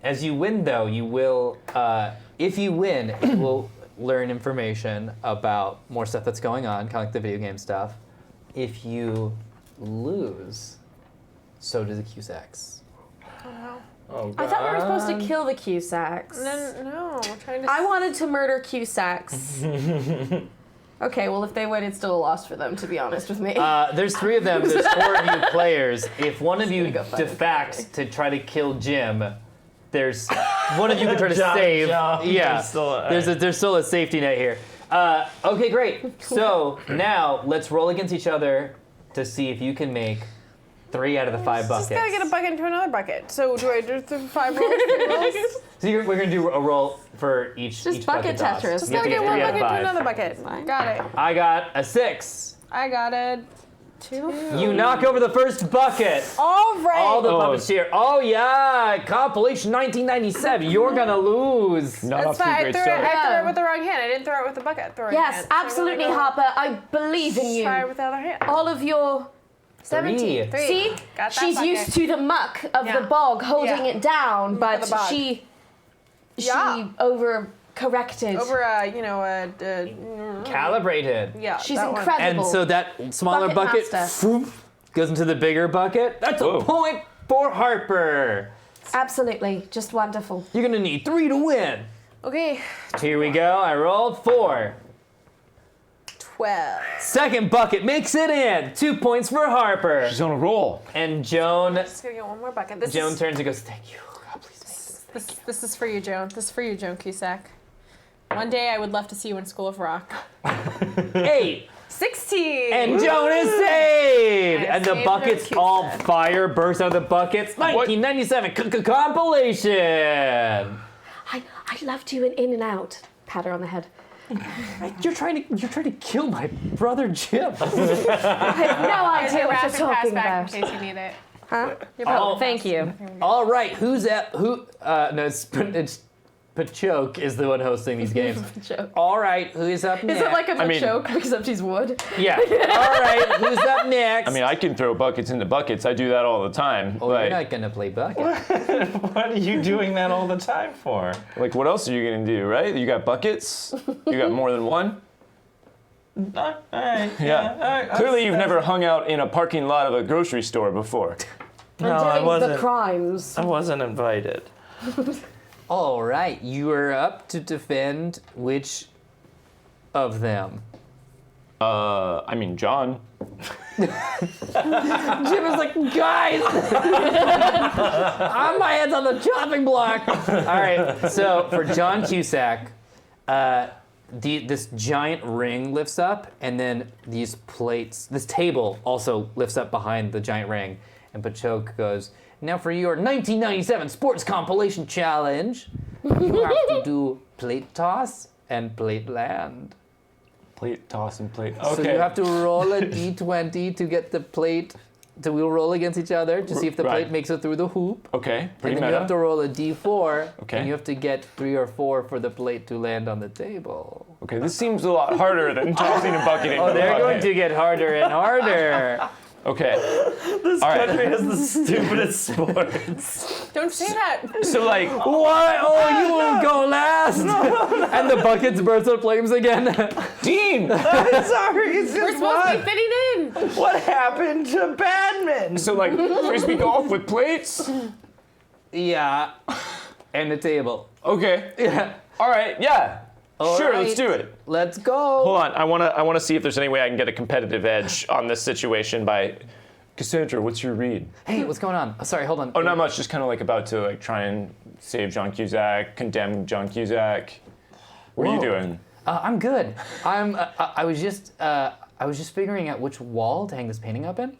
As you win, though, you will, if you win, you will learn information about more stuff that's going on, kind of like the video game stuff. If you lose, so do the Cusacks. Oh, I thought we were supposed to kill the Cusacks. No, we're trying to. I wanted to murder Cusacks. Okay, well, if they win, it's still a loss for them, to be honest with me. There's 3 of them. There's 4 of you players. If one of you go fight. defects to try to kill Jim, there's one of you can try to save. Jump. Yeah, there's still a safety net here. Okay, great. So now let's roll against each other to see if you can make 3 out of the 5 buckets. Just gotta get a bucket into another bucket. So do I do 5 rolls? 3 rolls? So we're gonna do a roll for each Just each bucket toss. Tetris. Just You have gotta to get one 3 out of bucket to 5. another bucket. Fine. Got it. I got a 6. I got it. 2. You knock over the first bucket. All right. All the puppets here. Oh yeah, compilation 1997. You're gonna lose. Not That's off to a fine. I great threw start. it with the wrong hand. I didn't throw it with the bucket. The right Yes, hand. So I'm absolutely, gonna go Harper. I believe in you. Try it with the other hand. All of your 17. 3. See, Got that she's bucket. used to the muck of Yeah. the bog holding Yeah. it down, Muck of but the bog. she Yeah. overcorrected. Calibrated. Yeah. She's that one. incredible. And so that smaller Bucket bucket, master. phoom, goes into the bigger bucket. That's Whoa. a point for Harper. Absolutely, just wonderful. You're gonna need 3 to win. Okay. Here we go. I rolled 4. 12. Second bucket makes it in. 2 points for Harper. She's on a roll. And Joan. Just gonna get one more bucket. Joan turns and goes, "Thank you. God, please make this." This is for you, Joan. This is for you, Joan Cusack. One day I would love to see you in School of Rock. 8. 16. And Joan is saved. I And the saved buckets, her all Cusack. fire bursts out of the buckets. 1997 compilation. I loved you in and out. Pat her on the head. You're trying to kill my brother Jim. I have no Here's idea your what you're rapid pass talking back about. in case you need it. Huh? Your Oh, pass. thank you. All right, who's at who? No, it's Pachoke is the one hosting these games. Joke. All right, who's up Is next? it like a mean- joke except he's wood? Yeah. All right, who's up next? I mean, I can throw buckets into buckets. I do that all the time. oh, you're not gonna play bucket. What are you doing that all the time for? Like, what else are you gonna do, right? You got buckets. You got more than one. All right. Yeah. All right, Clearly, you've never hung out in a parking lot of a grocery store before. No, And I doing wasn't. the crimes. I wasn't invited. All right, you are up to defend which of them? I mean, John. Jim is like, guys, my head's on the chopping block. All right, so for John Cusack, this giant ring lifts up, and then these plates, this table also lifts up behind the giant ring, and Pachoke goes, now for your 1997 sports compilation challenge, you have to do plate toss and plate land. Plate toss and plate. So you have to roll a d20 to get the plate. So we'll roll against each other to see if the Right. plate makes it through the hoop. Okay, pretty And then meta. you have to roll a d4, Okay. and you have to get 3 or 4 for the plate to land on the table. Okay, this seems a lot harder than tossing a bucket into Oh, a they're bucket. going to get harder and harder. Okay, This All right. country has the stupidest sports. Don't say that. so like, What? Oh, you will go last! And the buckets burst up flames again. Dean! I'm sorry, it's We're just supposed to be what? fitting in. What happened to badminton? So like, frisbee golf with plates? Yeah. And the table. Okay. Yeah. All right, yeah. All Sure, right. let's do it. Let's go. Hold on, I wanna see if there's any way I can get a competitive edge on this situation by Cassandra, what's your read? Hey, what's going on? Oh, sorry, hold on. Oh, not much, just kind of like about to like try and save John Cusack, condemn John Cusack. What are you Whoa. doing? I'm good. I was just figuring out which wall to hang this painting up in,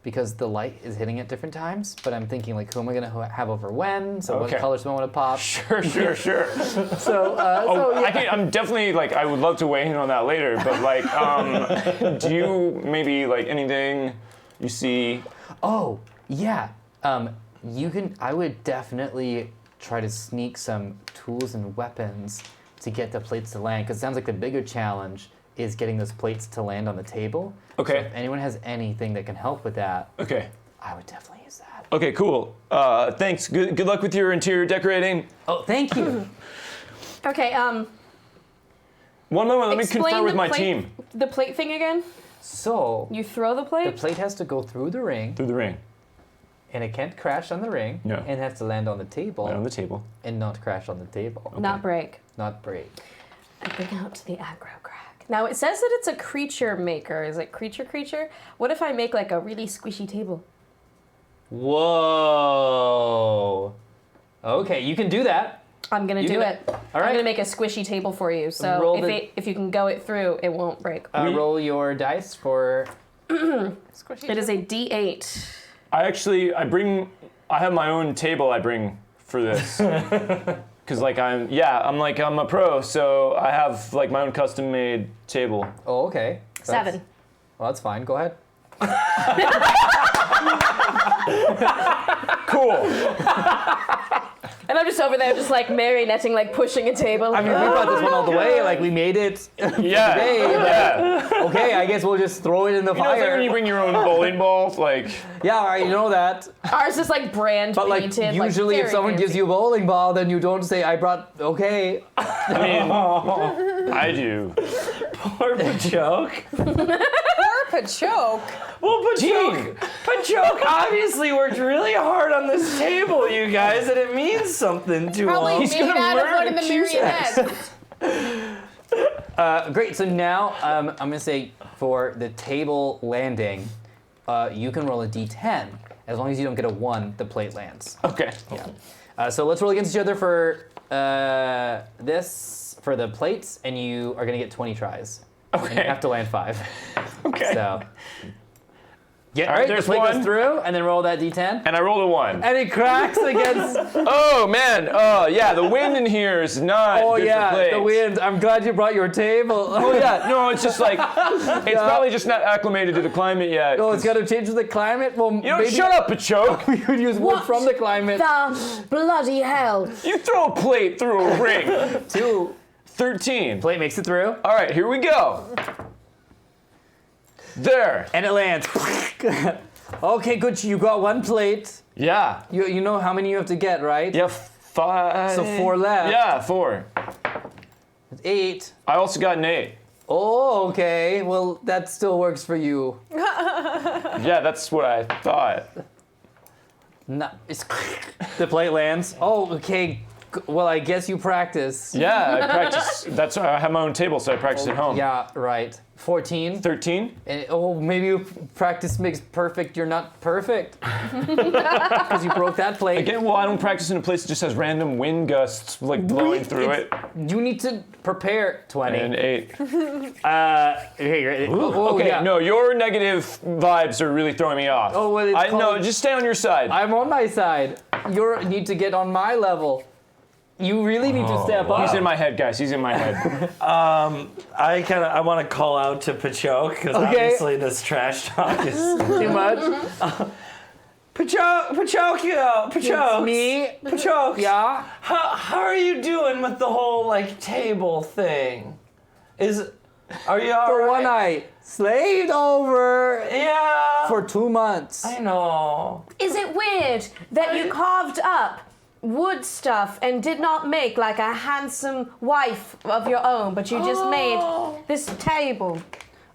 because the light is hitting at different times. But I'm thinking like, who am I gonna have over when? So Okay. what colors do I want to pop? Sure. So, Oh, yeah. I'm definitely like, I would love to weigh in on that later, but like, do you maybe like anything you see? Oh, yeah. I would definitely try to sneak some tools and weapons to get the plates to land, because it sounds like the bigger challenge is getting those plates to land on the table. Okay. So if anyone has anything that can help with that, Okay. I would definitely use that. Okay, cool. Thanks. Good luck with your interior decorating. Oh, thank you. Okay, One moment, let me explain confer with the my plate- team. The plate thing again? So You throw the the plate? plate has to go through the ring, Through the ring. and it can't crash on the ring. No. And it has to land on the table Right on the table. and not crash on the table, Not break. not break. I bring out the aggro crack. Now it says that it's a creature maker. Is it creature? What if I make like a really squishy table? Whoa. Okay, you can do that. I'm gonna You do can- it. All I'm right. gonna make a squishy table for you. So Roll the- if you can go it through, it won't break. Roll your dice for. Squishy. It is a D8. I have my own table I bring for this. Cause like I'm a pro, so I have like my own custom made table. Oh, okay. 7. Well, that's fine. Go ahead. Cool. And I'm just over there, just like marionetting, like pushing a table. I mean, we brought this one all the way. Like, we made it. Yeah. Today, Yeah. Okay, I guess we'll just throw it in the You know, it's like fire. when you bring your own bowling ball, like Yeah, I know that. Ours is like brand But like, painted. usually if very someone gives fancy. you a bowling ball, then you don't say, I brought, okay. I mean, I do. Poor Pachoke. Poor Pachoke. Well, Pachoke obviously worked really hard on this table, you guys, and it means something to Probably him. made out of one of the marionettes. Great, so now I'm gonna say for the table landing, you can roll a d10. As long as you don't get a 1, the plate lands. Okay. So let's roll against each other for for the plates, and you are gonna get 20 tries. And you Okay. have to land 5. Okay. So. Yeah, All right, right, the there's plate one. goes through, and then roll that d10. And I rolled a 1. And it cracks against. Oh man. Oh yeah. The wind in here is not. Oh good yeah, For plates. the wind. I'm glad you brought your table. Oh yeah. No, it's just like it's probably just not acclimated to the climate yet. Oh, it's got to change with the climate. Well, You know, maybe shut up, Pachoke. we could use wood What from the climate. The bloody hell. You throw a plate through a ring. 2. 13. Plate makes it through, All right, here we go. There. and it lands. Okay, good. You got 1 plate. Yeah. You know how many you have to get, right? Yeah. 5. So 4 left. Yeah, 4. 8. I also got an 8. Oh, okay. Well, that still works for you. Yeah, that's what I thought. No, it's the plate lands. Oh, okay. Well, I guess you practice. Yeah, I practice. That's why I have my own table, so I practice at home. Yeah, right. 14. 13. And, maybe practice makes perfect. You're not perfect because you broke that plate. Again, well, I don't practice in a place that just has random wind gusts like blowing through it. You need to prepare 20. And 8. Okay, Okay, yeah. no, your negative vibes are really throwing me off. Oh, well, it's no, called- just stay on your side. I'm on my side. You need to get on my level. You really need to step up. He's in my head, guys. He's in my head. I want to call out to Pachoke because Okay. obviously this trash talk is Too much. Pachoke, Me? Pachoke. Yeah. How are you doing with the whole like table thing? Are you all For right? one night. Slaved over Yeah. for 2 months. I know. Is it weird that you carved up wood stuff and did not make like a handsome wife of your own, but you just made this table?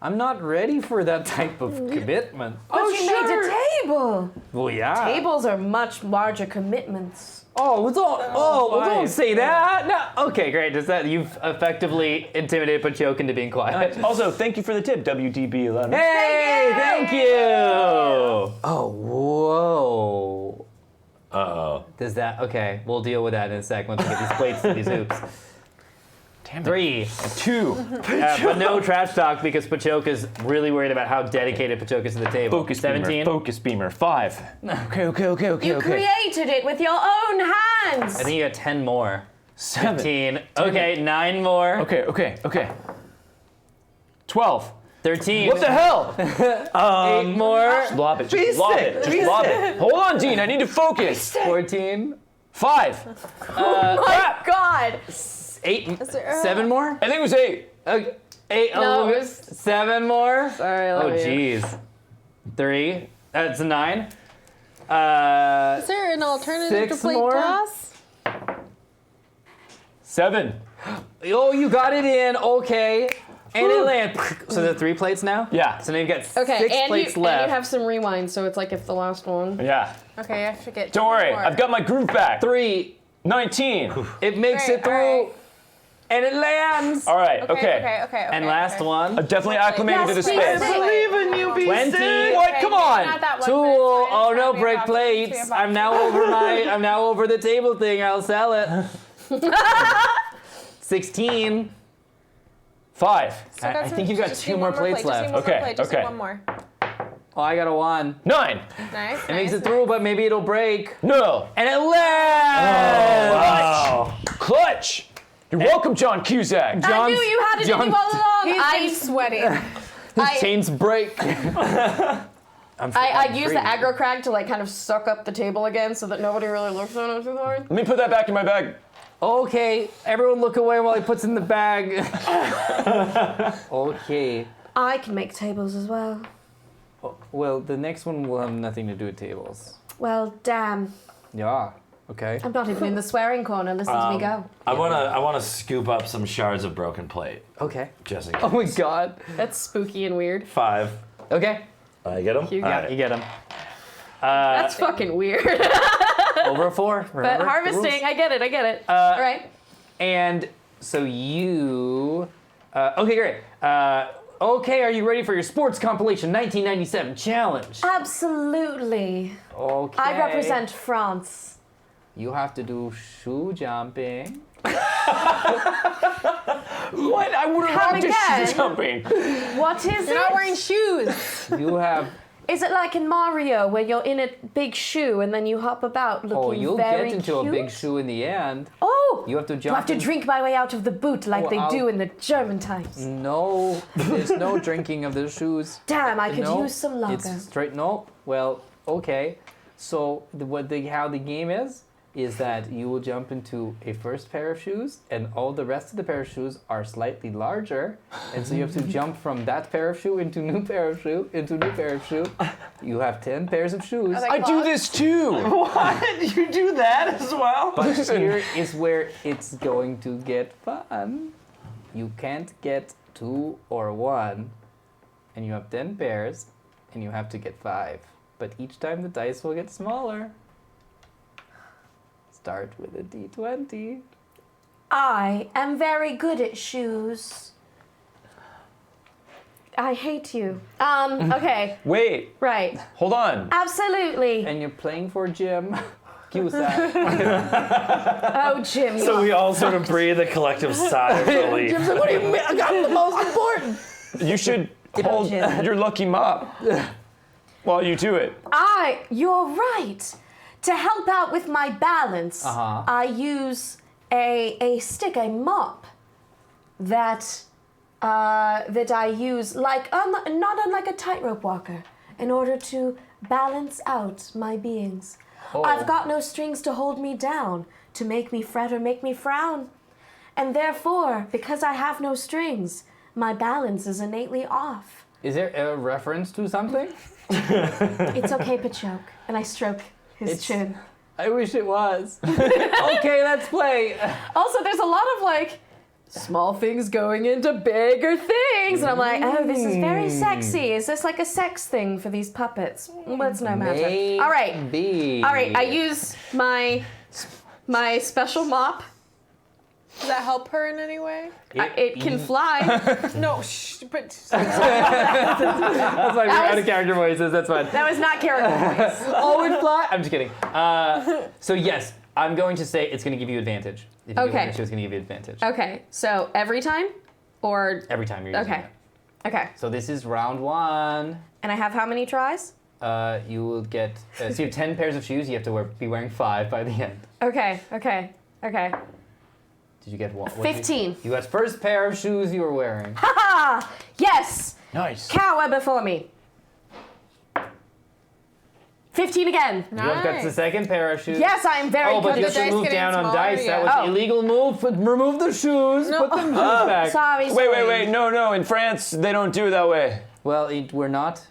I'm not ready for that type of commitment. But you made a table. Well, yeah. Tables are much larger commitments. Don't say that. No. Okay, great. Does that you've effectively intimidated Pachoke into being quiet? Also, thank you for the tip, WDB11. Hey, thank you. Oh, whoa. Uh-oh. Does that? Okay, we'll deal with that in a sec once we get these plates and these hoops. Damn it. 3. 2. But no trash talk because Pachoke is really worried about how dedicated Pachoke is to the table. Focus 17. beamer. Focus beamer. 5. Okay. You created it with your own hands. I think you got 10 more. 7. 15. Okay, 9 more. Okay. 12. 13. What the hell? 8 more. Lob it. Just lob it. Just lob it. Hold on, Dean. I need to focus. 14. 5. My God. 8. there- 7 more. I think it was 8. Okay. 8. No, it 7 more. Sorry, I Oh, love you. jeez. 3. That's a 9. Is there an alternative 6 to plate more? toss? 7. Oh, you got it in. Okay. And it lands. So there are 3 plates now? Yeah. So now you've got Okay, 6 and plates you, left. and you have some rewind, so it's like if the last one. Yeah. Okay, I forget. Don't worry, I've got my groove back. 3. 19. It makes Alright, it through. alright. And it lands. All right, Okay. And last one. I'm definitely acclimated to the Yes, space. please. in you, 20. What? Come on. Not that one, Tool. but it's fine. Oh It's no, gonna be break about plates. 2 I'm now over the table thing. I'll sell it. 16. 5. I think you've got Just 2 need more one plates plate, just left. need one Okay, more plate, just need okay. one more. Oh, I got a 1. 9. Nice. It makes it through, but maybe it'll break. No. And it lands. Wow. Clutch. You're welcome, John Cusack. I John's- knew you had it in John's- you all along. He's been sweating. His chains break. I use the aggro crag to like kind of suck up the table again so that nobody really looks at it too hard. Let me put that back in my bag. Okay, everyone look away while he puts in the bag. Okay. I can make tables as well. Well, the next one will have nothing to do with tables. Well, damn. Yeah. Okay. I'm not even in the swearing corner. Listen to me go. I wanna scoop up some shards of broken plate, Okay. just in case. Oh my god. That's spooky and weird. 5. Okay. I get them. You got You get them. That's fucking weird. Over 4. But Remember the harvesting, rules? I get it. All right. And so you. Okay, great. Okay, are you ready for your sports compilation 1997 challenge? Absolutely. Okay. I represent France. You have to do shoe jumping. What? I would have Come rocked a again? shoe jumping. What is You're it? not wearing shoes. You have. Is it like in Mario where you're in a big shoe and then you hop about looking Oh, you'll very get into cute? a big shoe in the end. Oh! You have to Do I jump. have to in- drink my way out of the boot like Oh, they I'll- do in the German times? No, there's no drinking of the shoes. Damn, I could No, use some lager. It's straight. No. Well, okay. So how the game is that you will jump into a first pair of shoes, and all the rest of the pair of shoes are slightly larger, and so you have to jump from that pair of shoe into new pair of shoe into new pair of shoe. You have 10 pairs of shoes. Are they I do clogs? this too. What? You do that as well? But here is where it's going to get fun. You can't get 2 or 1, and you have 10 pairs, and you have to get 5. But each time the dice will get smaller. Start with a d20. I am very good at shoes. I hate you. Okay, Wait, right. hold on. Absolutely. And you're playing for Jim. Cusack. Oh, Jim. So we all sort of breathe a collective sigh of relief. Jim's like, what do you mean? I got the most important. You should hold Jim. your lucky mop while you do it. You're right. To help out with my balance, Uh-huh. I use a stick, a mop, that I use not unlike a tightrope walker, in order to balance out my beings. Oh. I've got no strings to hold me down, to make me fret or make me frown. And therefore, because I have no strings, my balance is innately off. Is there a reference to something? It's okay, Pachoke. And I stroke his It's- chin. I wish it was. Okay, let's play. Also, there's a lot of like small things going into bigger things, and I'm like, oh, this is very sexy. Is this like a sex thing for these puppets? Well, it's no matter. All right, Maybe. all right. I use my special mop. Does that help her in any way? It can fly. No, shh, but That's my That out was- of character voices. That's fine. That was not character voice. Oh, it fly. I'm just kidding. So yes, I'm going to say it's going to give you advantage. If you Okay. It's going to give you advantage Okay, so every time, or every time you're using okay, it. okay. So this is round 1. And I have how many tries? You will get. So you have 10 pairs of shoes. You have to be wearing 5 by the end. Okay. Did you get one? 15. You got first pair of shoes you were wearing. Ah, yes. Nice. Cower before me. 15 again. You have got the second pair of shoes. Yes, I am very Oh, but good you at have to dice move getting down on smaller, dice. That was yeah. Oh. illegal move. Remove the shoes. No. Put them shoes back. Sorry. Wait. No. In France, they don't do it that way. Well, we're not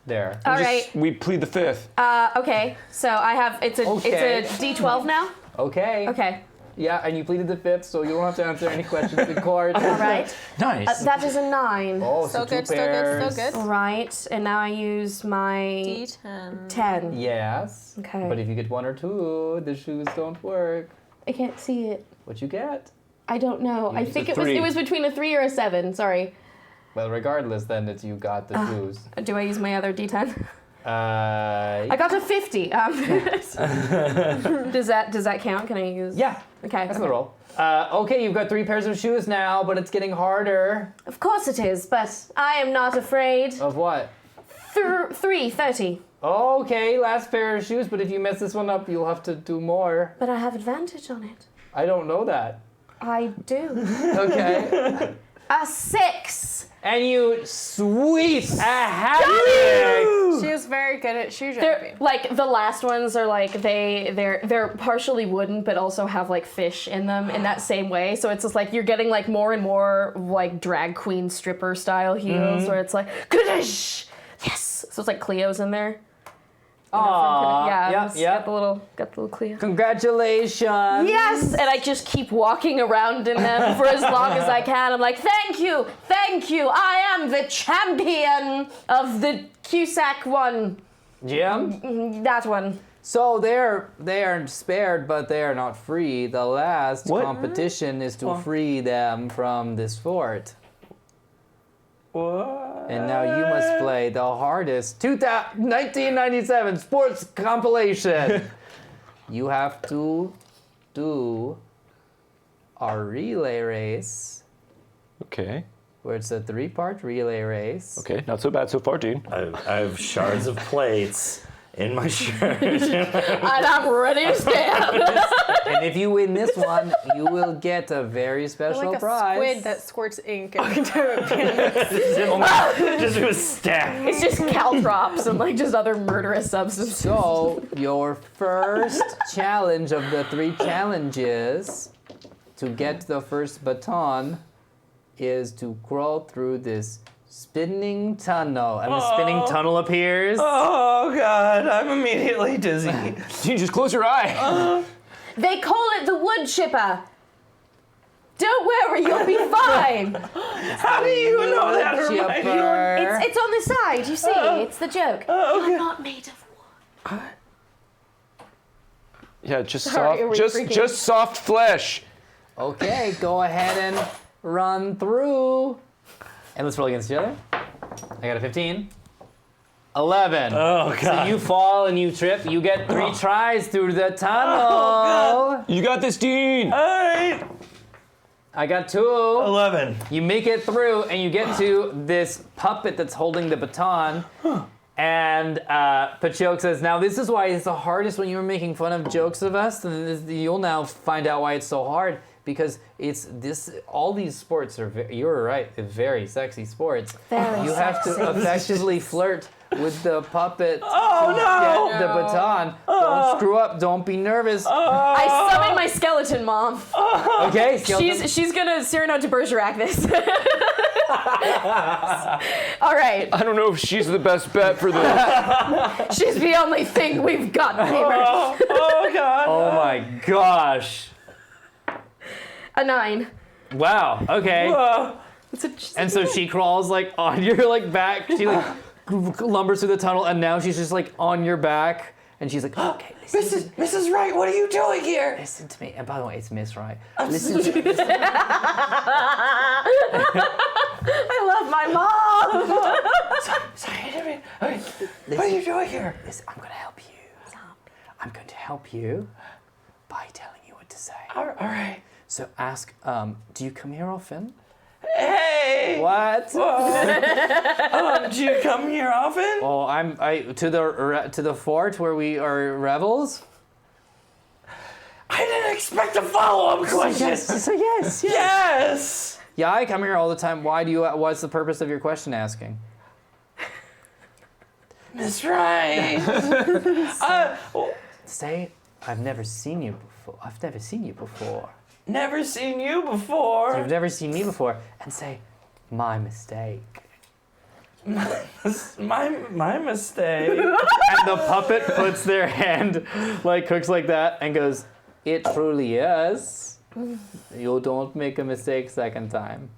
there. All Just- right. We plead the fifth. Okay. So I have it's a Okay. D12 now. Okay. Okay. Yeah, and you pleaded the fifth, so you don't have to answer any questions in court. All right. Nice. That is a 9. Oh, So two good, so pairs. good, so good. All right, and now I use my D10. 10. Yes. Okay. But if you get 1 or 2, the shoes don't work. I can't see it. What you get? I don't know. I used think a it was 3. between a 3 or a 7. Sorry. Well, regardless, then that you got the shoes. Do I use my other D10? I I got a 50. Does that count? Can I use? Yeah, Okay. that's the roll. Okay, you've got 3 pairs of shoes now, but it's getting harder. Of course it is, but I am not afraid. Of what? 30. Okay, last pair of shoes, but if you mess this one up, you'll have to do more. But I have advantage on it. I don't know that. I do. Okay. A 6. And you sweep a hat trick. She is very good at shoe They're jumping. like the last ones are like they're partially wooden but also have like fish in them in that same way. So it's just like you're getting like more and more like drag queen stripper style heels where it's like Kudish! Yes. So it's like Cleo's in there. Aww. Yeah. Yep, yep. Got the little Cleo. Congratulations. Yes, and I just keep walking around in them for as long as I can. I'm like, thank you, I am the champion of the Cusack one. Jim? That one. So they are spared, but they are not free. The last What? competition is to free them from this fort. What? And now you must play the hardest 1997 sports compilation. You have to do a relay race, Okay. where it's a 3-part relay race. Okay. Not so bad so far, dude. I have shards of plates in my shirt. And I'm ready to stand. And if you win this one, you will get a very special Like a prize. squid that squirts ink into a pan. Just was stacked. It's just caltrops and like just other murderous substances. So, your first challenge of the 3 challenges to get the first baton is to crawl through this spinning tunnel. And the spinning tunnel appears. Oh God, I'm immediately dizzy. You just close your eye. They call it the wood chipper. Don't worry, you'll be fine. How do you know that? Chipper. Hermione? It's on the side, you see. It's the joke. okay. You're not made of wood. Yeah, just Sorry, are we soft, freaking- just soft flesh. Okay, go ahead and run through. And let's roll against each other. I got a 15. 11. Oh So God. you fall and you trip. You get 3 tries through the tunnel. You got this, Dean. All right. I got 2. 11. You make it through and you get to this puppet that's holding the baton. And Pachoke says, now this is why it's the hardest when you were making fun of jokes of us. And you'll now find out why it's so hard. Because it's this, all these sports are, you were right, very sexy sports. Very You have to effectively flirt with the puppet Oh to no. get the baton. Don't screw up, don't be nervous. I summon my skeleton mom. Okay, skeleton. She's gonna Cyrano de Bergerac this. All right, I don't know if she's the best bet for this. she's the only thing we've got, Beamer. Oh God. Oh my gosh. A 9. Wow, okay. It's a, And so she crawls like on your like back. She like lumbers through the tunnel, and now she's just like on your back, and she's like, okay, Mrs. Wright, what are you doing here? listen to me. And by the way, it's Miss Wright. Listen to me. I love my mom. Sorry, okay. What are you doing here? Listen, I'm gonna help you. I'm going to help you by telling you what to say. All right. So ask, do you come here often? Hey. What? Do you come here often? Oh, I to the fort where we are rebels. I didn't expect a follow-up question. So yes. Yes. Yeah, I come here all the time. Why do you? What's the purpose of your question asking? Miss Wright. Say, I've never seen you before. I've never seen you before. Never seen you before. You've never seen me before. And say, my mistake. My mistake. And the puppet puts their hand, like, cooks like that and goes, It truly is. You don't make a mistake second time.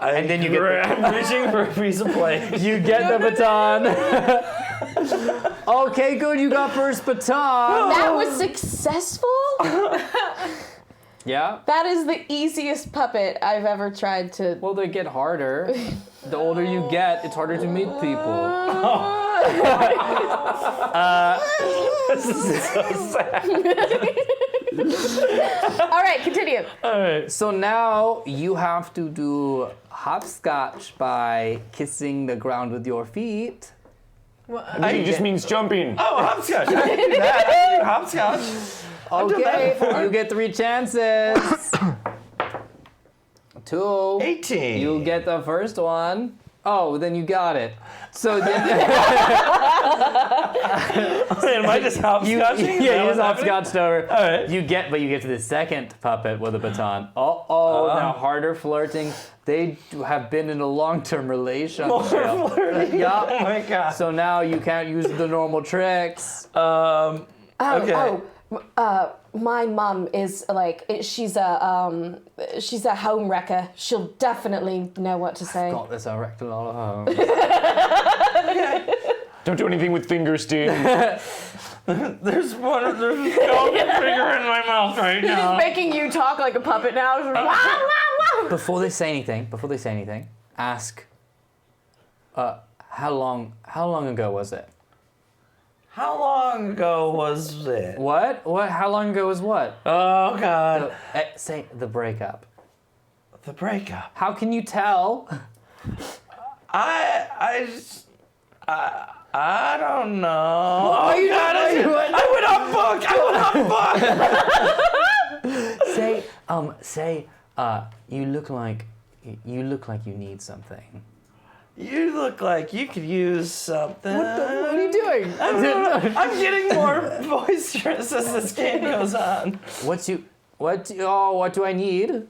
And then you get I'm reaching for a piece of plate. You get the baton. Okay, good. You got first baton. That was successful? Yeah. That is the easiest puppet I've ever tried to. Well, they get harder. The older you get, it's harder to meet people. This is so sad. All right, continue. All right. So now you have to do hopscotch by kissing the ground with your feet. It just means jumping. Oh, hopscotch. I can do that. I can do hopscotch. Okay, you get 3 chances. 2. 18. You get the first one. Oh, then you got it. So then Am I just hopscotching? yeah, you just hopscotched over. All right. But you get to the second puppet with a baton. Now harder flirting. They have been in a long-term relationship. More flirting. Yeah. Oh my god. So now you can't use the normal tricks. Okay. My mom is like she's a home wrecker. She'll definitely know what to say. Got this erect a lot of home. Don't do anything with fingers, Dean. There's one finger in my mouth right now. Making you talk like a puppet now. Wow, wow, wow. Before they say anything, ask, how long ago was it? How long ago was it? What? How long ago was what? Oh god. Say the breakup. The breakup. How can you tell? I don't know. Oh god, I went off book. Say, you look like you need something. You look like you could use something. What are you doing? I'm getting more boisterous as this game goes on. What do I need?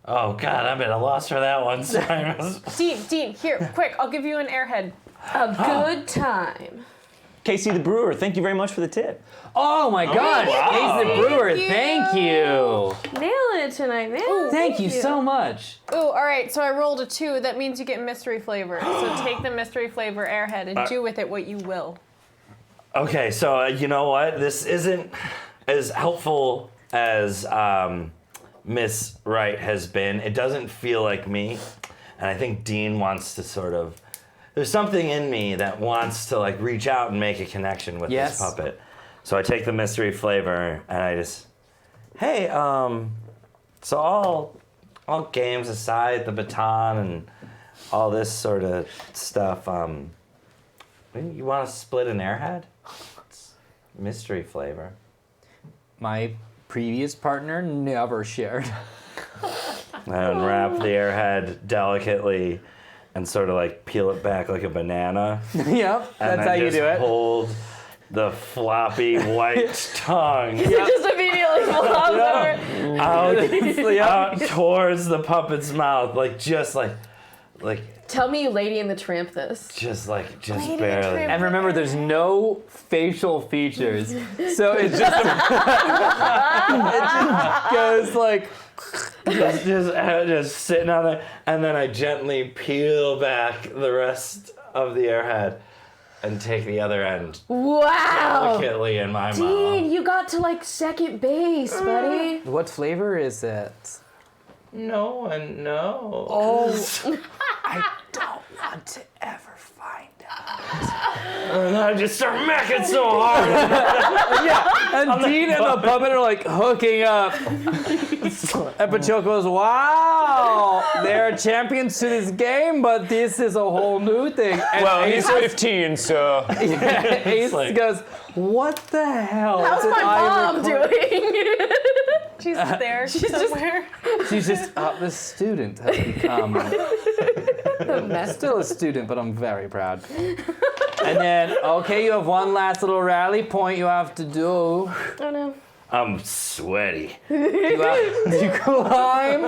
Oh god, I'm at a loss for that one. Sorry. Dean, here, quick, I'll give you an airhead. A good time. Casey the Brewer, thank you very much for the tip. Oh my gosh, wow. Casey the Brewer, thank you. Nailing it tonight, man. Thank you so much. Ooh, all right, so I rolled a 2. That means you get mystery flavor. So take the mystery flavor airhead and do with it what you will. Okay, so you know what? This isn't as helpful as Miss Wright has been. It doesn't feel like me, and I think Dean wants to sort of. There's something in me that wants to like reach out and make a connection with this puppet. So I take the mystery flavor and I just, hey, so all games aside, the baton and all this sort of stuff, you want to split an airhead? It's mystery flavor. My previous partner never shared. I unwrap the airhead delicately and sort of like peel it back like a banana. Yep, And that's how you just do it. hold the floppy white tongue Just immediately flops over. out towards the puppet's mouth, like Tell me you Lady and the Tramp this. just Lady barely. And remember, there's no facial features, so it just goes like. Just sitting on there, and then I gently peel back the rest of the airhead and take the other end Wow. delicately in my Dean, mouth. you got to like second base, buddy. What flavor is it? No one knows. Oh, I don't want to ever find out. And I just start macking so hard. And Dean and the puppet are like hooking up. And Pachoke goes, wow, they're champions to this game, but this is a whole new thing. And Well, he's Ace, 15, so. Ace like- goes, what the hell? How's did my I mom record?" doing? She's there somewhere. She's just, the student has become. Still a student, but I'm very proud. And then, okay, you have one last little rally point you have to do. Oh no. I'm sweaty. You have to climb.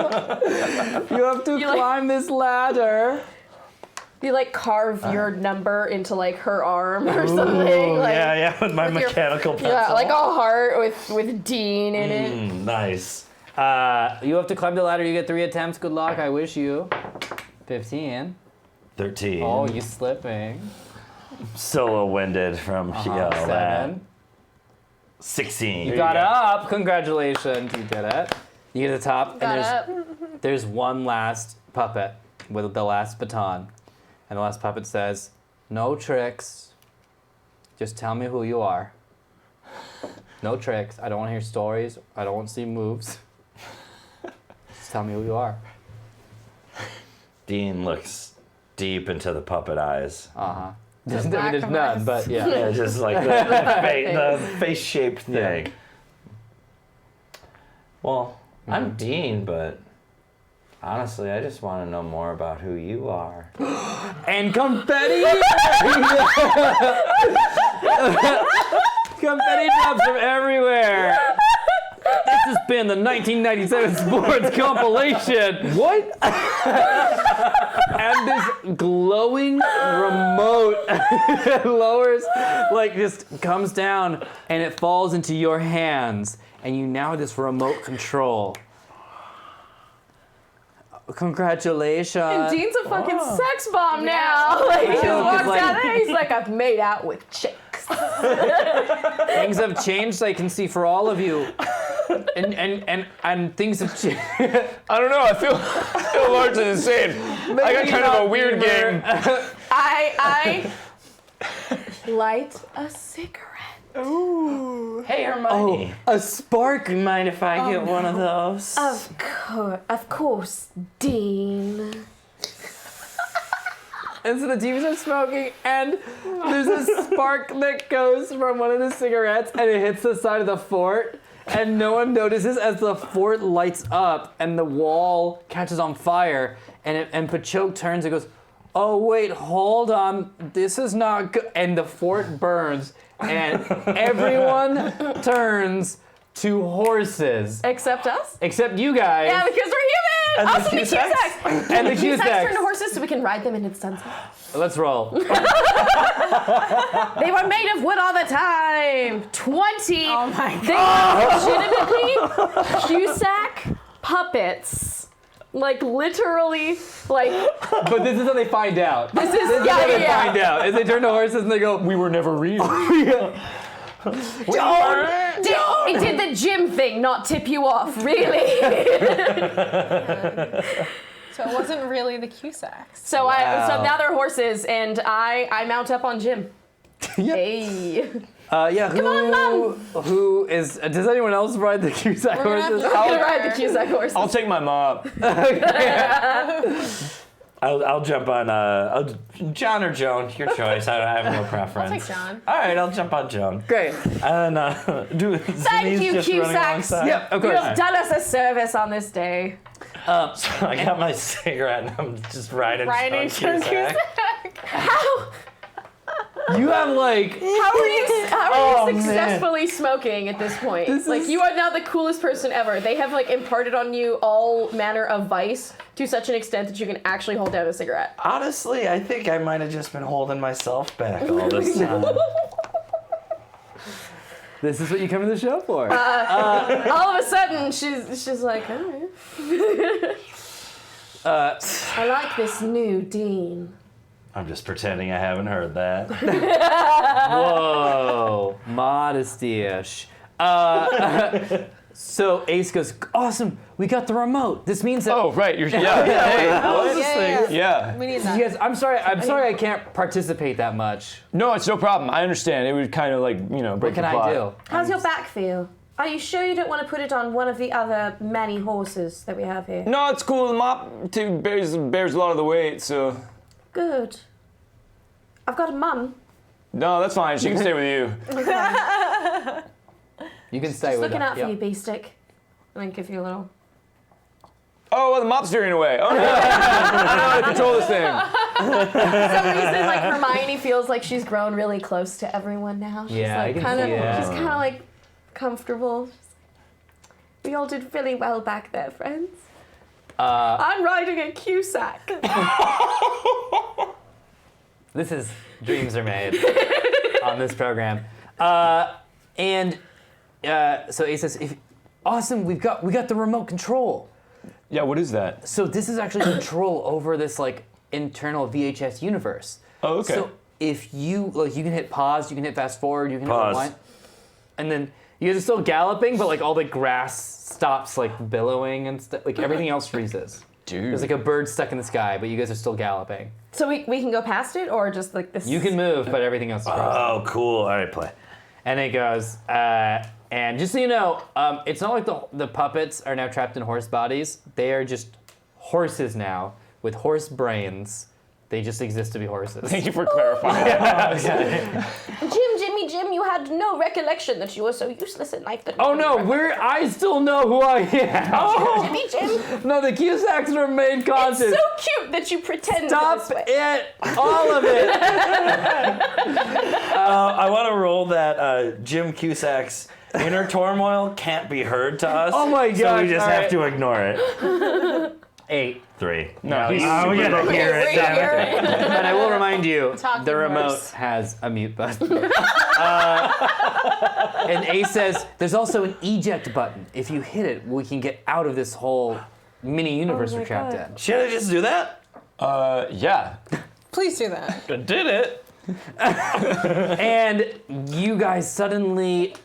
You have to climb this ladder. You like carve your number into like her arm or something. Like, yeah, with my mechanical pencil. yeah, like a heart with Dean in it. Nice. You have to climb the ladder. You get 3 attempts. Good luck. I wish you. 15. 13. Oh, you slipping. So winded from that. 7. 16. You got up. Congratulations. You did it. You get to the top, and there's one last puppet with the last baton. And the last puppet says, "No tricks. Just tell me who you are. No tricks. I don't want to hear stories. I don't want to see moves. Just tell me who you are." Dean looks deep into the puppet eyes. I mean, there's none, but yeah. Yeah, just like the face-shaped thing. Well, I'm Dean, but honestly, I just want to know more about who you are. And confetti! Confetti drops from everywhere. This has been the 1997 sports compilation. What? And this glowing remote lowers, like just comes down and it falls into your hands. And you now have this remote control. Congratulations. And Dean's a fucking sex bomb now. Like, he just walks out there, he's like, I've made out with chicks. Things have changed, I can see, for all of you. And things have changed. I don't know. I feel largely the same. I got kind of a weird game. I light a cigarette. Ooh. Hey, Hermione. A spark. You mind if I get one of those? Of course, Dean. And so the teams are smoking, and there's a spark that goes from one of the cigarettes, and it hits the side of the fort, and no one notices as the fort lights up, and the wall catches on fire, and Pachoke turns and goes, "Oh wait, hold on, this is not good," and the fort burns, and everyone turns to horses. Except us? Except you guys. Yeah, because we're human! And Also, the the Cusacks? Cusacks! And the Cusacks Cusacks. turn to horses so we can ride them into the sunset. Let's roll. They were made of wood all the time. 20. Oh my They are legitimately Cusack puppets. Like literally, like But this is how they find out. this is How they find out is they turn to horses and they go, We were never real. It did the gym thing, not tip you off, really. So it wasn't really the Cusacks. So Wow. so now they're horses, and I mount up on Jim. Hey. yeah, who, on, Mom. who is, does anyone else ride the Cusack We're gonna have horses? to- I'm gonna ride the Cusack horses. I'll take my mop. I'll jump on John or Joan, your choice. I have no preference. I'll take John. All right, I'll jump on Joan. Great. And Thank you, Cusacks. Yep, of You course. have done us a service on this day. I got my cigarette and I'm just riding Riding Joan Cusack. How You have like, are you successfully smoking at this point? is- You are now the coolest person ever. They have like imparted on you all manner of vice to such an extent that you can actually hold down a cigarette. Honestly, I think I might have just been holding myself back all this time. this is what you come to the show for. All of a sudden, she's like, all right. I like this new Dean. I'm just pretending I haven't heard that. Whoa, modesty-ish. So Ace goes, awesome, we got the remote. This means that, Oh, right. You're, yeah. Oh, Hey. yeah. Yeah. We need that. yes, I'm sorry I can't participate that much. No, it's no problem. I understand. It would kind of like, break What can the I plot. do? How's your back feel? Are you sure you don't want to put it on one of the other many horses that we have here? No, it's cool. The mop bears a lot of the weight, so. Good. I've got a mum. No, that's fine. She can stay with you. You can stay Just with looking that. out for you, B-Stick. And then give you a little... Oh, well, the mop's veering away. Oh, no. I don't know how to control this thing. For some reason, like Hermione feels like she's grown really close to everyone now. She's Yeah, I like can kind of, see that. she's kind of like comfortable. We all did really well back there, friends. I'm riding a Cusack. This is dreams are made on this program. So Ace says, awesome, we got the remote control. Yeah, what is that? So this is actually control over this like internal VHS universe. Oh, okay. So if you you can hit pause, you can hit fast forward, you can hit Pause. rewind, and then you guys are still galloping, but like all the grass stops like billowing and stuff. Like everything else freezes. Dude. There's like a bird stuck in the sky, but you guys are still galloping. So we can go past it, or just like this? You can move, but everything else is frozen. Oh, cool. All right, play. And it goes, and just so you know, it's not like the puppets are now trapped in horse bodies. They are just horses now with horse brains. They just exist to be horses. Thank you for clarifying. Jim, you had no recollection that you were so useless at life. That Oh no, I still know who I am. Oh, Jim. No, the Cusacks were made It's conscious. so cute that you pretend Stop this way. it, all of it. I want to roll that Jim Cusack's inner turmoil can't be heard to us. Oh my So gosh, we just all have right. to ignore it. 8. 3. No, he's we super gotta broken. hear it. Damn it. But I will remind you, Talking the remote horse. has a mute button. And Ace says, there's also an eject button. If you hit it, we can get out of this whole mini universe my we're trapped God. in. Should I just do that? Yeah. Please do that. I did it. And you guys suddenly,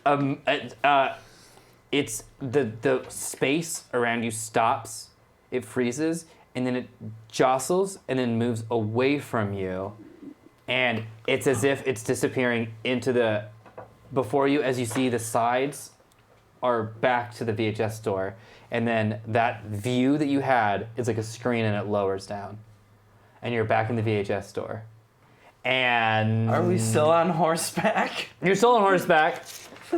it's the space around you stops, it freezes, and then it jostles and then moves away from you. And it's as if it's disappearing into the, before you, as you see the sides are back to the VHS store. And then that view that you had is like a screen and it lowers down. And you're back in the VHS store. And Are we still on horseback? you're still on horseback.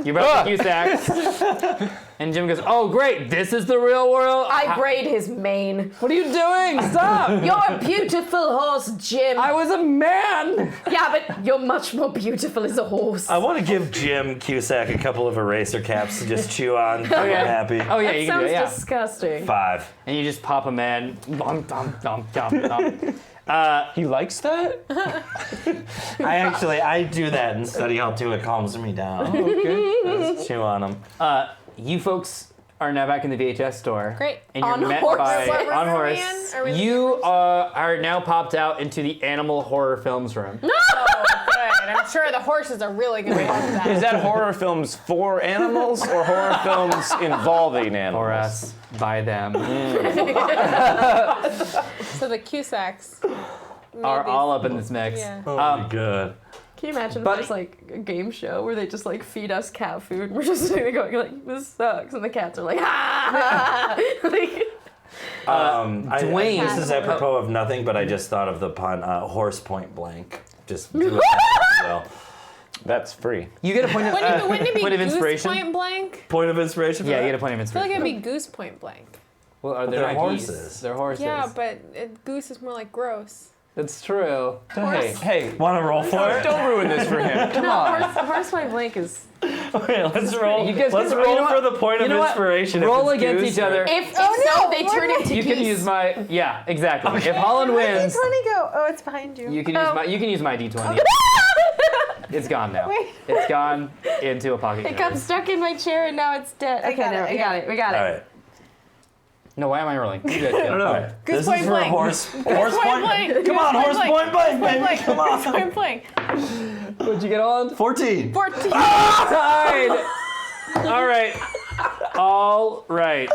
You're about to Cusacks. And Jim goes, oh great, this is the real world? I braid his mane. What are you doing? Stop! You're a beautiful horse, Jim. I was a man! Yeah, but you're much more beautiful as a horse. I want to give Jim Cusack a couple of eraser caps to just chew on. I'm happy. Oh yeah, you can do it, yeah. disgusting. 5. And you just pop him in. Dum, dum, dum, dum, dum. He likes that? I do that and study how to it calms me down. Okay. Just chew on them. You folks are now back in the VHS store. Great. And you're On met horse. by What room on are we horse. in? Are we in the You universe? are now popped out into the animal horror films room. Oh, good. I'm sure the horses are really going to love that. Is that horror films for animals or horror films involving animals? For us, by them. So the Cusacks Are these- all up in this mix. Yeah. Oh my god. Can you imagine But- if there's like a game show where they just like feed us cat food and we're just sitting there going like, this sucks, and the cats are like, ha! Like, Dwayne. This is apropos of nothing, but I just thought of the pun, horse point blank. Just do it as well. That's free. You get a point of, Wouldn't it be point of Goose inspiration. Point Blank? Point of inspiration for Yeah, that? you get a point of I feel like inspiration. it'd be Goose Point Blank. Well, are they're not geese. horses. They're horses. Yeah, but Goose is more like gross. That's true. Hey, Want to roll for it? don't ruin this for him. Come on. horse point blank is. Okay, let's roll. You guys Let's can- roll you know for what? the point You of know what? inspiration. if Roll it's against goose each other. If Oh, so, no, they turn what? into You can geese. use my exactly. If Holland wins, go? Oh, it's behind you. you can use my D20. It's gone now. Wait. It's gone into a pocket. It got stuck in my chair and now it's dead. Okay, got no, it, we got it. We got it. All right. No, why am I rolling? You guys go. I don't know. Goose This point is for blank. horse. Goose Horse point. blank. Come on, Goose horse point blank, baby. Come Goose on. point blank. What'd you get on? 14. 14. Tied. All right. All right.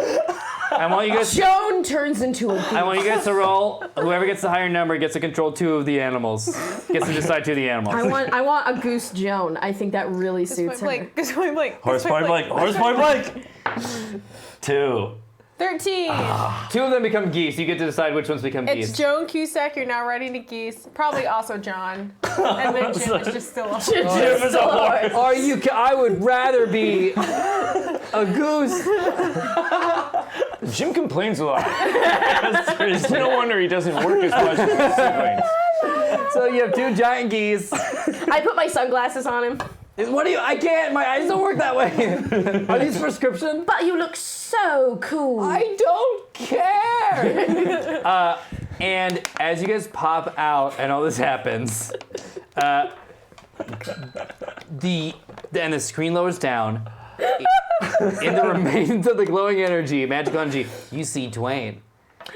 I want you guys. Joan turns into a goose. I want you guys to roll. Whoever gets the higher number gets to control 2 of the animals. Gets to decide 2 of the animals. I want a goose Joan. I think that really Goose suits point her. blank. Goose point blank. Horse Goose point blank. Horse point blank. 2. 13. 2 of them become geese. You get to decide which ones become It's geese. Joan Cusack. You're now riding a geese. Probably also John. And then Jim is just still a horse. Jim is a horse. Are you? I would rather be a goose. Jim complains a lot. It's no wonder he doesn't work as much as his siblings. So you have 2 giant geese. I put my sunglasses on him. What do you? I can't. My eyes don't work that way. Are these prescription? But you look so cool. I don't care. And as you guys pop out and all this happens, the screen lowers down. In the remains of the glowing energy, magical energy, you see Dwayne.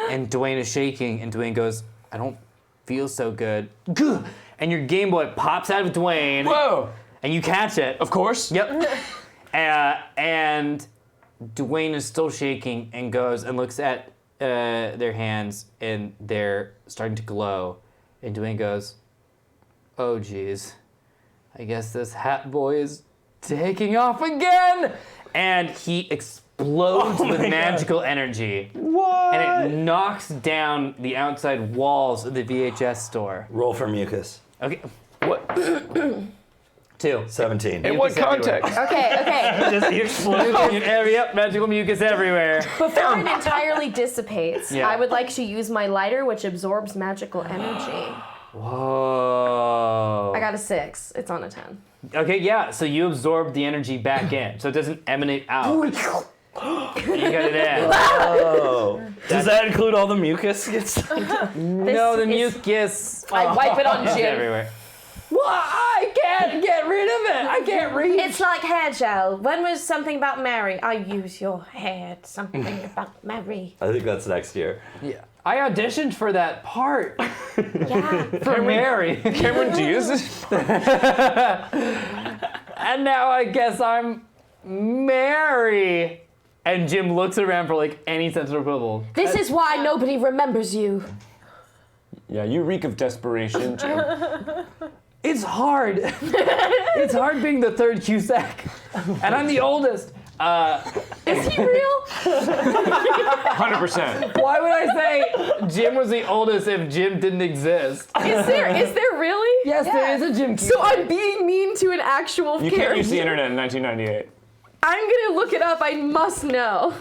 And Dwayne is shaking, and Dwayne goes, I don't feel so good. And your Game Boy pops out of Dwayne. Whoa! And you catch it. Of course. Yep. And Dwayne is still shaking and goes and looks at their hands, and they're starting to glow. And Dwayne goes, oh, geez. I guess this Hat Boy is taking off again. And he explodes with magical energy. What? And it knocks down the outside walls of the VHS store. Roll for mucus. Okay. What? 2. 17. In what Mucus everywhere. context? Okay. Just the explosion. Yep, magical mucus everywhere. Before it entirely dissipates, Yeah. I would like to use my lighter, which absorbs magical energy. Whoa. I got a 6. It's on a 10. Okay, yeah, so you absorb the energy back in, so it doesn't emanate out. You got it in. Oh. Does that include all the mucus? No, the is- mucus. I wipe it on It's Jim. everywhere. What? I can't get rid of it. I can't reach. It's like hair gel. When was something about Mary? I use your hair. Something about Mary. I think that's next year. Yeah. I auditioned for that part. Yeah. For Mary. Cameron, do you use this? And now I guess I'm Mary. And Jim looks around for like any sense of approval. This is why nobody remembers you. Yeah, you reek of desperation, Jim. It's hard. It's hard being the third Cusack. And I'm the oldest. Is he real? 100%. Why would I say Jim was the oldest if Jim didn't exist? Is there really? Yes, there is a Jim Cusack. So I'm being mean to an actual You character. can't use the internet in 1998. I'm gonna look it up. I must know.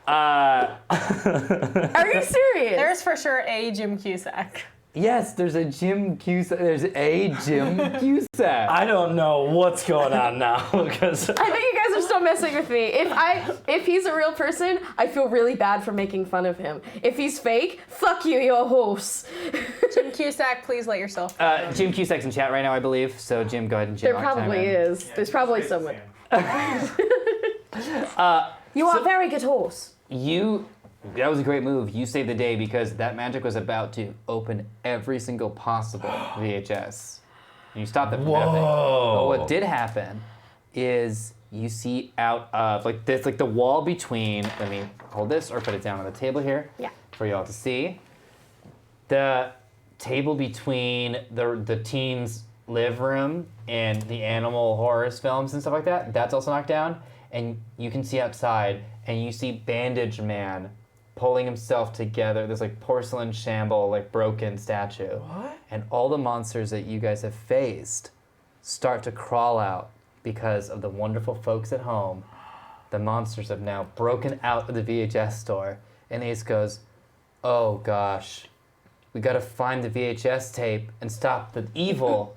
Are you serious? There's for sure a Jim Cusack. Yes, there's a Jim Cusack. There's a Jim Cusack. I don't know what's going on now because I think you guys are still messing with me. If he's a real person, I feel really bad for making fun of him. If he's fake, fuck you, you're a horse. Jim Cusack, please let yourself. Jim Cusack's in chat right now, I believe. So Jim, go ahead and Jim. There probably is. There's probably someone. You are a very good horse. That was a great move. You saved the day because that magic was about to open every single possible VHS. And you stopped it from happening. But what did happen is you see out of like this, like the wall between, let me hold this or put it down on the table here Yeah. for y'all to see. The table between the teens' live room and the animal horrors films and stuff like that, that's also knocked down. And you can see outside and you see Bandage Man pulling himself together, this like porcelain shamble, like broken statue. What? And all the monsters that you guys have faced start to crawl out because of the wonderful folks at home. The monsters have now broken out of the VHS store. And Ace goes, oh gosh, we gotta find the VHS tape and stop the evil.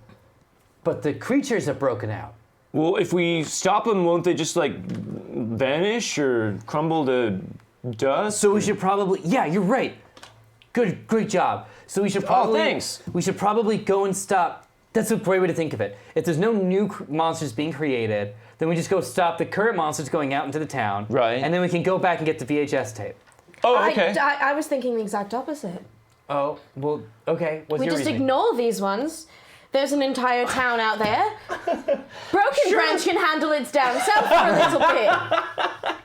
But the creatures have broken out. Well, if we stop them, won't they just like vanish or crumble to dust? So we should probably, yeah, you're right. Great job. So we should probably, thanks. We should probably go and stop. That's a great way to think of it. If there's no new monsters being created, then we just go stop the current monsters going out into the town. Right. And then we can go back and get the VHS tape. Oh, okay. I was thinking the exact opposite. Oh, well, okay. What's We your just reasoning? ignore these ones. There's an entire town out there. Broken Branch can handle its down south for a little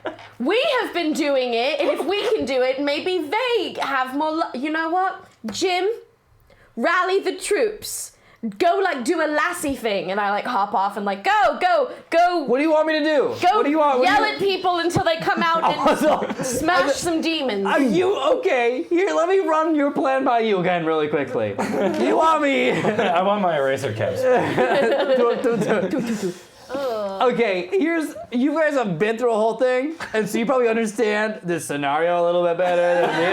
bit. We have been doing it, and if we can do it, maybe they have more. You know what, Jim? Rally the troops. Go do a lassie thing, and I hop off and go. What do you want me to do? Go What do you want? yell at people until they come out and smash some demons. Are you okay? Here, let me run your plan by you again really quickly. You want me? I want my eraser caps. Okay, you guys have been through a whole thing, and so you probably understand this scenario a little bit better than me.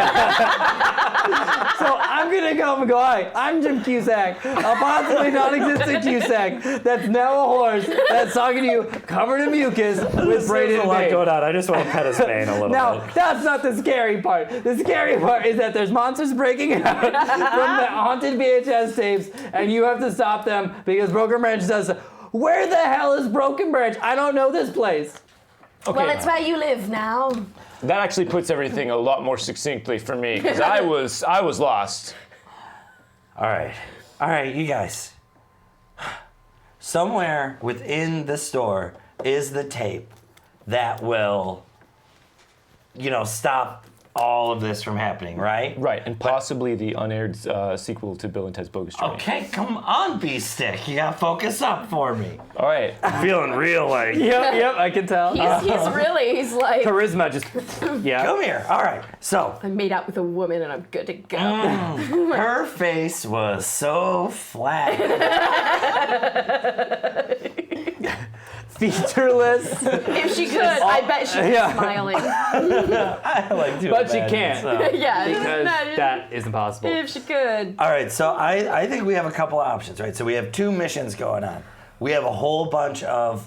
So I'm gonna go and go, hi, I'm Jim Cusack, a possibly non-existent Cusack that's now a horse that's talking to you covered in mucus with braided There's a lot mane. going on. I just want to pet his mane a little Now, bit. that's not the scary part. The scary part is that there's monsters breaking out from the haunted VHS tapes, and you have to stop them because Broken Branch says, where the hell is Broken Branch? I don't know this place. Okay. Well, it's where you live now. That actually puts everything a lot more succinctly for me, because I was lost. All right, you guys. Somewhere within the store is the tape that will, stop all of this from happening, right? Right, and possibly the unaired sequel to Bill and Ted's Bogus Journey. Okay, come on, B-Stick. You gotta focus up for me. All right. I'm feeling real like. Yep, I can tell. He's like, Charisma just, yeah. Come here. All right. So I made out with a woman and I'm good to go. her face was so flat. Featureless. If she could, I bet she'd be Yeah. smiling. I like to But she imagine, can't. so. Yeah, Because no, that is impossible. if she could. All right, so I think we have a couple of options, right? So we have 2 missions going on. We have a whole bunch of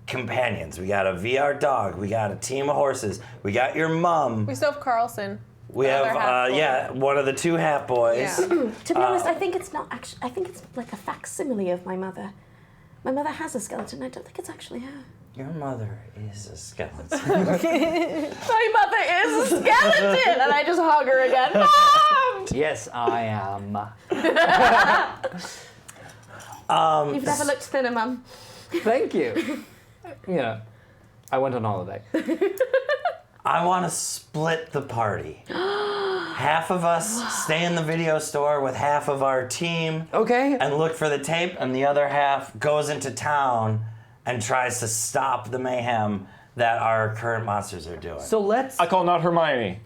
companions. We got a VR dog. We got a team of horses. We got your mom. We still have Carlson. We the other have half boy. one of the 2 half boys. Yeah. To be honest, I think it's not actually. I think it's like a facsimile of my mother. My mother has a skeleton. I don't think it's actually her. Your mother is a skeleton. My mother is a skeleton, and I just hug her again. Mom! Yes, I am. You've never looked thinner, Mum. Thank you. I went on holiday. I want to split the party. Half of us stay in the video store with half of our team Okay. and look for the tape, and the other half goes into town and tries to stop the mayhem that our current monsters are doing. So let's. I call not Hermione.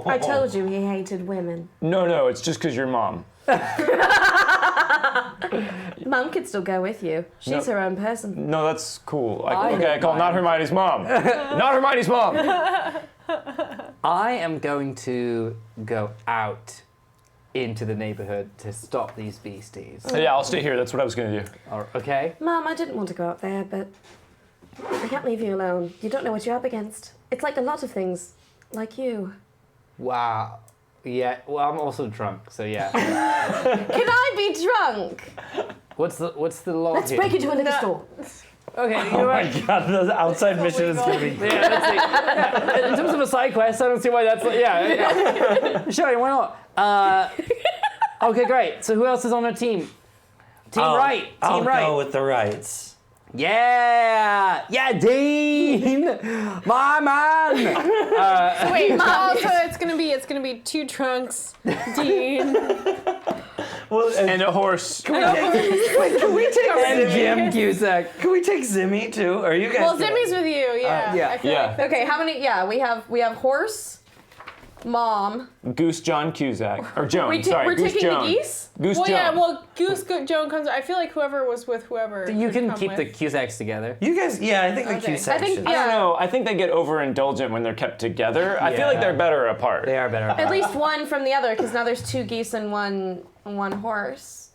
I told you he hated women. No, it's just because you're mom. Mum could still go with you. She's her own person. No, that's cool. I I call not Hermione's mom. Not Hermione's mom. I am going to go out into the neighborhood to stop these beasties. Yeah, I'll stay here. That's what I was gonna do. Okay? Mum, I didn't want to go up there, but I can't leave you alone. You don't know what you're up against. It's like a lot of things, like you. Wow. Yeah, well, I'm also drunk, so yeah. Can I be drunk? What's the law Let's here? break into another store. Okay, you know what? God, the outside mission is going to be. Yeah, let's see. In terms of a side quest, I don't see why that's. Yeah. Sure, why not? Okay, great. So who else is on our team? Team Right. Team I'll Right. go with the rights. Yeah, Dean, my man. Wait, also it's gonna be 2 trunks, Dean. And a horse. Can we take And Zimmy? Jim Cusack. Can we take Zimmy too? Are you guys? Well, Zimmy's with you, yeah. yeah. I feel Yeah. like that's- Okay, how many? Yeah, we have horse, mom. Goose John Cusack. Or Joan, sorry. We're Goose taking Joan. the geese. Goose Well, Joan. yeah, well, Joan comes. I feel like whoever was with whoever. You could can come keep the with. Cusacks together. You guys, yeah, I think the Okay. Cusack I think- should. I don't know. I think they get overindulgent when they're kept together. I feel like they're better apart. They are better. At least one from the other, because now there's 2 geese and one horse.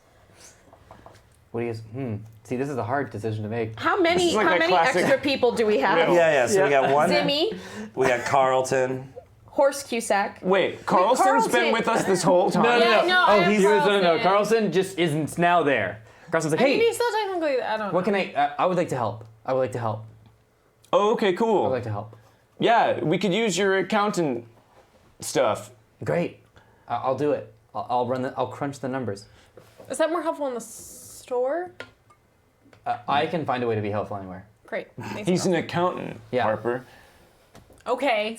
What do you? See, this is a hard decision to make. How many is like that how many classic extra people do we have? riddle. Yeah. So we got one. Zimmy, We got Carlton. horse Cusack. Wait, Carlson's been Carlton. with us this whole time? Yeah, no, I have No. Carlson just isn't now there. Carlson's like, I mean, hey, he's still technically. I don't know. what can I would like to help. I would like to help. Oh, okay, cool. I would like to help. Yeah, we could use your accountant stuff. Great. I'll do it. I'll crunch the numbers. Is that more helpful in the store? I can find a way to be helpful anywhere. Great. Thanks, He's Carl. an accountant, Yeah. Harper. Okay.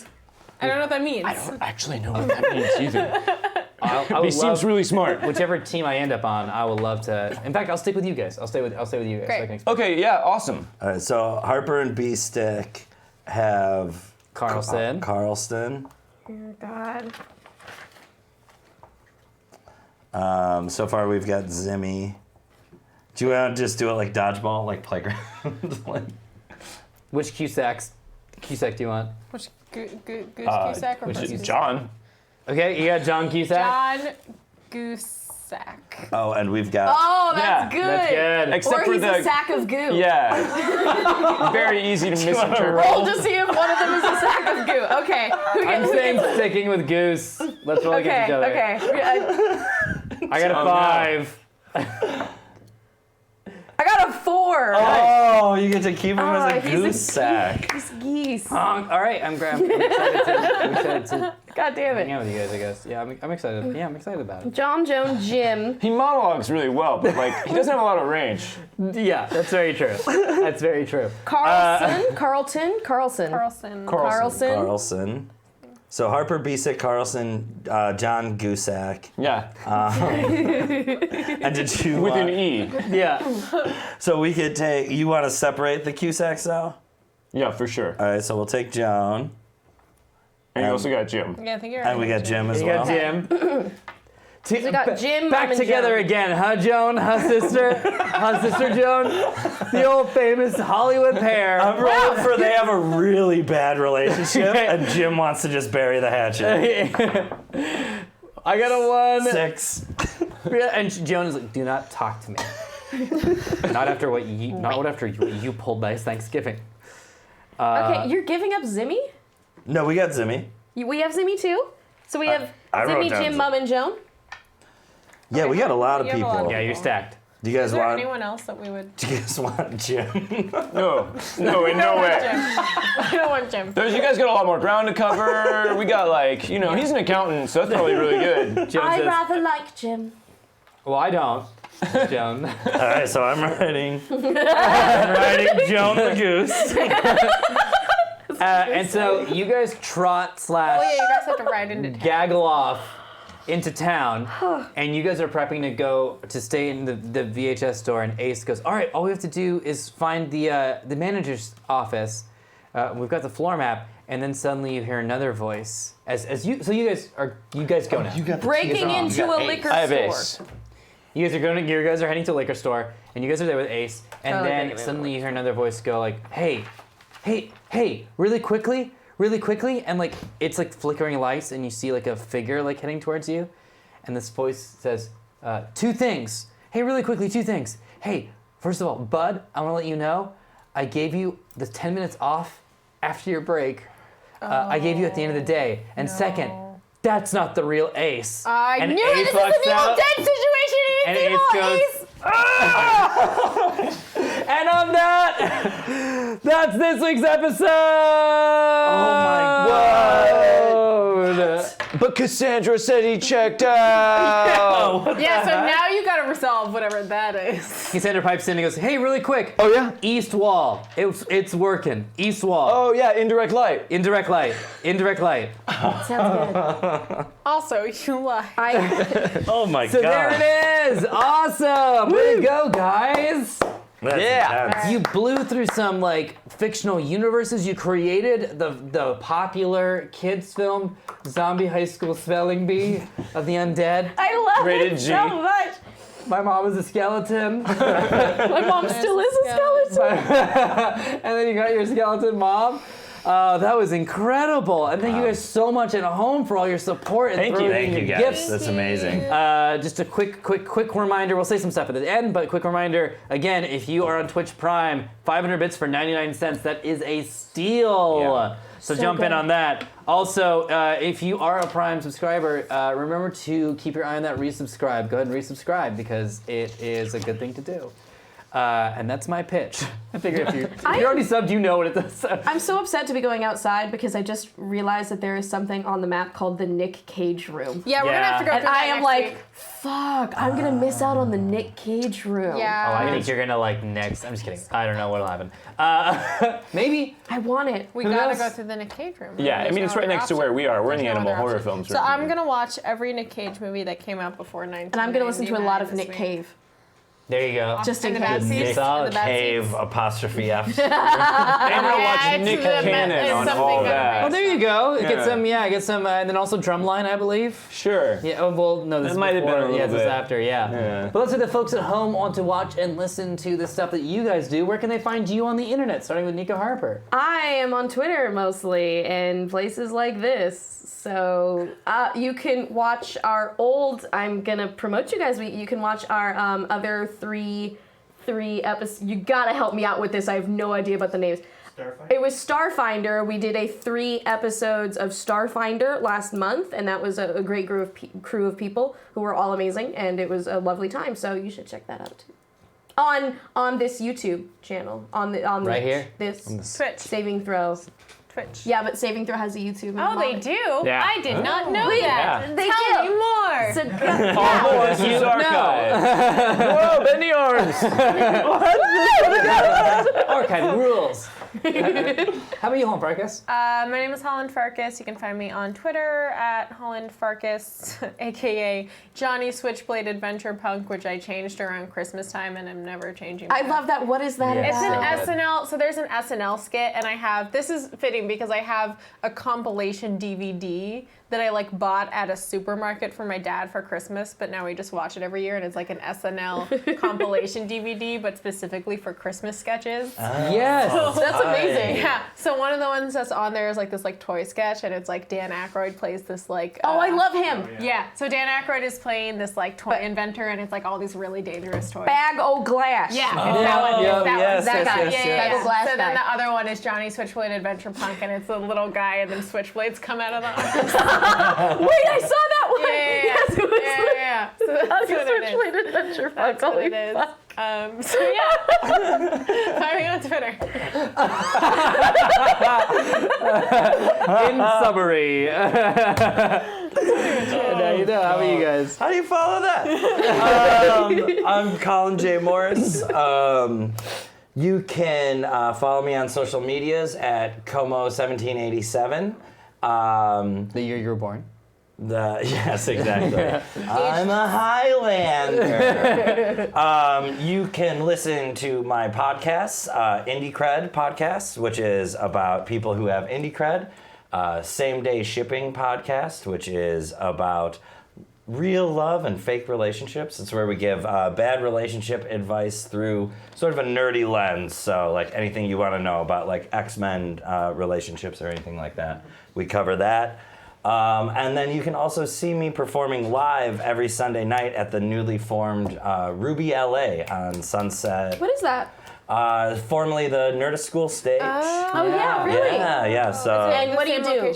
I don't know what that means. I don't actually know what that means either. I He would seems love, really smart. whichever team I end up on, I would love to. In fact, I'll stick with you guys. I'll stay with you guys. Great. So I can explain. Okay, yeah, awesome. All right, so Harper and B-Stick have Carlson. Carlston. Oh God. So far we've got Zimmy, Do you want to just do it like dodgeball, like playground? Like, Which Cusack do you want? Which Goose Cusack or Which Bruce is Cusack? John. Okay, you got John Cusack. John Goosack. oh, and we've got. Oh, that's Yeah, good. That's good. Except Or for he's the a sack of goo. yeah, very easy to misinterpret. Roll to see if one of them is a sack of goo. Okay. I'm saying sticking with Goose. Let's roll against each other. Okay. I got a Oh, no. 5. I got a 4. Oh, you get to keep him as a he's a goose sack. He's geese. All right, I'm excited to God damn hang it. out with you guys, I guess. Yeah, I'm excited. Yeah, I'm excited about it. John, Joan, Jim. He monologues really well, but like he doesn't have a lot of range. Yeah, that's very true. That's very true. Carlson. Carlson. Carlson. Carlson. So Harper, Bisick, Carlson, John Goosack. Yeah, And did you with an want- E. Yeah. So we could take. You want to separate the Cusacks though? Yeah, for sure. All right. So we'll take Joan, And you also got Jim. Yeah, I think you're and we got Jim as You well. got Jim. We got Jim, Back Mom, and together Joan. again, huh, Joan? Huh, sister? Huh, sister Joan? The old famous Hollywood pair. I'm rolling for they have a really bad relationship, and Jim wants to just bury the hatchet. I got a 1. 6. And Joan is like, do not talk to me. Not after what you pulled last Thanksgiving. Okay, you're giving up Zimmy? No, we got Zimmy. We have Zimmy too? So we have I wrote Zimmy, down Jim, Zimmy. Mom, and Joan? Yeah, we got a lot of You have a lot people. of Yeah, you're stacked. Do you guys Is there want? anyone else that we would? Do you guys want Jim? No, in no way. I don't want Jim. You guys got a lot more ground to cover. We got like, he's an accountant, so that's probably really good. Joan I says, rather like Jim. well, I don't. Joan. All right, so I'm writing. Joan the Goose. And so you guys trot Oh yeah, / you guys have to ride into town. gaggle off into town, and you guys are prepping to stay in the VHS store. And Ace goes, "All right, all we have to do is find the manager's office. We've got the floor map." And then suddenly you hear another voice. You guys go now. Breaking into a liquor I have store. Ace. You guys are heading to a liquor store, and you guys are there with Ace. And Totally then thinking of suddenly you hear another voice go like, "Hey, really quickly," and like it's like flickering lights, and you see like a figure like heading towards you, and this voice says, 2 things. Hey, really quickly, 2 things. Hey, first of all, Bud, I want to let you know, I gave you the 10 minutes off after your break. I gave you at the end of the day. And second, that's not the real Ace. I And knew Ace it. This is walks an Evil out, Dead situation. and It's Ace evil goes, Ace. And on that, that's this week's episode. Oh my God! But Cassandra said he checked out. Yeah, so now you gotta resolve whatever that is. Cassandra pipes in and goes, "Hey, really quick. Oh yeah. East wall. It's working. East wall. Oh yeah. Indirect light. Indirect light. Indirect light. Sounds good. Also, you lie. Oh my So god. there it is. Awesome. Way to go, guys. That's Yeah. intense. You blew through some like fictional universes. You created the popular kids film Zombie High School Spelling Bee of the Undead. I love Rated it G. so much. My mom is a skeleton. My mom still is a skeleton. And then you got your skeleton mom. That was incredible. And thank you guys so much at home for all your support and Thank you. throwing Thank you your guys. gifts. That's amazing. Just a quick reminder. We'll say some stuff at the end, but quick reminder again: if you are on Twitch Prime, 500 bits for 99 cents. That is a steal. Yeah. So So jump in good. on that. Also, if you are a Prime subscriber, remember to keep your eye on that resubscribe. Go ahead and resubscribe because it is a good thing to do. And that's my pitch. I figure if you're already subbed, you know what it does. I'm so upset to be going outside because I just realized that there is something on the map called the Nick Cage room. Yeah, we're gonna have to go And through that I am next like, week. fuck, I'm gonna miss out on the Nick Cage room. Yeah. I think you're gonna like next. I'm just kidding. I don't know what'll happen. Maybe. I want it. We Who gotta knows? go through the Nick Cage room. Yeah, I There's mean, no it's right other next to option. where we are. We're in the There's no animal other horror option. films. So I'm gonna watch every Nick Cage movie that came out before 1999. And I'm gonna listen to a lot of this Nick week. Cave. There you go. Just in And the bad case. seeds. Nick And the bad Cave seeds. apostrophe F. I'm gonna watch it's Nick the- Cannon it's on something all on that. Oh, there you go. Get Yeah. some, and then also Drumline, I believe. Sure. Yeah. Oh, well, no, this It is might have been before. a little Yeah, this is bit. after. Yeah. Yeah. But let's say the folks at home want to watch and listen to the stuff that you guys do. Where can they find you on the internet? Starting with Nika Harper. I am on Twitter mostly and places like this. So you can watch our old. I'm gonna promote you guys. You can watch our other three episodes. You gotta help me out with this. I have no idea about the names. Starfinder? It was Starfinder. We did 3 episodes of Starfinder last month, and that was a great crew of people who were all amazing, and it was a lovely time. So you should check that out too. On this YouTube channel, on Right here? this Twitch. Saving Throw. Twitch. Yeah, but Saving Throw has a YouTube. Oh, they monitor. do? Yeah. I did not know Wait, that. they Tell do. me more. So, Oh, this is archive. Whoa, bend the arms. Archive rules. How about you, Home Farkas? My name is Holland Farkas. You can find me on Twitter at Holland Farkas, aka Johnny Switchblade Adventure Punk, which I changed around Christmas time and I'm never changing I back. love that. What is that Yeah. It's about? an So good. SNL, so there's an SNL skit, and I have, this is fitting because I have a compilation DVD that I bought at a supermarket for my dad for Christmas, but now we just watch it every year, and it's like an SNL compilation DVD, but specifically for Christmas sketches. Yes. That's amazing. Yeah, so one of the ones that's on there is this toy sketch, and it's Dan Aykroyd plays this Oh, I love him. Yeah, so Dan Aykroyd is playing this toy inventor, and it's all these really dangerous toys. Bag o' glass. Yeah, Oh, it's that one. yeah, It's that yes, one. That yes, guy. yes, Yeah, yes. yeah, Bag o' yeah. glass So then guy. the other one is Johnny Switchblade Adventure Punk, and it's a little guy, and then switchblades come out of the arms. Wait, I saw that one. Yeah, Yes, it was yeah. So that's what it is. Switchblade Adventure Punk. That's what Holy it is. fuck. So yeah, find me on Twitter. In summary. Now you know. How about you guys? How do you follow that? I'm Colin J. Morris. You can follow me on social medias at Como1787. The year you were born. Yes, exactly. I'm a Highlander. You can listen to my podcasts, Indie Cred podcast, which is about people who have indie cred. Same Day Shipping podcast, which is about real love and fake relationships. It's where we give bad relationship advice through sort of a nerdy lens. So anything you want to know about X-Men relationships or anything like that, we cover that. And then you can also see me performing live every Sunday night at the newly formed Ruby LA on Sunset. What is that? Formerly the Nerdist School stage. Oh yeah, really? Yeah. So And what do you do?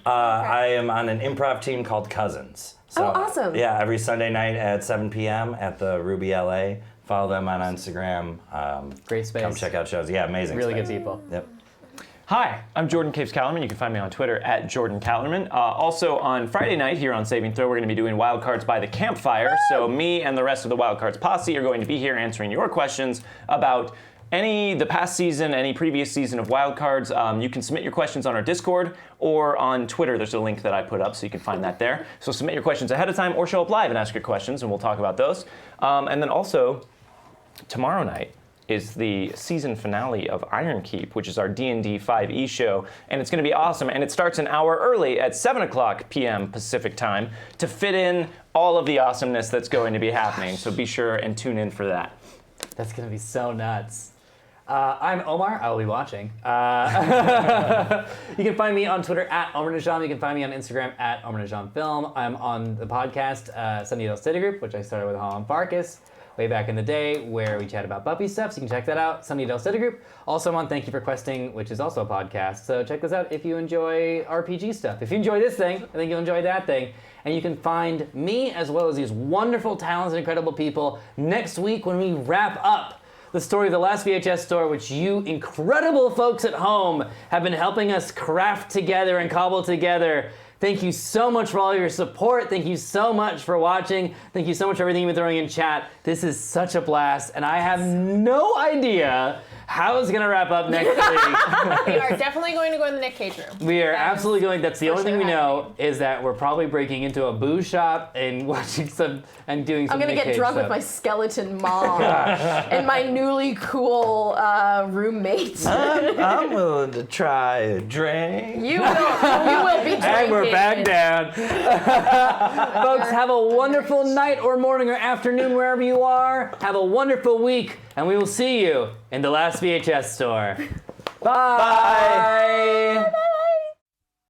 I am on an improv team called Cousins. So, Oh, awesome. Yeah, every Sunday night at 7 p.m. at the Ruby LA. Follow them on Instagram. Great space. Come check out shows. Yeah, amazing. Really space. good people. Yep. Hi, I'm Jordan Caves-callarman. You can find me on Twitter at Jordan Callarman. Also on Friday night here on Saving Throw, we're going to be doing Wild Cards by the Campfire. So me and the rest of the Wild Cards posse are going to be here answering your questions about the past season, any previous season of Wild Cards. You can submit your questions on our Discord or on Twitter. There's a link that I put up, so you can find that there. So submit your questions ahead of time or show up live and ask your questions, and we'll talk about those. And then also, tomorrow night is the season finale of Iron Keep, which is our D&D 5e show, and it's going to be awesome. And it starts an hour early at 7 o'clock p.m. Pacific time to fit in all of the awesomeness that's going to be happening. So be sure and tune in for that. That's going to be so nuts. I'm Omar. I will be watching. You can find me on Twitter at Omar Najam. You can find me on Instagram at Omar Najam Film. I'm on the podcast Sunnydale Study Group, which I started with Holland Farkas way back in the day, where we chat about puppy stuff, so you can check that out, Sunnydale Study Group. Also, I'm on Thank You for Questing, which is also a podcast, so check this out if you enjoy RPG stuff. If you enjoy this thing, I think you'll enjoy that thing. And you can find me, as well as these wonderful, talented, incredible people, next week when we wrap up the story of the last VHS store, which you incredible folks at home have been helping us craft together and cobble together. Thank you so much for all your support. Thank you so much for watching. Thank you so much for everything you've been throwing in chat. This is such a blast, and I have no idea How's gonna wrap up next week. We are definitely going to go in the Nick Cage room. We are That absolutely is going. That's the for only thing sure we know is that we're probably breaking into a booze shop and watching some and doing some. I'm gonna Nick get Cage drunk with stuff. my skeleton mom and my newly cool roommate. I'm willing to try a drink. You will be drinking. And we're back down. Folks, have a wonderful night or morning or afternoon wherever you are. Have a wonderful week, and we will see you in the last VHS store. Bye. Bye.